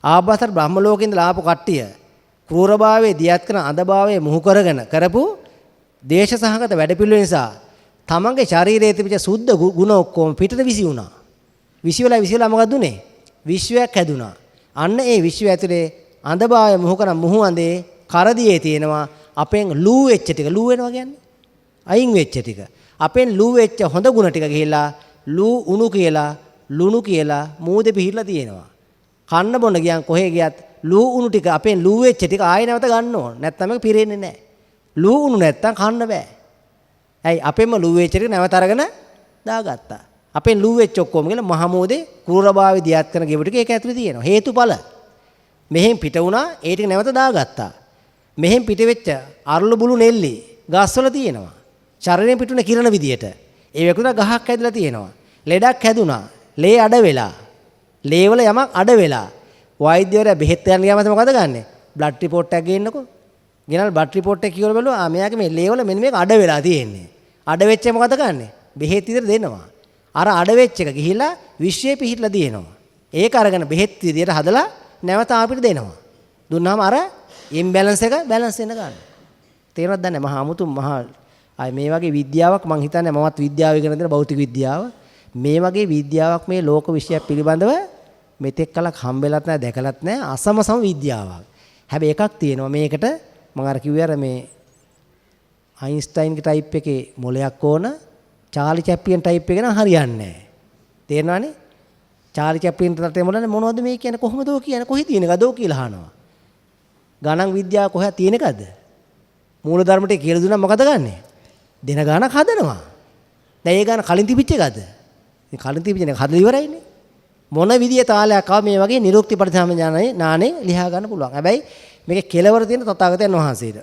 ආභාසර බ්‍රහ්ම ලෝකේ ඉඳලා ආපු කට්ටිය ක්‍රූරභාවයේ දියත් කරන අඳභාවයේ මුහු කරගෙන කරපු දේශ සහගත වැඩපිළිවෙල නිසා තමන්ගේ ශරීරයේ තිබිච්ච සුද්ධ ගුණ ඔක්කොම පිටට විසි වුණා. විසිවලා මොකද උනේ? විශ්වයක් හැදුනා. අන්න ඒ විශ්වය ඇතුලේ අඳභාවය මුහු කරන මුහු අඳේ කරදියේ තියෙනවා අපෙන් ලූ වෙච්ච ටික. ලූ වෙනවා කියන්නේ අයින් වෙච්ච ටික. අපෙන් ලූ වෙච්ච හොඳ ගුණ ටික ගිහිල්ලා ලූ උණු කියලා ලුණු කියලා මූදේ පිහිරලා තියෙනවා. කන්න බොන්න ගියන් කොහේ ගියත් ලූ උණු ටික අපෙන් ලූ වෙච්ච ටික ආයෙ නැවත ගන්න ඕන. නැත්නම් මේක පිරෙන්නේ නැහැ. ලූ උණු නැත්තම් කන්න බෑ. ඇයි අපෙන්ම ලූ වෙච්ච ටික නැවත අරගෙන දාගත්තා. අපෙන් ලූ වෙච්ච ඔක්කොම කියලා මහමෝදේ ක්‍රූරභාවය දියත් කරන ගෙව ටික ඒක ඇතුලේ තියෙනවා. හේතුඵල. මෙහෙන් පිට වුණා ඒ ටික නැවත දාගත්තා. මෙහෙන් පිට වෙච්ච අරළු බුළු නෙල්ලි ගස්වල තියෙනවා. ශරීරයෙන් පිටුන කිරණ විදියට. ඒ වගේම ගහක් හැදලා තියෙනවා. ලෙඩක් හැදුනා. ලේ අඩ වෙලා. ලේ වල යමක් අඩ වෙලා. වෛද්‍යවරයා බෙහෙත් ගන්න ගියාම මොකද ගන්නෙ? බ්ලඩ් රිපෝට් එකක් ගේන්නකෝ. ගෙනල් බ්ලඩ් රිපෝට් එක කියවල බලුවා මෙයාගේ මේ ලේ වල මෙන්න මේක අඩ වෙලා තියෙන්නේ. අඩ වෙච්ච මොකද ගන්නෙ? බෙහෙත් විතර දෙනවා. අර අඩ වෙච්ච එක ගිහිලා විශ්වයේ පිහිටලා දිනනවා. ඒක අරගෙන බෙහෙත් විදියට හදලා නැවත අපිට දෙනවා. දුන්නාම අර ඉම්බැලන්ස් එක බැලන්ස් වෙන ගන්න. තේරෙනවද නැහැ මහා අමුතු මහා අය මේ වගේ විද්‍යාවක් මං හිතන්නේ මමත් විද්‍යාව ඉගෙන දෙන භෞතික විද්‍යාව මේ වගේ විද්‍යාවක් මේ ලෝක විශ්යක් පිළිබඳව මෙතෙක් කලක් හම්බෙලත් නැහැ දැකලත් නැහැ අසමසම විද්‍යාවක්. හැබැයි එකක් තියෙනවා මේකට මම අර කිව්වේ අර මේ අයින්ස්ටයින්ගේ ටයිප් එකේ මොලයක් ඕන චාලි චැප්ලින් ටයිප් එක නම් හරියන්නේ නැහැ. තේරෙනවනේ? චාලි චැප්ලින් රටේ මොනවද මොනවද මේ කියන්නේ කොහොමද ඔය කියන්නේ කොහේ තියෙන එකද ඔය කියලා අහනවා. ගණන් විද්‍යාව කොහේ තියෙන එකද? මූල ධර්ම ටික කියලා දුන්නා මොකද ගන්නෙ? දෙන ගණක් හදනවා. දැන් ඒ ගණන් කලින් තිබිච්ච එකද? ඉතින් කලින් තිබිච්ච එක හදලා ඉවරයිනේ. මොන විදිය තාලයක් ආව මේ වගේ නිරුක්ති පරිසම ඥානයේ නානේ ලියා ගන්න පුළුවන්. හැබැයි මේකේ කෙලවර තියෙන තථාගතයන් වහන්සේට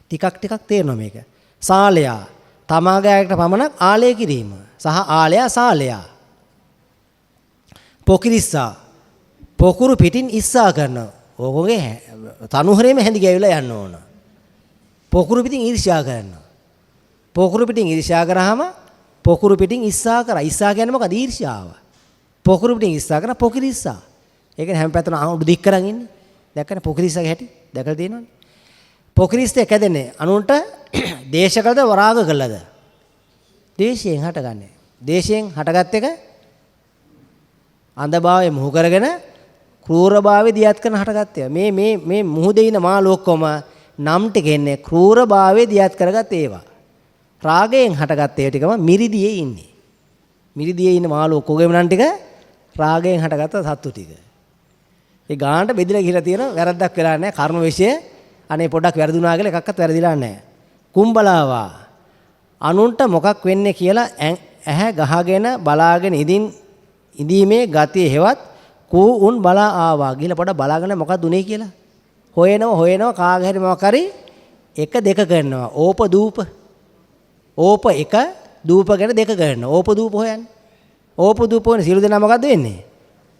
ටිකක් තේරෙනවා මේක. සාලයා තමාගායකට පමණක් ආලය කිරීම සහ ආලයා සාලයා. පොකිරිස්සා පොකුරු පිටින් ඉස්සා කරනවා. ඕකෝගේ තනුහරේම හැඳි ගෑවිලා යන්න ඕන. පොකුරු පිටින් ඊර්ෂ්‍යා කරනවා. පොකුරු පිටින් ඊර්ෂ්‍යා කරාම පොකුරු පිටින් ඉස්සා කරා. ඉස්සා කියන්නේ මොකද? ඊර්ෂ්‍යාව. පොකුරු පිටින් ඉස්සා කරා පොකිරිස්සා. ඒකනේ හැම පැත්තම අහුඩු දික් කරන් ඉන්නේ. දැක්කනේ පොකිරිස්සගේ හැටි? දැකලා තියෙනවනේ. පොකිරිස්තේ කැදෙන්නේ අනුන්ට දේශ කළද වරාග කළද? දේශයෙන් හටගන්නේ. දේශයෙන් හටගත් එක අන්ධභාවයේ මුහු කරගෙන ක්‍රූරභාවයේ දියත් කරන හටගත්තේ. මේ මුහුදේ ඉන මාළු ඔක්කොම නම් ටික එන්නේ ක්‍රූරභාවයේ දියත් කරගත් ඒවා. රාගයෙන් හටගත් ඒවා ටිකම මිරිදියේ ඉන්නේ. මිරිදියේ ඉන්න මාළු ඔක්කොගේම නම් ටික රාගයෙන් හටගත්ත සත්තු ටික. ඒ ගානට බෙදලා ගිහලා තියෙන වැරද්දක් වෙලා නැහැ. කර්ම විශ්ය අනේ පොඩ්ඩක් වැරදුනා කියලා එකක්වත් වැරදිලා නැහැ. කුම්බලාවා අනුන්ට මොකක් වෙන්නේ කියලා ඇහැ ගහගෙන බලාගෙන ඉදීමේ ගතිය හෙවත් කූ උන් බලා ආවා ගිහලා පොඩ බලාගෙන මොකක්ද උනේ කියලා හොයනවා කාගේ හරි මොකක් හරි එක දෙක කරනවා ඕප දූප ඕප එක දූප ගැන දෙක කරනවා ඕප දූප හොයන්නේ ඕප දූප හොයන සියලු දෙනා මොකද්ද වෙන්නේ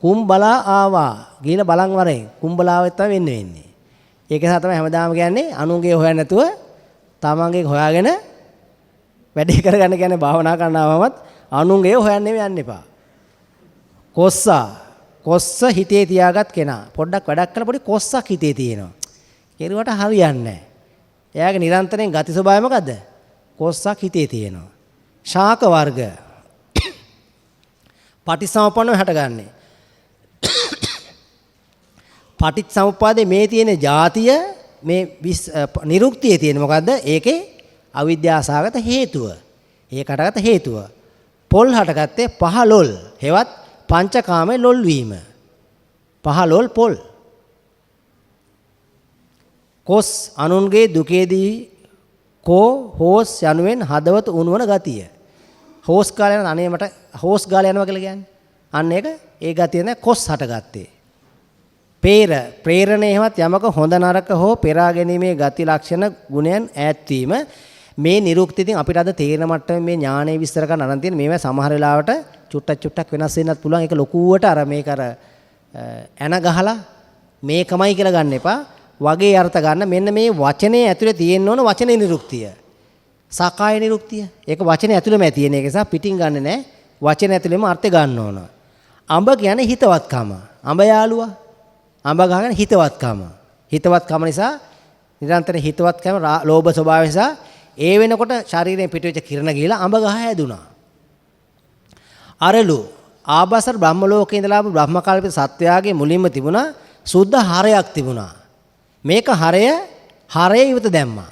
කුම් බලා ආවා ගිහලා බලන් වරෙන් කුම්බලාවෙත් තමයි වෙන්නේ ඒක නිසා තමයි හැමදාම කියන්නේ අනුන්ගේ හොයන්නේ නැතුව තමන්ගේ හොයාගෙන වැඩේ කරගන්න කියන්නේ භාවනා කරනවමත් අනුන්ගේ හොයන්නේ යන්න එපා කොස්ස හිතේ තියාගත් කෙනා පොඩ්ඩක් වැඩක් කරලා පොඩි කොස්සක් හිතේ තියෙනවා. කෙරුවට හරියන්නේ නැහැ. එයාගේ නිරන්තරයෙන් ගති ස්වභාවය මොකද්ද? කොස්සක් හිතේ තියෙනවා. ශාක වර්ග පටිච්චසමුප්පන්නව හටගන්නේ. පටිච්චසමුප්පාදේ මේ තියෙන ಜಾතිය මේ නිරුක්තියේ තියෙන මොකද්ද? ඒකේ අවිද්‍යාසගත හේතුව. ඒකටගත හේතුව. පොල් හටගත්තේ පහලොල්. හෙවත් පංචකාමයේ ලොල් වීම. පහලොල් පොල්. කොස් අනුන්ගේ දුකේදී කෝ හෝස් යනුවෙන් හදවත උණුවන ගතිය. හෝස් ගාල යන අනේ මට හෝස් ගාල යනවා කියලා කියන්නේ. අන්න ඒක ඒ ගතිය නෑ කොස් හටගත්තේ. ප්‍රේරණේවත් යමක හොඳ නරක හෝ පෙරා ගැනීමේ ගති ලක්ෂණ ගුණයන් ඈත් වීම මේ නිරුක්ති ඉතින් අපිට අද තේරෙන මට්ටමේ මේ ඥානය විස්තර කරන්න අරන් තියෙන මේවා සමහර වෙලාවට චුට්ටක් වෙනස් වෙන්නත් පුළුවන්. ඒක ලොකුවට අර මේක අර එන ගහලා මේකමයි කියලා ගන්න එපා. වගේ අර්ථ ගන්න මෙන්න මේ වචනේ ඇතුලේ තියෙන්න ඕන වචනේ නිරුක්තිය. සකාය නිරුක්තිය. ඒක වචනේ ඇතුලේම තියෙන එක නිසා පිටින් ගන්නෙ නෑ. වචනේ ඇතුලේම අර්ථය ගන්න ඕන. අඹ කියන්නේ හිතවත්කම. අඹ යාළුවා. අඹ ගහගෙන හිතවත්කම. හිතවත්කම නිසා නිරන්තරයෙන් හිතවත්කම ලෝභ ස්වභාවය නිසා ඒ වෙනකොට ශරීරයෙන් පිටවෙච්ච කිරණ ගිහලා අඹ ගහ හැදුනා. අරලු ආභාසර බ්‍රහ්ම ලෝකේ ඉඳලා ආපු බ්‍රහ්ම කල්පිත සත්වයාගේ මුලින්ම තිබුණා සුද්ධ හරයක් තිබුණා. මේක හරය ඉවත දැම්මා.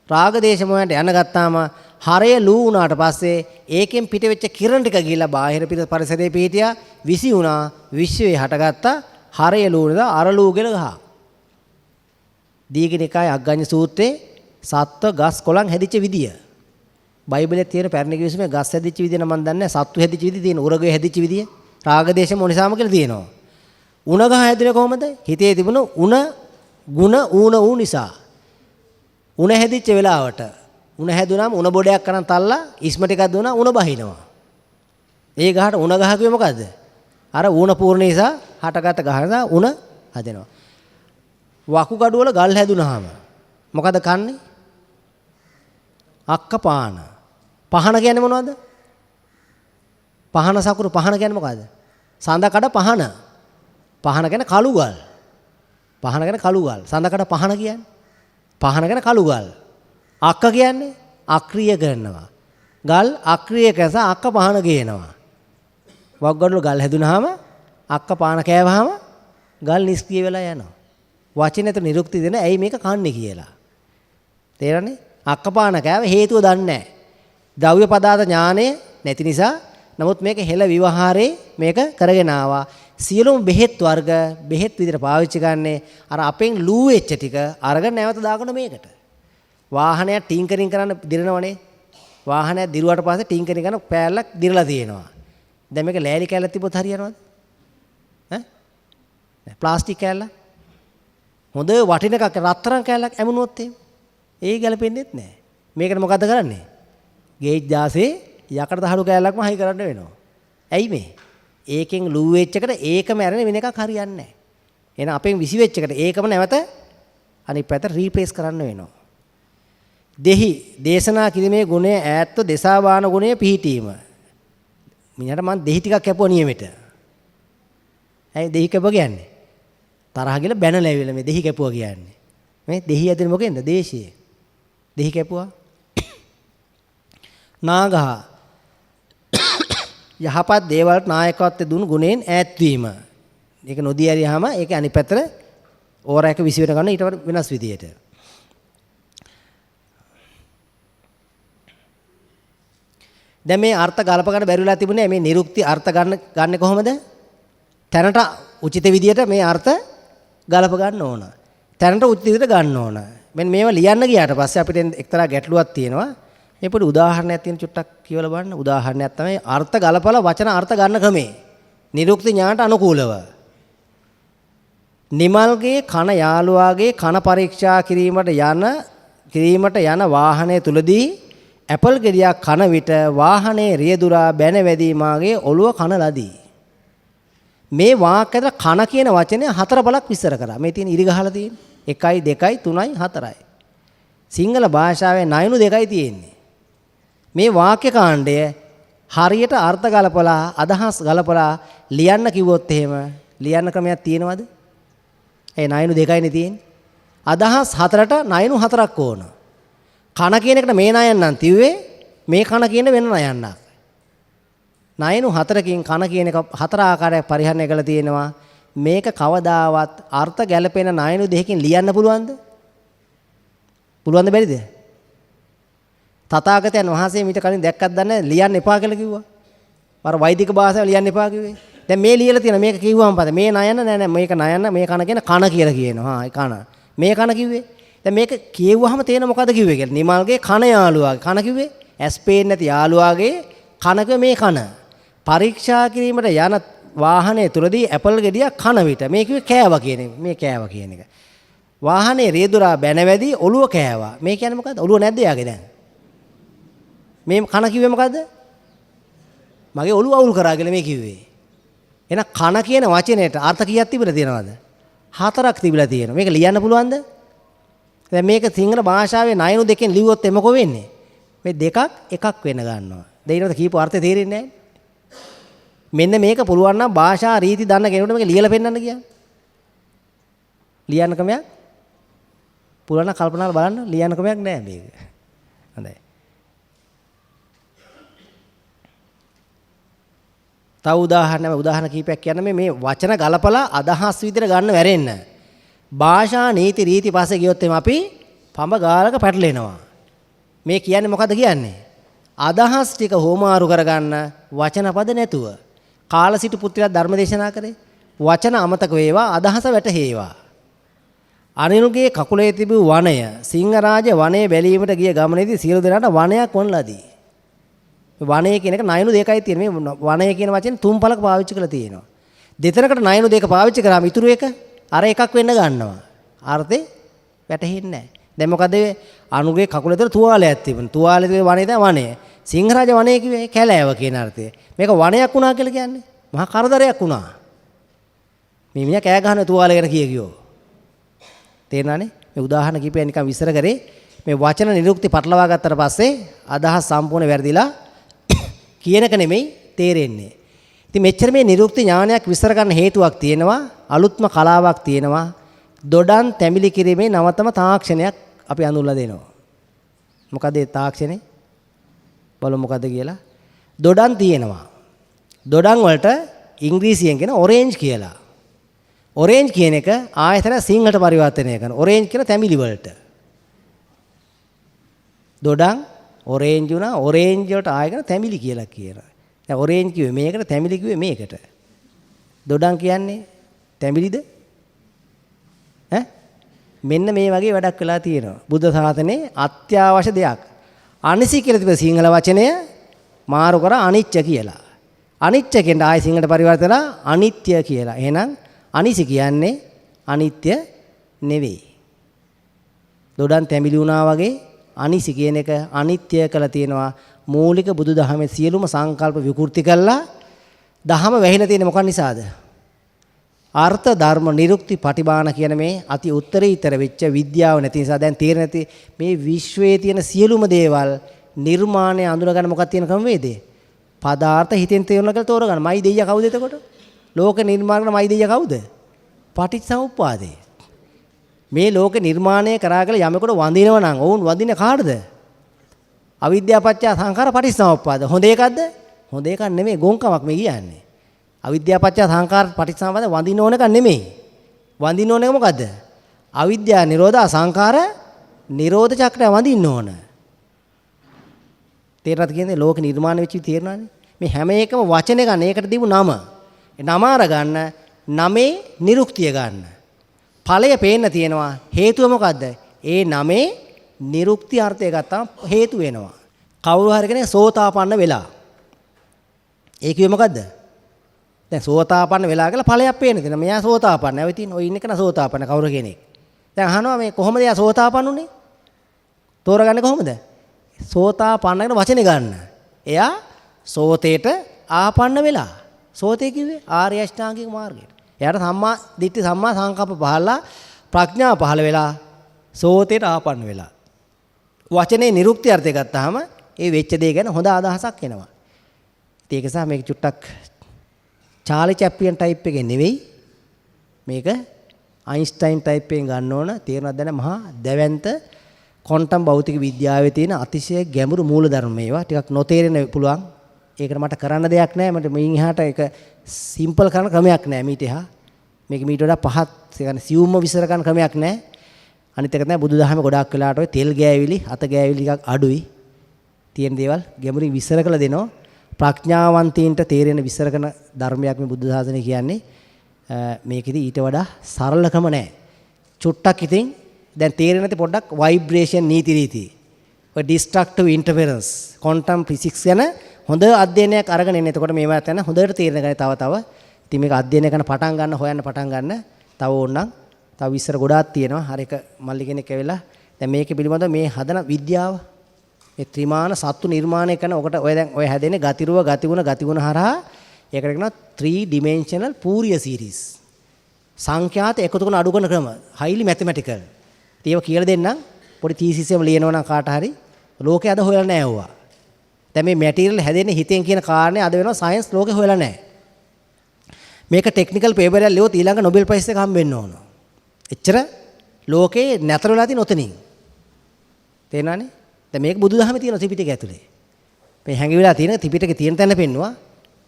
රාග දේශ මොහොතට යන ගත්තාම හරය ලූ වුණාට පස්සේ ඒකෙන් පිටවෙච්ච කිරණ ටික ගිහලා බාහිර පිට පරිසරයේ පිටියා විසි වුණා. විශ්වයේ හටගත්තා හරය ලූ නේද අරලූ කියලා ගහ. දීඝනිකායේ අග්ගඤ්ඤ සූත්‍රයේ සත්ව ගස් කොළන් හැදිච්ච විදිය. බයිබලයේ තියෙන පැරණි කිවිසුමේ ගස් හැදිච්ච විදිය නම් මම දන්නේ නැහැ. සත්තු හැදිච්ච විදිය තියෙන උරගය හැදිච්ච විදිය. රාගදේශ මොනිසාම කියලා තියෙනවා. උණ ගහ හැදුනේ කොහොමද? හිතේ තිබුණු උණ ಗುಣ ඌන නිසා. උණ හැදිච්ච වෙලාවට උණ හැදුනාම උණ බොඩයක් කරන් තල්ලා ඉස්ම ටිකක් දුන්නා උණ බහිනවා. ඒ ගහට උණ ගහ කිව්වේ මොකද්ද? අර ඌන පූර්ණ නිසා හටගත ගහ නිසා උණ හදෙනවා. වකුගඩු වල ගල් හැදුනහම මොකද කන්නේ? අක්ක පාන. පහන කියන්නේ මොනවද? පහන සකුරු පහන කියන්නේ මොකද්ද? සඳකඩ පහන. පහන කියන්නේ කළු ගල්. පහන කියන්නේ කළු ගල්. සඳකඩ පහන කියන්නේ පහන කියන්නේ කළු ගල්. අක්ක කියන්නේ අක්‍රිය කරනවා. ගල් අක්‍රිය කරස අක්ක පහන ගේනවා. වකුගඩු ගල් හැදුනහම අක්ක පාන කෑවහම ගල් නිස්ක්‍රිය වෙලා යනවා. වචනෙට නිරුක්ති දෙන ඇයි මේක කන්නේ කියලා. තේරෙන්නේ? අක්ක පාන කෑව හේතුව දන්නේ නැහැ. ද්‍රව්‍ය පදාර්ථ ඥානය නැති නිසා නමුත් මේක හෙළ විවහාරේ මේක කරගෙන ආවා. සියලුම බෙහෙත් වර්ග බෙහෙත් විදිහට පාවිච්චි කරන්නේ අර අපෙන් ලූ වෙච්ච ටික අරගෙන නැවත දාගන්න මේකට. වාහනයක් ටින්කරින් කරන්න දිරනවනේ. වාහනයක් දිරුවාට පස්සේ ටින්කරින් කරන පෑල්ලක් දිරලා තියෙනවා. දැන් මේක ලෑලි කෑල්ලක් තිබ්බොත් හරියනවද? ඈ? ප්ලාස්ටික් කෑල්ල. හොඳ වටින එකක් රත්තරන් කෑල්ලක් ඇමුණුවොත් ඒ ගැලපෙන්නේත් නැහැ. මේකට මොකද කරන්නේ? ගේජ් 16 යකඩ දහඩු කෑල්ලක්ම හයි කරන්න වෙනවා. ඇයි මේ? ඒකෙන් ලූ වෙච්ච එකට ඒකම ඇරෙන වෙන එකක් හරියන්නේ නැහැ. එහෙනම් අපෙන් විසි වෙච්ච එකට ඒකම නැවත අනිත් පැත්ත රීප්ලේස් කරන්න වෙනවා. දෙහි දේශනා කිරීමේ ගුණය ඈත්ව දෙසා බාන ගුණය පිහිටීම. මිනිහට මං දෙහි ටිකක් කැපුවා නියමෙට. ඇයි දෙහි කැපුව කියන්නේ? තරහ ගිල බැනලා ඇවිල්ලා මේ දෙහි කැපුවා කියන්නේ. මේ දෙහි ඇදෙන මොකෙන්ද? දේශයේ. දෙහි කැපුවා. නාගහ යහපත් දේවල්ට නායකත්වයේ දුන් ගුණයෙන් ඈත් වීම. ඒක නොදී ඇරියාම ඒක අනිත් පැත්තට ඕරා එක විසි වෙන ගන්න ඊට වෙනස් විදියට. දැන් මේ අර්ථ ගලප ගන්න බැරි වෙලා තිබුණේ මේ නිරුක්ති අර්ථ ගන්න කොහොමද? තැනට උචිත විදියට මේ අර්ථ ගලප ගන්න ඕන. තැනට උචිත විදියට ගන්න ඕන. මෙන්න මේවා ලියන්න ගියාට පස්සේ අපිට එක්තරා ගැටලුවක් තියෙනවා. මේ පොඩි උදාහරණයක් තියෙන චුට්ටක් කියවලා බලන්න. උදාහරණයක් තමයි අර්ථ ගලපලා වචන අර්ථ ගන්න ක්‍රමේ. නිරුක්ති ඥානට අනුකූලව. නිමල්ගේ කන යාළුවාගේ කන පරීක්ෂා කිරීමට යන වාහනය තුලදී ඇපල් ගෙඩියක් කන විට වාහනේ රියදුරා බැන වැදී මාගේ ඔළුව කන ලදී. මේ වාක්‍ය ඇතුළේ කන කියන වචනේ හතර බලක් විස්තර කරා. මේ තියෙන ඉරි ගහලා තියෙන 1 2 3 4යි. සිංහල භාෂාවේ නයනු දෙකයි තියෙන්නේ. මේ වාක්‍ය කාණ්ඩය හරියට අර්ථ ගලපලා අදහස් ගලපලා ලියන්න කිව්වොත් එහෙම ලියන්න ක්‍රමයක් තියෙනවද? ඒ නයනු දෙකයිනේ තියෙන්නේ. අදහස් හතරට නයනු හතරක් ඕන. කන කියන එකට මේ නයන්නම් තිව්වේ මේ කන කියන වෙන නයන්නක්. නයනු හතරකින් කන කියන එක හතර ආකාරයක් පරිහරණය කරලා තියෙනවා. මේක කවදාවත් අර්ථ ගැලපෙන නයනු දෙකකින් ලියන්න පුළුවන්ද? පුළුවන්ද බැරිද? තථාගතයන් වහන්සේ මීට කලින් දැක්කත් දන්නේ ලියන්න එපා කියලා කිව්වා. අර වෛදික භාෂාව ලියන්න එපා කිව්වේ. දැන් මේ ලියලා තියෙන මේක කිව්වම පස්සේ මේ නයන්න නෑ මේක නයන්න මේ කන කියන කන කියලා කියනවා. ඒ කන. මේ කන කිව්වේ. දැන් මේක කියවුවාම තේන මොකද කිව්වේ කියලා. නිමල්ගේ කන යාළුවාගේ කන කිව්වේ. ඇස් පේන්නේ නැති යාළුවාගේ කනක මේ කන. පරීක්ෂා කිරීමට යන වාහනේ තුලදී ඇපල් ගෙඩියක් කන විට මේ කිව්වේ කෑවා කියන එක. මේ කෑවා කියන එක. වාහනේ රියදුරා බැනවැදී ඔළුව කෑවා. මේ කියන්නේ මොකද්ද? ඔළුව නැද්ද යාගේ දැන්? මේ කන කිව්වේ මොකද්ද? මගේ ඔළුව අවුල් කරා කියලා මේ කිව්වේ. එහෙනම් කන කියන වචනේට අර්ථ කීයක් තිබිලා තියෙනවද? 4ක් තිබිලා තියෙනවා. මේක ලියන්න පුළුවන්ද? දැන් මේක සිංහල භාෂාවේ නයනු දෙකෙන් ලිව්වොත් එමකො වෙන්නේ? මේ දෙකක් එකක් වෙන්න ගන්නවා. දෙයිනොත් කීප අර්ථය තේරෙන්නේ නැහැ. මෙන්න මේක පුළුවන් නම් භාෂා රීති දන්න කෙනෙකුට මේක ලියලා පෙන්නන්න කියන්නේ. ලියන්න ක්‍රමයක් පුළුවන් නම් කල්පනාලා බලන්න ලියන්න ක්‍රමයක් නැහැ මේක. හොඳයි. තව උදාහරණ කීපයක් කියන්න මේ වචන ගලපලා අදහස් විදිහට ගන්න වැරෙන්න. භාෂා නීති රීති පස්සේ ගියොත් එම අපි පඹ ගාලක පැටලෙනවා. මේ කියන්නේ මොකද්ද කියන්නේ? අදහස් ටික හෝමාරු කරගන්න වචන පද නැතුව. කාලසිටු පුත්‍රයා ධර්ම දේශනා කරේ වචන අමතක වේවා අදහස වැටහේවා. අනිල්ගේ කකුලේ තිබූ වනය සිංහරාජ වනයේ බැලීමට ගිය ගමනේදී සියලු දෙනාට වනයක් වන්ලාදී. වනය කියන එක නයනු දෙකයි තියෙන. මේ වනය කියන වචනේ තුන් පළක පාවිච්චි කරලා තියෙනවා. දෙතරකට නයනු දෙක පාවිච්චි කරාම ඉතුරු එක අර එකක් වෙන්න ගන්නවා. අර්ථේ වැටහෙන්නේ නැහැ. දැන් මොකද අනුගේ කකුල ඇතුළේ තුවාලයක් තිබුණා. තුවාලේ තිබෙන වනය තමයි වනය. සිංහරාජ වනය කිව්වේ කැලෑව කියන අර්ථය. මේක වනයක් වුණා කියලා කියන්නේ මහා කරදරයක් වුණා. මේ මිනිහා කෑ ගහන තුවාලේ ගැන කියකියෝ. තේරෙනවනේ? මේ උදාහරණ කිපේ නිකන් විස්තර කරේ මේ වචන නිරුක්ති පටලවා ගත්තට පස්සේ අදහස් සම්පූර්ණ වැරදිලා කියන එක නෙමෙයි තේරෙන්නේ. ඉතින් මෙච්චර මේ නිරුක්ති ඥානයක් විස්තර කරන්න හේතුවක් තියෙනවා. අලුත්ම කලාවක් තියෙනවා. දොඩන් තැඹිලි කිරීමේ නවතම තාක්ෂණයක් අපි අඳුල්ලා දෙනවා. මොකද ඒ තාක්ෂණය? බලමු මොකද්ද කියලා. දොඩන් තියෙනවා. දොඩන් වලට ඉංග්‍රීසියෙන් කියන ඔරේන්ජ් කියලා. ඔරේන්ජ් කියන එක ආයතන සිංහලට පරිවර්තනය කරන. ඔරේන්ජ් කියන තැඹිලි වලට. දොඩන් ඔරේන්ජ් වුණා. ඔරේන්ජ් වලට ආයතන තැඹිලි කියලා කියනවා. දැන් ඔරේන්ජ් කිව්වේ මේකට, තැඹිලි කිව්වේ මේකට. දොඩන් කියන්නේ තැඹිලිද? මෙන්න මේ වගේ වැඩක් වෙලා තියෙනවා. බුද්ධ ශාසනයේ අත්‍යවශ්‍ය දෙයක්. අනිසි කියලා තිබෙන සිංහල වචනය මාරු කර අනිච්ච කියලා. අනිච්ච කියන ආයි සිංහලට පරිවර්තන අනිත්‍ය කියලා. එහෙනම් අනිසි කියන්නේ අනිත්‍ය නෙවෙයි. දොඩන් තැඹිලි වුණා වගේ අනිසි කියන එක අනිත්‍ය කළා තියෙනවා. මූලික බුදුදහමේ සියලුම සංකල්ප විකෘති කළා. දහම වැහිලා තියෙන්නේ මොකක් නිසාද? අර්ථ ධර්ම නිරුක්ති පටිභාන කියන මේ අති උත්තරීතර වෙච්ච විද්‍යාව නැති නිසා දැන් තේරෙන්නේ නැති මේ විශ්වයේ තියෙන සියලුම දේවල් නිර්මාණය අඳුනගන්න මොකක්ද තියෙන ක්‍රමවේදය? පදාර්ථ හිතෙන් තේරුණා කියලා තෝරගන්න. මයි දෙයියා කවුද එතකොට? ලෝක නිර්මාණ කරන මයි දෙයියා කවුද? පටිච්චසමුප්පාදේ. මේ ලෝක නිර්මාණය කරා කියලා යමෙකුට වඳිනව නම් ඔවුන් වඳින්නේ කාටද? අවිද්‍යාව පත්‍ය සංඛාර පටිච්චසමුප්පාද. හොඳ එකක්ද? හොඳ එකක් නෙමෙයි ගොංකමක් මේ කියන්නේ. අවිද්‍යාව පත්‍ය සංඛාර පටිච්චසමුප්පාද වඳින්න ඕන එකක් නෙමෙයි. වඳින්න ඕන එක මොකද්ද? අවිද්‍යාව නිරෝධ සංඛාර නිරෝධ චක්‍රය වඳින්න ඕන. තේරෙනවද කියන්නේ ලෝක නිර්මාණය වෙච්ච තේරෙනවනේ. මේ හැම එකම වචනේ ගන්න. ඒකට දීපු නම. ඒ නම අරගන්න නමේ නිරුක්තිය ගන්න. ඵලය පේන්න තියෙනවා. හේතුව මොකද්ද? ඒ නමේ නිරුක්ති අර්ථය ගත්තාම හේතු වෙනවා. කවුරු හරි කෙනෙක් සෝතාපන්න වෙලා. ඒ කිව්වේ මොකද්ද? දැන් සෝතාපන්න වෙලා කියලා ඵලයක් පේන්න තියෙනවා. මෙයා සෝතාපන්න. ඔය තියෙන ඔය ඉන්න කෙනා සෝතාපන්න කවුරු කෙනෙක්. දැන් අහනවා මේ කොහොමද එයා සෝතාපන්න උනේ? තෝරගන්නේ කොහොමද? සෝතාපන්න කියන වචනේ ගන්න. එයා සෝතේට ආපන්න වෙලා. සෝතේ කිව්වේ ආර්ය අෂ්ටාංගික මාර්ගයට. එයාට සම්මා දිට්ඨි සම්මා සංකප්ප පහළලා ප්‍රඥාව පහළ වෙලා සෝතේට ආපන්න වෙලා. වචනේ නිරුක්ති අර්ථය ගත්තාම ඒ වෙච්ච දේ ගැන හොඳ අදහසක් එනවා. ඒක නිසා මේක චුට්ටක් චාලි චැප්ලින් ටයිප් එකේ නෙවෙයි. මේක අයින්ස්ටයින් ටයිප් එකෙන් ගන්න ඕන. තේරෙනවද දැන් මහා දැවැන්ත ක්වොන්ටම් භෞතික විද්‍යාවේ තියෙන අතිශය ගැඹුරු මූලධර්ම මේවා. ටිකක් නොතේරෙන්න පුළුවන්. ඒකට මට කරන්න දෙයක් නැහැ. මට මේන් එහාට ඒක සිම්පල් කරන ක්‍රමයක් නැහැ මීට එහා. මේක මීට වඩා පහත්, ඒ කියන්නේ සියුම්ම විසර කරන ක්‍රමයක් නැහැ. අනිත් එක තමයි බුදුදහමේ ගොඩාක් වෙලාට ඔය තෙල් ගෑවිලි, අත ගෑවිලි ටිකක් අඩුයි. තියෙන දේවල් ගැඹුරින් විසර කළ දෙනවා. ප්‍රඥාවන්තයින්ට තේරෙන විසර කරන ධර්මයක් මේ බුද්ධ ශාසනය කියන්නේ. මේකෙදි ඊට වඩා සරලකම නැහැ. චුට්ටක් ඉතින් දැන් තේරෙන්නේ නැති පොඩ්ඩක් ভাইබ්‍රේෂන් නීති රීති. ඔය ඩිස්ට්‍රක්ටිව් ඉන්ටර්ෆරන්ස්, ක්වොන්ටම් ෆිසික්ස් ගැන හොඳ අධ්‍යයනයක් අරගෙන ඉන්න. එතකොට මේවත් යන හොඳට තේරෙන ගන්නේ තව. ඉතින් මේක අධ්‍යයනය කරන පටන් ගන්න, හොයන්න පටන් ගන්න. තව ඕනනම් තව විස්තර ගොඩාක් තියෙනවා. හරි එක මල්ලි කෙනෙක් ඇවිල්ලා දැන් මේක පිළිබඳව මේ හදන විද්‍යාව මේ ත්‍රිමාන සත්තු නිර්මාණය කරන ඔකට ඔය දැන් ඔය හැදෙන්නේ ගතිරුව ගතිගුණ හරහා ඒකට කියනවා 3 dimensional Fourier series. සංඛ්‍යාත එකතු කරන අඩු කරන ක්‍රම highly mathematical. ඉතින් ඒක කියලා දෙන්නම් පොඩි thesis එකම ලියනවා නම් කාට හරි ලෝකේ අද හොයලා නැහැ ඕවා. දැන් මේ මැටීරියල් හැදෙන්නේ හිතෙන් කියන කාරණේ අද වෙනවා සයන්ස් ලෝකේ හොයලා නැහැ. මේක ටෙක්නිකල් පේපර් එකක් ලියුවොත් ඊළඟ නොබෙල් ප්‍රයිස් එක හම්බෙන්න ඕන. එච්චර ලෝකේ නැතර වෙලා තියෙන ඔතනින්. තේරෙනවනේ? දැන් මේක බුදුදහමේ තියෙන ත්‍රිපිටකය ඇතුලේ. මේ හැංගිවිලා තියෙන ත්‍රිපිටකේ තියෙන තැන පෙන්නවා.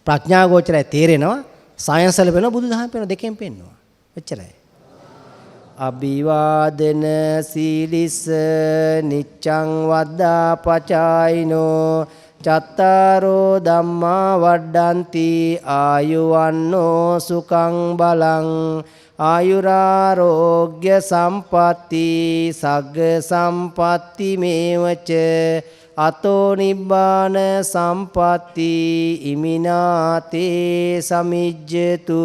ප්‍රඥා ගෝචරය තේරෙනවා. සයන්ස් වල පෙන්නවා බුදුදහම පෙන්නවා දෙකෙන් පෙන්නවා. එච්චරයි. අභිවාදන සීලිස නිච්ඡං වද්දා පචායිනෝ චත්තාරෝ ධම්මා වඩ්ඩಂತಿ ආයුවන්නෝ සුඛං බලං ආයුරාරෝග්‍ය සම්පatti සග්ග සම්පatti මේවච අතෝ නිබ්බාන සම්පatti ඉමිනාතේ සමිජ්ජතු